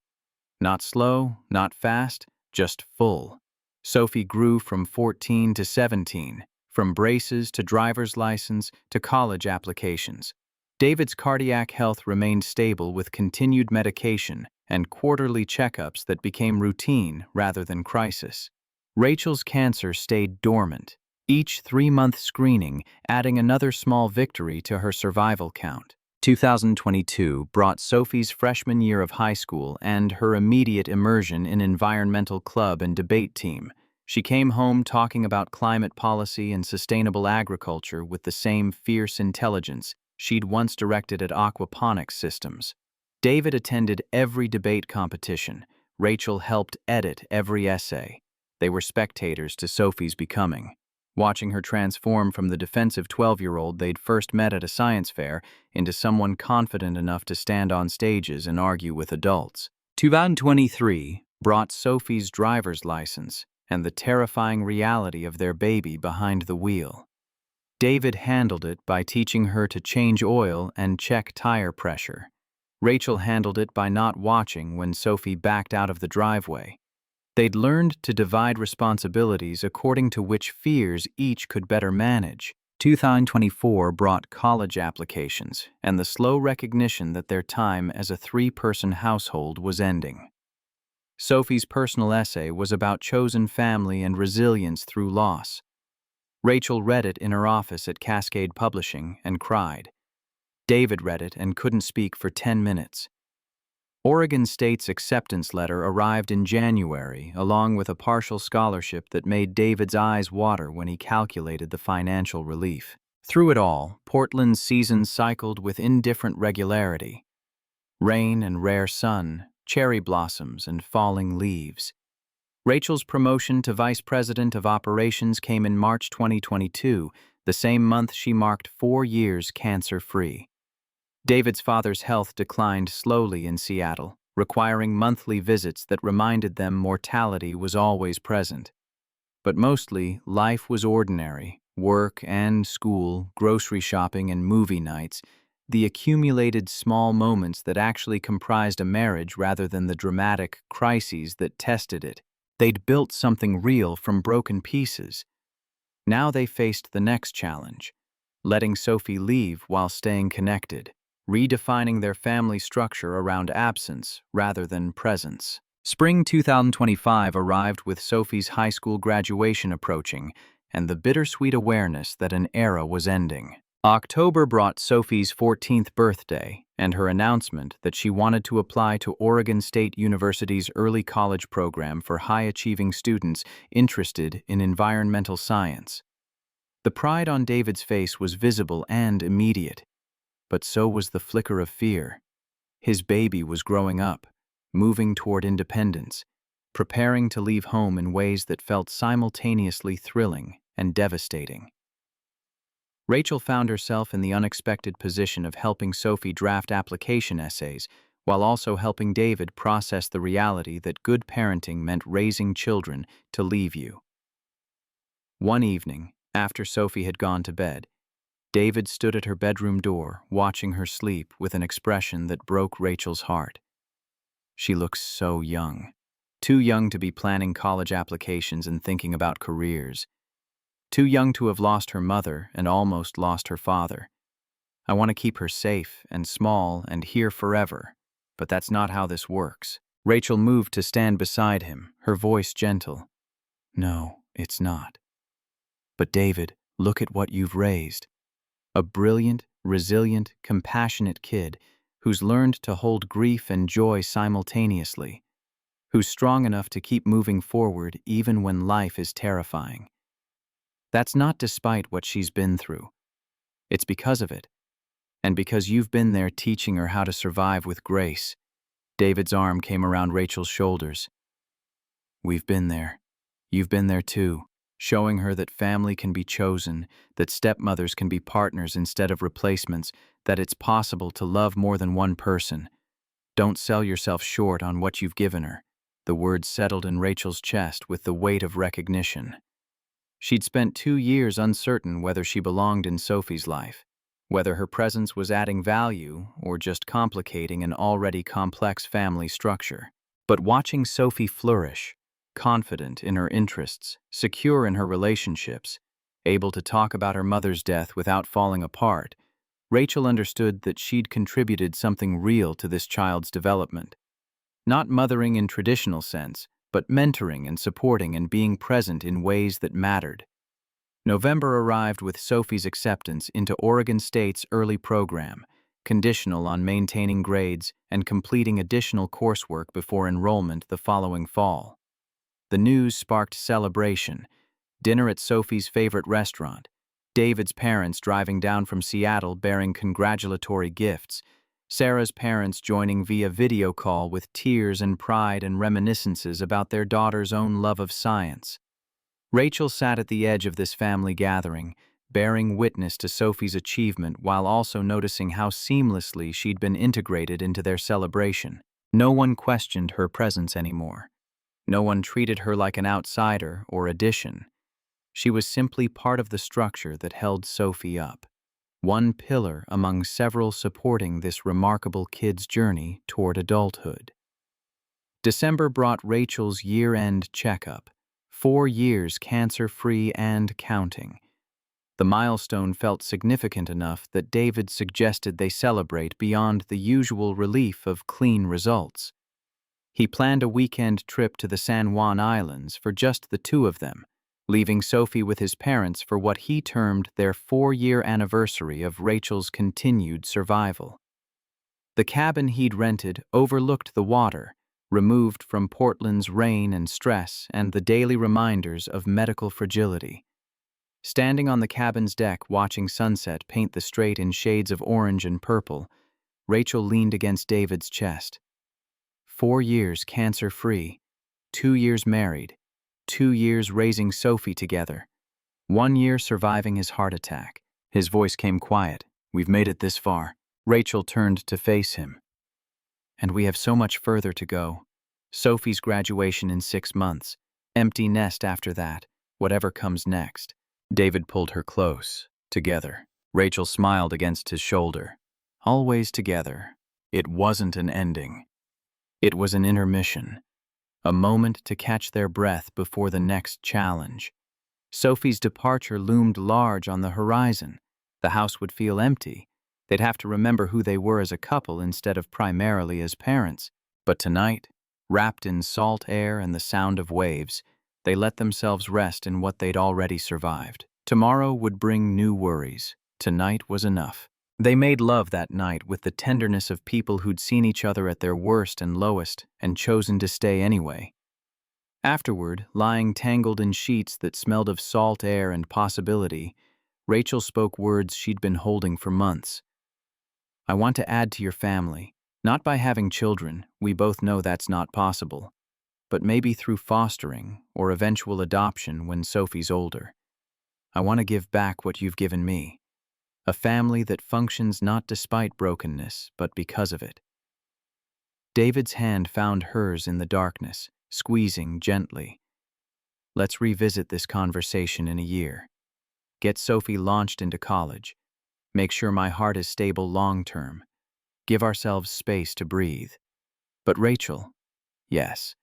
Not slow, not fast, just full. Sophie grew from 14 to 17, from braces to driver's license to college applications. David's cardiac health remained stable with continued medication and quarterly checkups that became routine rather than crisis. Rachel's cancer stayed dormant, each 3-month screening adding another small victory to her survival count. 2022 brought Sophie's freshman year of high school and her immediate immersion in environmental club and debate team. She came home talking about climate policy and sustainable agriculture with the same fierce intelligence she'd once directed at aquaponics systems. David attended every debate competition. Rachel helped edit every essay. They were spectators to Sophie's becoming. watching her transform from the defensive 12-year-old they'd first met at a science fair into someone confident enough to stand on stages and argue with adults. 2023 brought Sophie's driver's license and the terrifying reality of their baby behind the wheel. David handled it by teaching her to change oil and check tire pressure. Rachel handled it by not watching when Sophie backed out of the driveway. They'd learned to divide responsibilities according to which fears each could better manage. 2024 brought college applications and the slow recognition that their time as a three-person household was ending. Sophie's personal essay was about chosen family and resilience through loss. Rachel read it in her office at Cascade Publishing and cried. David read it and couldn't speak for 10 minutes. Oregon State's acceptance letter arrived in January, along with a partial scholarship that made David's eyes water when he calculated the financial relief. Through it all, Portland's season cycled with indifferent regularity. Rain and rare sun, cherry blossoms and falling leaves. Rachel's promotion to Vice President of Operations came in March 2022, the same month she marked 4 years cancer-free. David's father's health declined slowly in Seattle, requiring monthly visits that reminded them mortality was always present. But mostly, life was ordinary. Work and school, grocery shopping and movie nights, the accumulated small moments that actually comprised a marriage rather than the dramatic crises that tested it. They'd built something real from broken pieces. Now they faced the next challenge, letting Sophie leave while staying connected, redefining their family structure around absence rather than presence. Spring 2025 arrived with Sophie's high school graduation approaching and the bittersweet awareness that an era was ending. October brought Sophie's 14th birthday and her announcement that she wanted to apply to Oregon State University's early college program for high-achieving students interested in environmental science. The pride on David's face was visible and immediate, but so was the flicker of fear. His baby was growing up, moving toward independence, preparing to leave home in ways that felt simultaneously thrilling and devastating. Rachel found herself in the unexpected position of helping Sophie draft application essays while also helping David process the reality that good parenting meant raising children to leave you. One evening, after Sophie had gone to bed, David stood at her bedroom door, watching her sleep with an expression that broke Rachel's heart. She looked so young, too young to be planning college applications and thinking about careers. Too young to have lost her mother and almost lost her father. I want to keep her safe and small and here forever, but that's not how this works. Rachel moved to stand beside him, her voice gentle. No, it's not. But David, look at what you've raised. A brilliant, resilient, compassionate kid who's learned to hold grief and joy simultaneously, who's strong enough to keep moving forward even when life is terrifying. That's not despite what she's been through. It's because of it. And because you've been there teaching her how to survive with grace. David's arm came around Rachel's shoulders. We've been there. You've been there too, showing her that family can be chosen, that stepmothers can be partners instead of replacements, that it's possible to love more than one person. Don't sell yourself short on what you've given her. The words settled in Rachel's chest with the weight of recognition. She'd spent 2 years uncertain whether she belonged in Sophie's life, whether her presence was adding value or just complicating an already complex family structure. But watching Sophie flourish, confident in her interests, secure in her relationships, able to talk about her mother's death without falling apart, Rachel understood that she'd contributed something real to this child's development. Not mothering in traditional sense, but mentoring and supporting and being present in ways that mattered. November arrived with Sophie's acceptance into Oregon State's early program, conditional on maintaining grades and completing additional coursework before enrollment the following fall. The news sparked celebration, dinner at Sophie's favorite restaurant, David's parents driving down from Seattle bearing congratulatory gifts, Sarah's parents joining via video call with tears and pride and reminiscences about their daughter's own love of science. Rachel sat at the edge of this family gathering, bearing witness to Sophie's achievement while also noticing how seamlessly she'd been integrated into their celebration. No one questioned her presence anymore. No one treated her like an outsider or addition. She was simply part of the structure that held Sophie up, one pillar among several supporting this remarkable kid's journey toward adulthood. December brought Rachel's year-end checkup, 4 years cancer-free and counting. The milestone felt significant enough that David suggested they celebrate beyond the usual relief of clean results. He planned a weekend trip to the San Juan Islands for just the two of them, leaving Sophie with his parents for what he termed their 4-year anniversary of Rachel's continued survival. The cabin he'd rented overlooked the water, removed from Portland's rain and stress and the daily reminders of medical fragility. Standing on the cabin's deck watching sunset paint the strait in shades of orange and purple, Rachel leaned against David's chest. 4 years cancer-free, 2 years married, 2 years raising Sophie together, 1 year surviving his heart attack. His voice came quiet. We've made it this far. Rachel turned to face him. And we have so much further to go. Sophie's graduation in 6 months, empty nest after that, whatever comes next. David pulled her close, together. Rachel smiled against his shoulder. Always together. It wasn't an ending. It was an intermission, a moment to catch their breath before the next challenge. Sophie's departure loomed large on the horizon. The house would feel empty. They'd have to remember who they were as a couple instead of primarily as parents. But tonight, wrapped in salt air and the sound of waves, they let themselves rest in what they'd already survived. Tomorrow would bring new worries. Tonight was enough. They made love that night with the tenderness of people who'd seen each other at their worst and lowest and chosen to stay anyway. Afterward, lying tangled in sheets that smelled of salt air and possibility, Rachel spoke words she'd been holding for months. I want to add to your family, not by having children, we both know that's not possible, but maybe through fostering or eventual adoption when Sophie's older. I want to give back what you've given me. A family that functions not despite brokenness, but because of it. David's hand found hers in the darkness, squeezing gently. Let's revisit this conversation in a year. Get Sophie launched into college. Make sure my heart is stable long-term. Give ourselves space to breathe. But Rachel, yes.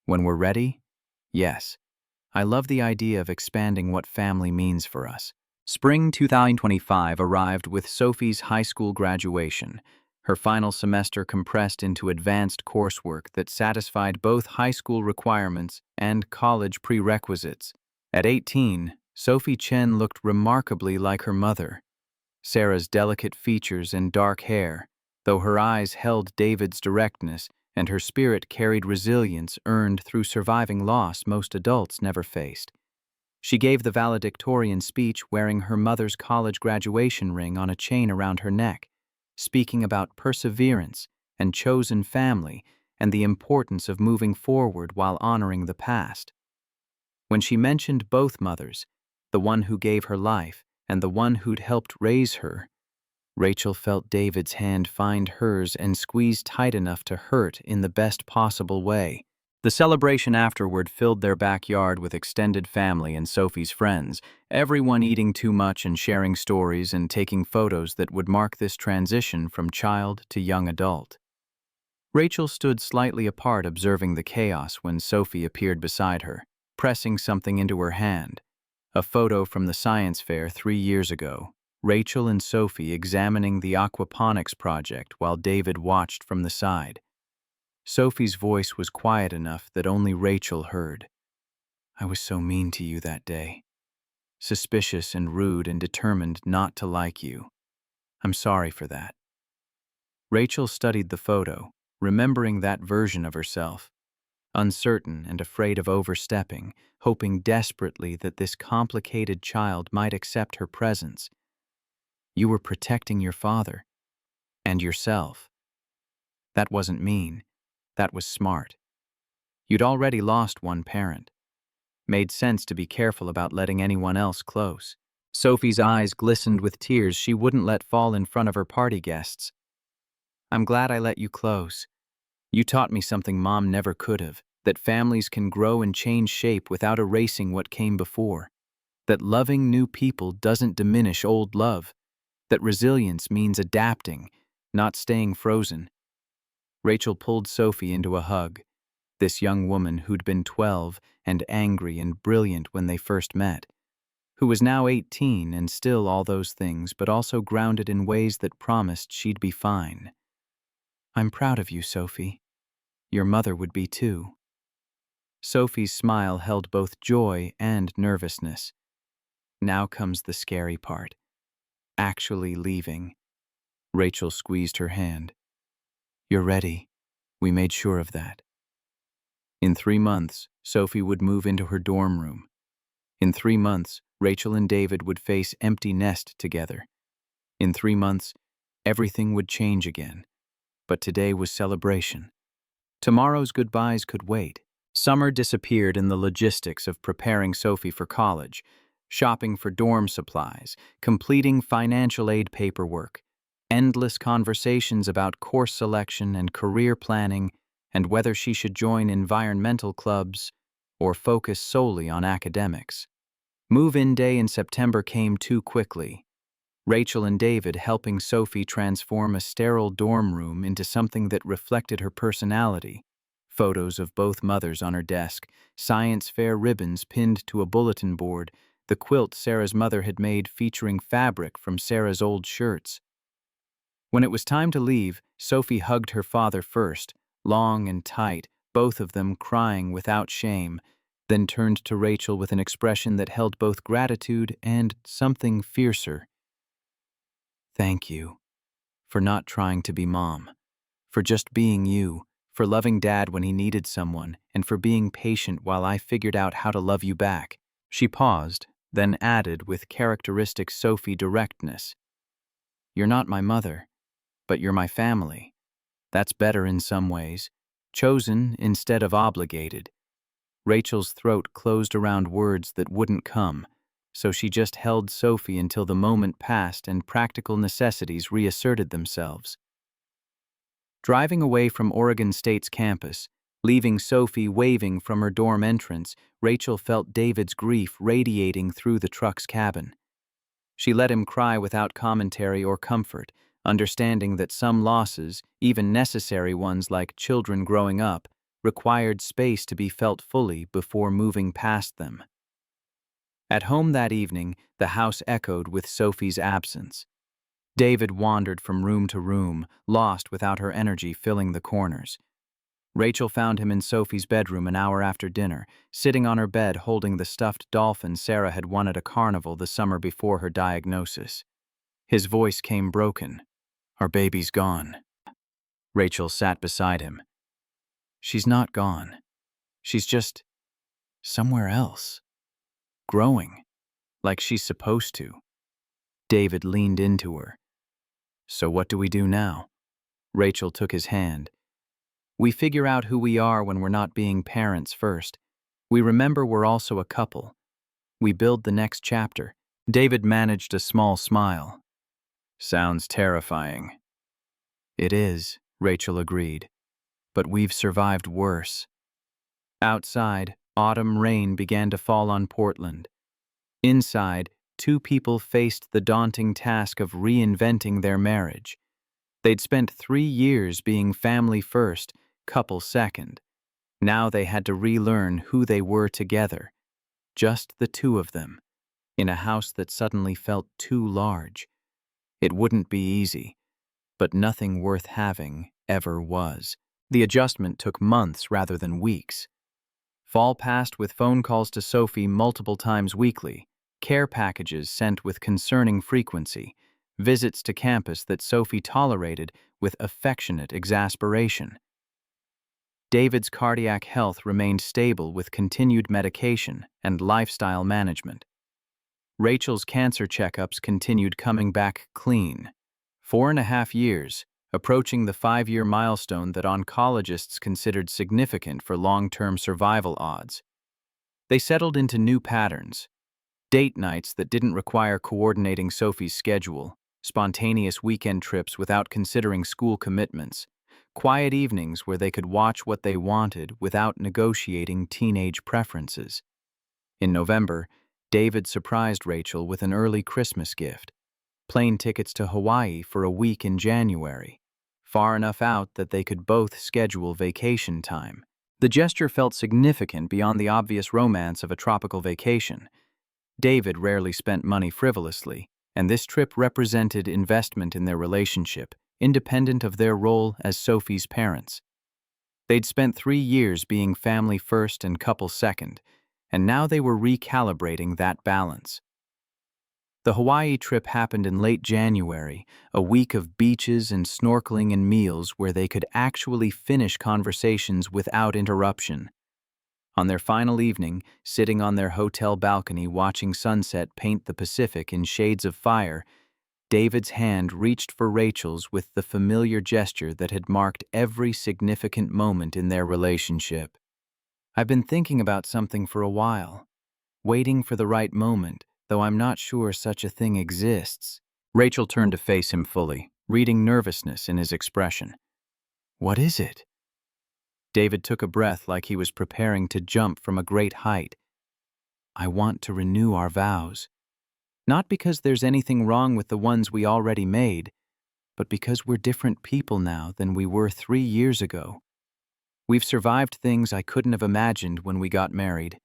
When we're ready, yes. I love the idea of expanding what family means for us. Spring 2025 arrived with Sophie's high school graduation, her final semester compressed into advanced coursework that satisfied both high school requirements and college prerequisites. At 18, Sophie Chen looked remarkably like her mother. Sarah's delicate features and dark hair, though her eyes held David's directness and her spirit carried resilience earned through surviving loss most adults never faced. She gave the valedictorian speech wearing her mother's college graduation ring on a chain around her neck, speaking about perseverance and chosen family and the importance of moving forward while honoring the past. When she mentioned both mothers, the one who gave her life and the one who'd helped raise her, Rachel felt David's hand find hers and squeeze tight enough to hurt in the best possible way. The celebration afterward filled their backyard with extended family and Sophie's friends, everyone eating too much and sharing stories and taking photos that would mark this transition from child to young adult. Rachel stood slightly apart observing the chaos when Sophie appeared beside her, pressing something into her hand. A photo from the science fair 3 years ago. Rachel and Sophie examining the aquaponics project while David watched from the side. Sophie's voice was quiet enough that only Rachel heard. I was so mean to you that day. Suspicious and rude and determined not to like you. I'm sorry for that. Rachel studied the photo, remembering that version of herself, uncertain and afraid of overstepping, hoping desperately that this complicated child might accept her presence. You were protecting your father and yourself. That wasn't mean. That was smart. You'd already lost one parent. Made sense to be careful about letting anyone else close. Sophie's eyes glistened with tears she wouldn't let fall in front of her party guests. I'm glad I let you close. You taught me something Mom never could have, that families can grow and change shape without erasing what came before. That loving new people doesn't diminish old love. That resilience means adapting, not staying frozen. Rachel pulled Sophie into a hug. This young woman who'd been 12 and angry and brilliant when they first met, who was now 18 and still all those things, but also grounded in ways that promised she'd be fine. I'm proud of you, Sophie. Your mother would be too. Sophie's smile held both joy and nervousness. Now comes the scary part. Actually leaving. Rachel squeezed her hand. You're ready. We made sure of that. In 3 months, Sophie would move into her dorm room. In 3 months, Rachel and David would face empty nest together. In 3 months, everything would change again. But today was celebration. Tomorrow's goodbyes could wait. Summer disappeared in the logistics of preparing Sophie for college, shopping for dorm supplies, completing financial aid paperwork, endless conversations about course selection and career planning, and whether she should join environmental clubs or focus solely on academics. Move-in day in September came too quickly. Rachel and David helping Sophie transform a sterile dorm room into something that reflected her personality. Photos of both mothers on her desk, science fair ribbons pinned to a bulletin board, the quilt Sarah's mother had made featuring fabric from Sarah's old shirts. When it was time to leave, Sophie hugged her father first, long and tight, both of them crying without shame, then turned to Rachel with an expression that held both gratitude and something fiercer. Thank you. For not trying to be Mom. For just being you. For loving Dad when he needed someone, and for being patient while I figured out how to love you back. She paused, then added with characteristic Sophie directness. You're not my mother, but you're my family. That's better in some ways. Chosen instead of obligated. Rachel's throat closed around words that wouldn't come, so she just held Sophie until the moment passed and practical necessities reasserted themselves. Driving away from Oregon State's campus, leaving Sophie waving from her dorm entrance, Rachel felt David's grief radiating through the truck's cabin. She let him cry without commentary or comfort, understanding that some losses, even necessary ones like children growing up, required space to be felt fully before moving past them. At home that evening, the house echoed with Sophie's absence. David wandered from room to room, lost without her energy filling the corners. Rachel found him in Sophie's bedroom an hour after dinner, sitting on her bed holding the stuffed dolphin Sarah had won at a carnival the summer before her diagnosis. His voice came broken. Our baby's gone. Rachel sat beside him. She's not gone. She's just somewhere else. Growing, like she's supposed to. David leaned into her. So what do we do now? Rachel took his hand. We figure out who we are when we're not being parents first. We remember we're also a couple. We build the next chapter. David managed a small smile. Sounds terrifying. It is, Rachel agreed. But we've survived worse. Outside, autumn rain began to fall on Portland. Inside, 2 people faced the daunting task of reinventing their marriage. They'd spent 3 years being family first, couple second. Now they had to relearn who they were together. Just the 2 of them, in a house that suddenly felt too large. It wouldn't be easy, but nothing worth having ever was. The adjustment took months rather than weeks. Fall passed with phone calls to Sophie multiple times weekly, care packages sent with concerning frequency, visits to campus that Sophie tolerated with affectionate exasperation. David's cardiac health remained stable with continued medication and lifestyle management. Rachel's cancer checkups continued coming back clean. 4.5 years, approaching the 5-year milestone that oncologists considered significant for long-term survival odds. They settled into new patterns: date nights that didn't require coordinating Sophie's schedule, spontaneous weekend trips without considering school commitments, quiet evenings where they could watch what they wanted without negotiating teenage preferences. In November, David surprised Rachel with an early Christmas gift: plane tickets to Hawaii for a week in January, far enough out that they could both schedule vacation time. The gesture felt significant beyond the obvious romance of a tropical vacation. David rarely spent money frivolously, and this trip represented investment in their relationship, independent of their role as Sophie's parents. They'd spent 3 years being family first and couple second, and now they were recalibrating that balance. The Hawaii trip happened in late January, a week of beaches and snorkeling and meals where they could actually finish conversations without interruption. On their final evening, sitting on their hotel balcony watching sunset paint the Pacific in shades of fire, David's hand reached for Rachel's with the familiar gesture that had marked every significant moment in their relationship. "I've been thinking about something for a while, waiting for the right moment, though I'm not sure such a thing exists." Rachel turned to face him fully, reading nervousness in his expression. "What is it?" David took a breath like he was preparing to jump from a great height. "I want to renew our vows. Not because there's anything wrong with the ones we already made, but because we're different people now than we were 3 years ago. We've survived things I couldn't have imagined when we got married.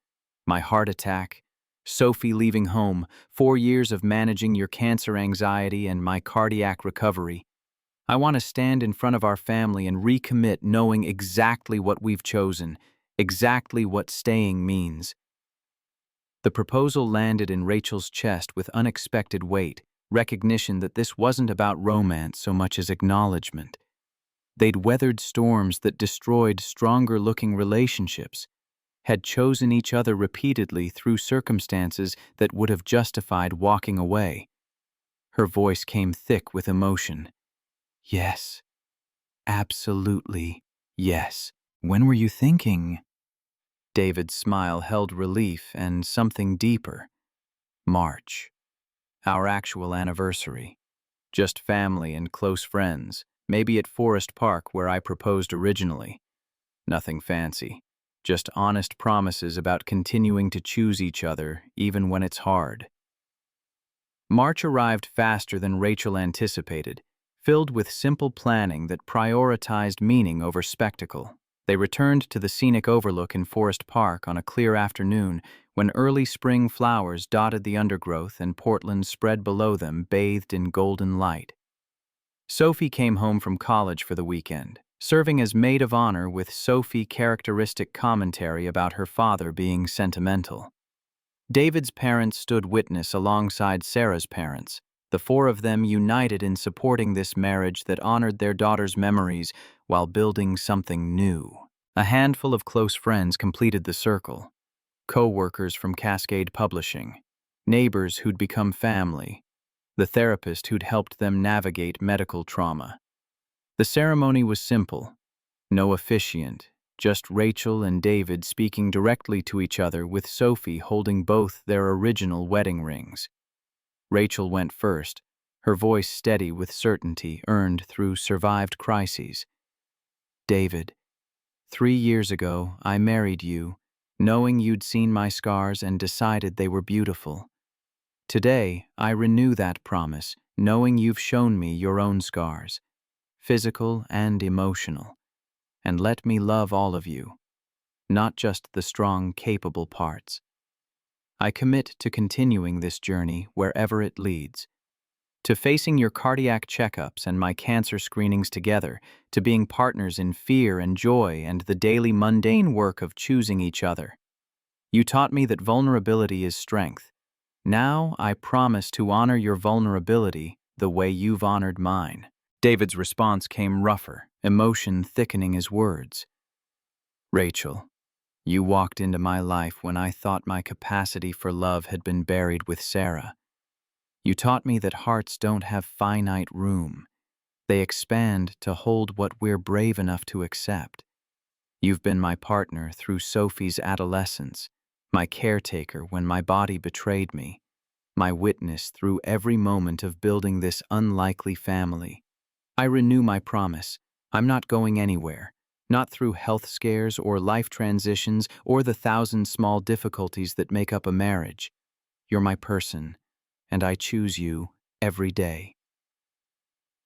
My heart attack, Sophie leaving home, 4 years of managing your cancer anxiety, and my cardiac recovery. I want to stand in front of our family and recommit knowing exactly what we've chosen, exactly what staying means." The proposal landed in Rachel's chest with unexpected weight, recognition that this wasn't about romance so much as acknowledgement. They'd weathered storms that destroyed stronger-looking relationships, had chosen each other repeatedly through circumstances that would have justified walking away. Her voice came thick with emotion. "Yes, absolutely yes. When were you thinking?" David's smile held relief and something deeper. "March. Our actual anniversary. Just family and close friends, maybe at Forest Park where I proposed originally. Nothing fancy. Just honest promises about continuing to choose each other even when it's hard." March arrived faster than Rachel anticipated, filled with simple planning that prioritized meaning over spectacle. They returned to the scenic overlook in Forest Park on a clear afternoon when early spring flowers dotted the undergrowth and Portland spread below them bathed in golden light. Sophie came home from college for the weekend, serving as maid of honor with Sophie-characteristic commentary about her father being sentimental. David's parents stood witness alongside Sarah's parents, the four of them united in supporting this marriage that honored their daughter's memories while building something new. A handful of close friends completed the circle: co-workers from Cascade Publishing, neighbors who'd become family, the therapist who'd helped them navigate medical trauma. The ceremony was simple: no officiant, just Rachel and David speaking directly to each other with Sophie holding both their original wedding rings. Rachel went first, her voice steady with certainty earned through survived crises. "David, 3 years ago I married you, knowing you'd seen my scars and decided they were beautiful. Today I renew that promise, knowing you've shown me your own scars, physical and emotional. And let me love all of you, not just the strong, capable parts. I commit to continuing this journey wherever it leads, to facing your cardiac checkups and my cancer screenings together, to being partners in fear and joy and the daily mundane work of choosing each other. You taught me that vulnerability is strength. Now I promise to honor your vulnerability the way you've honored mine." David's response came rougher, emotion thickening his words. "Rachel, you walked into my life when I thought my capacity for love had been buried with Sarah. You taught me that hearts don't have finite room. They expand to hold what we're brave enough to accept. You've been my partner through Sophie's adolescence, my caretaker when my body betrayed me, my witness through every moment of building this unlikely family. I renew my promise. I'm not going anywhere, not through health scares or life transitions or the thousand small difficulties that make up a marriage. You're my person, and I choose you every day.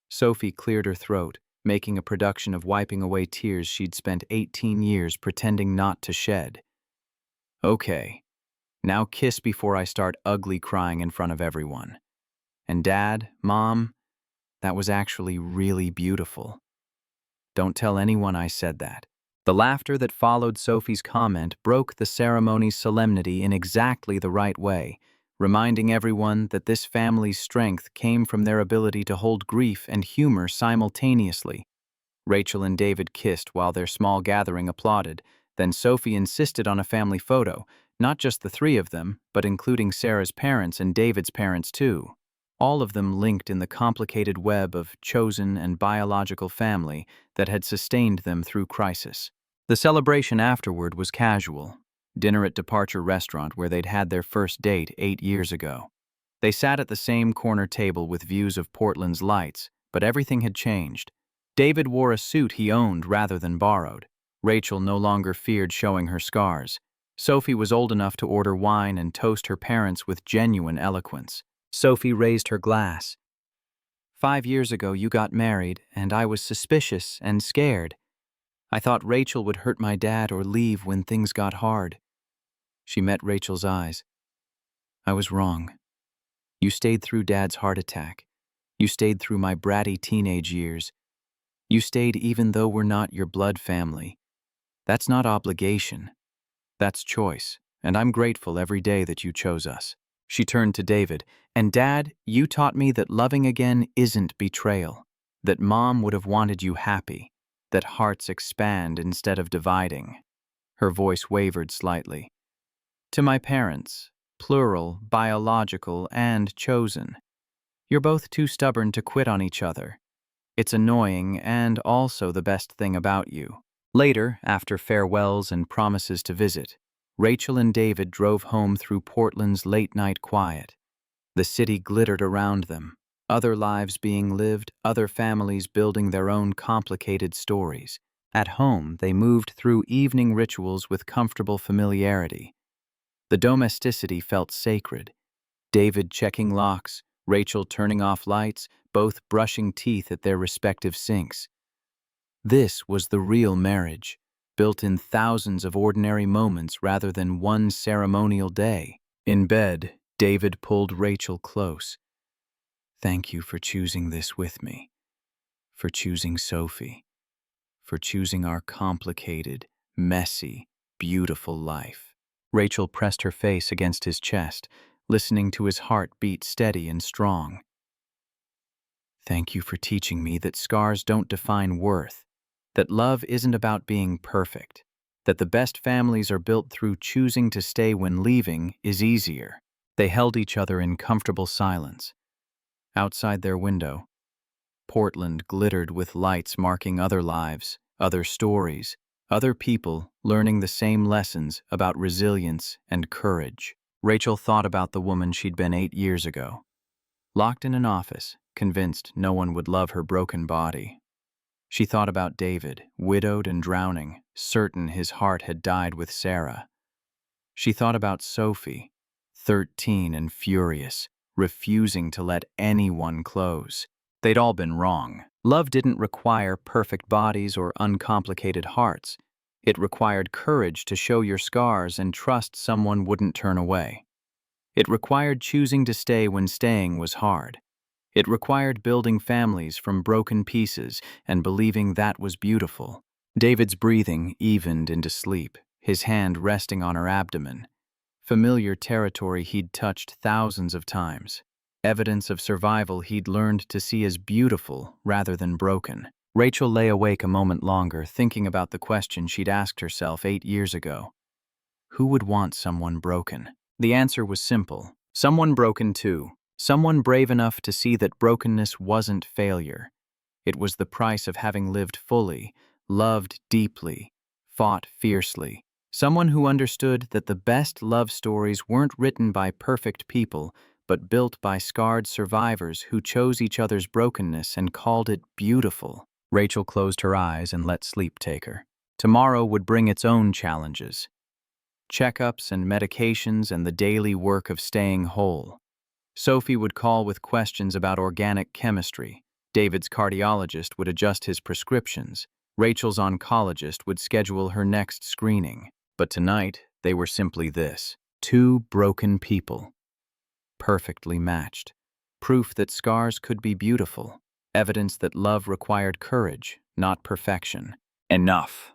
Sophie cleared her throat, making a production of wiping away tears she'd spent 18 years pretending not to shed. Okay, now kiss before I start ugly crying in front of everyone. And Dad, Mom, that was actually really beautiful. Don't tell anyone I said that. The laughter that followed Sophie's comment broke the ceremony's solemnity in exactly the right way, reminding everyone that this family's strength came from their ability to hold grief and humor simultaneously. Rachel and David kissed while their small gathering applauded. Then Sophie insisted on a family photo, not just the three of them, but including Sarah's parents and David's parents too. All of them linked in the complicated web of chosen and biological family that had sustained them through crisis. The celebration afterward was casual. Dinner at Departure Restaurant where they'd had their first date 8 years ago. They sat at the same corner table with views of Portland's lights, but everything had changed. David wore a suit he owned rather than borrowed. Rachel no longer feared showing her scars. Sophie was old enough to order wine and toast her parents with genuine eloquence. Sophie raised her glass. 5 years ago you got married, and I was suspicious and scared. I thought Rachel would hurt my dad or leave when things got hard. She met Rachel's eyes. I was wrong. You stayed through Dad's heart attack. You stayed through my bratty teenage years. You stayed even though we're not your blood family. That's not obligation. That's choice, and I'm grateful every day that you chose us. She turned to David. And Dad, you taught me that loving again isn't betrayal. That Mom would have wanted you happy. That hearts expand instead of dividing. Her voice wavered slightly. To my parents, plural, biological, and chosen. You're both too stubborn to quit on each other. It's annoying and also the best thing about you. Later, after farewells and promises to visit, Rachel and David drove home through Portland's late-night quiet. The city glittered around them, other lives being lived, other families building their own complicated stories. At home, they moved through evening rituals with comfortable familiarity. The domesticity felt sacred. David checking locks, Rachel turning off lights, both brushing teeth at their respective sinks. This was the real marriage, built in thousands of ordinary moments rather than one ceremonial day. In bed, David pulled Rachel close. Thank you for choosing this with me, for choosing Sophie, for choosing our complicated, messy, beautiful life. Rachel pressed her face against his chest, listening to his heart beat steady and strong. Thank you for teaching me that scars don't define worth, that love isn't about being perfect, that the best families are built through choosing to stay when leaving is easier. They held each other in comfortable silence. Outside their window, Portland glittered with lights marking other lives, other stories, other people learning the same lessons about resilience and courage. Rachel thought about the woman she'd been 8 years ago, locked in an office, convinced no one would love her broken body. She thought about David, widowed and drowning, certain his heart had died with Sarah. She thought about Sophie, 13 and furious, refusing to let anyone close. They'd all been wrong. Love didn't require perfect bodies or uncomplicated hearts. It required courage to show your scars and trust someone wouldn't turn away. It required choosing to stay when staying was hard. It required building families from broken pieces and believing that was beautiful. David's breathing evened into sleep, his hand resting on her abdomen. Familiar territory he'd touched thousands of times. Evidence of survival he'd learned to see as beautiful rather than broken. Rachel lay awake a moment longer, thinking about the question she'd asked herself 8 years ago. Who would want someone broken? The answer was simple. Someone broken too. Someone brave enough to see that brokenness wasn't failure. It was the price of having lived fully, loved deeply, fought fiercely, Someone who understood that the best love stories weren't written by perfect people, but built by scarred survivors who chose each other's brokenness and called it beautiful. Rachel closed her eyes and let sleep take her. Tomorrow would bring its own challenges. Checkups and medications and the daily work of staying whole. Sophie would call with questions about organic chemistry. David's cardiologist would adjust his prescriptions. Rachel's oncologist would schedule her next screening. But tonight, they were simply this: two broken people, perfectly matched. Proof that scars could be beautiful. Evidence that love required courage, not perfection. Enough.